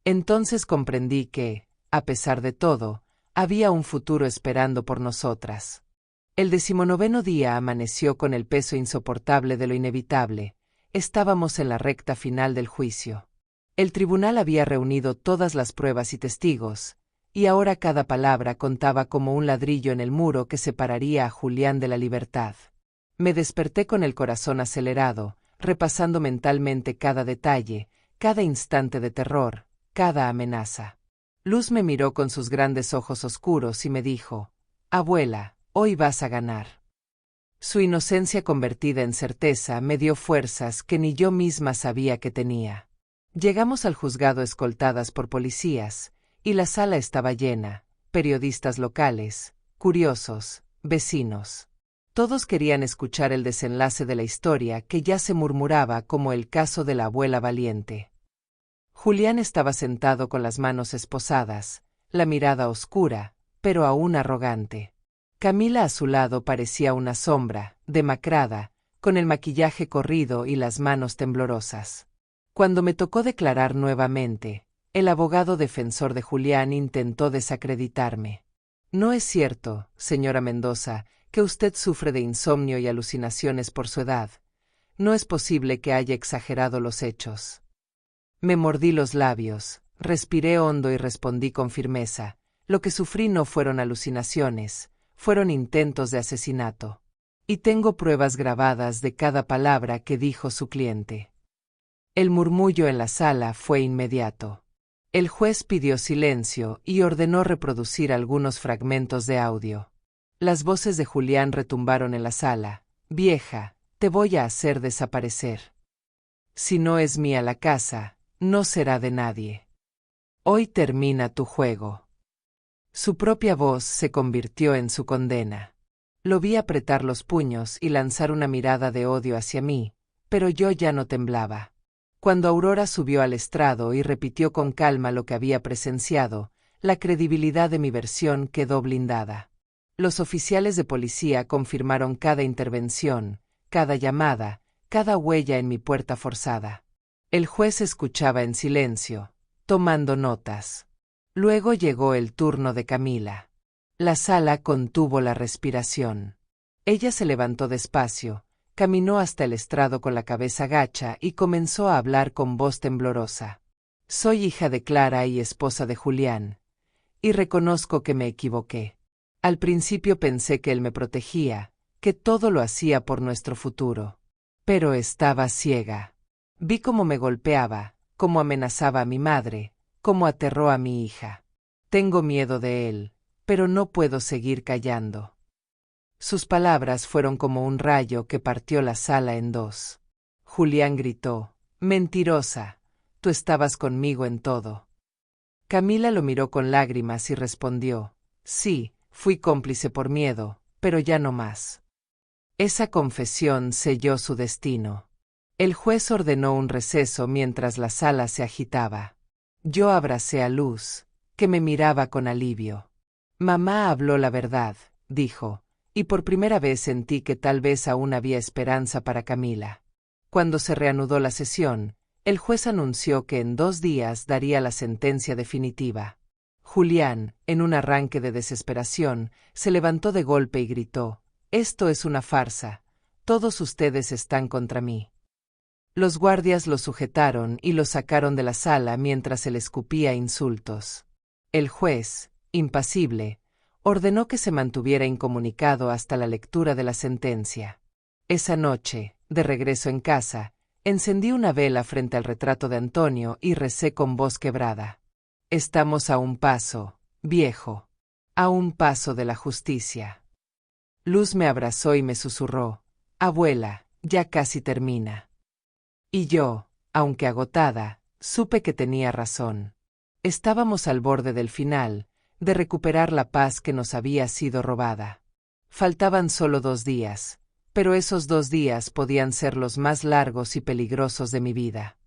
Entonces comprendí que, a pesar de todo, había un futuro esperando por nosotras. El 19º día amaneció con el peso insoportable de lo inevitable. Estábamos en la recta final del juicio. El tribunal había reunido todas las pruebas y testigos, y ahora cada palabra contaba como un ladrillo en el muro que separaría a Julián de la libertad. Me desperté con el corazón acelerado, repasando mentalmente cada detalle, cada instante de terror, cada amenaza. Luz me miró con sus grandes ojos oscuros y me dijo: «Abuela, hoy vas a ganar». Su inocencia convertida en certeza me dio fuerzas que ni yo misma sabía que tenía. Llegamos al juzgado escoltadas por policías, y la sala estaba llena, periodistas locales, curiosos, vecinos. Todos querían escuchar el desenlace de la historia que ya se murmuraba como el caso de la abuela valiente. Julián estaba sentado con las manos esposadas, la mirada oscura, pero aún arrogante. Camila a su lado parecía una sombra, demacrada, con el maquillaje corrido y las manos temblorosas. Cuando me tocó declarar nuevamente, el abogado defensor de Julián intentó desacreditarme. «No es cierto, señora Mendoza, que usted sufre de insomnio y alucinaciones por su edad. No es posible que haya exagerado los hechos». Me mordí los labios, respiré hondo y respondí con firmeza: «Lo que sufrí no fueron alucinaciones, fueron intentos de asesinato. Y tengo pruebas grabadas de cada palabra que dijo su cliente». El murmullo en la sala fue inmediato. El juez pidió silencio y ordenó reproducir algunos fragmentos de audio. Las voces de Julián retumbaron en la sala: «Vieja, te voy a hacer desaparecer. Si no es mía la casa, no será de nadie. Hoy termina tu juego». Su propia voz se convirtió en su condena. Lo vi apretar los puños y lanzar una mirada de odio hacia mí, pero yo ya no temblaba. Cuando Aurora subió al estrado y repitió con calma lo que había presenciado, la credibilidad de mi versión quedó blindada. Los oficiales de policía confirmaron cada intervención, cada llamada, cada huella en mi puerta forzada. El juez escuchaba en silencio, tomando notas. Luego llegó el turno de Camila. La sala contuvo la respiración. Ella se levantó despacio, caminó hasta el estrado con la cabeza gacha y comenzó a hablar con voz temblorosa. «Soy hija de Clara y esposa de Julián. Y reconozco que me equivoqué. Al principio pensé que él me protegía, que todo lo hacía por nuestro futuro. Pero estaba ciega. Vi cómo me golpeaba, cómo amenazaba a mi madre, cómo aterró a mi hija. Tengo miedo de él, pero no puedo seguir callando». Sus palabras fueron como un rayo que partió la sala en dos. Julián gritó: «Mentirosa, tú estabas conmigo en todo». Camila lo miró con lágrimas y respondió: «Sí, fui cómplice por miedo, pero ya no más». Esa confesión selló su destino. El juez ordenó un receso mientras la sala se agitaba. Yo abracé a Luz, que me miraba con alivio. «Mamá habló la verdad», dijo, y por primera vez sentí que tal vez aún había esperanza para Camila. Cuando se reanudó la sesión, el juez anunció que en 2 días daría la sentencia definitiva. Julián, en un arranque de desesperación, se levantó de golpe y gritó: «Esto es una farsa. Todos ustedes están contra mí». Los guardias lo sujetaron y lo sacaron de la sala mientras él escupía insultos. El juez, impasible, ordenó que se mantuviera incomunicado hasta la lectura de la sentencia. Esa noche, de regreso en casa, encendí una vela frente al retrato de Antonio y recé con voz quebrada: «Estamos a un paso, viejo, a un paso de la justicia». Luz me abrazó y me susurró: «Abuela, ya casi termina». Y yo, aunque agotada, supe que tenía razón. Estábamos al borde del final, de recuperar la paz que nos había sido robada. Faltaban solo 2 días, pero esos 2 días podían ser los más largos y peligrosos de mi vida.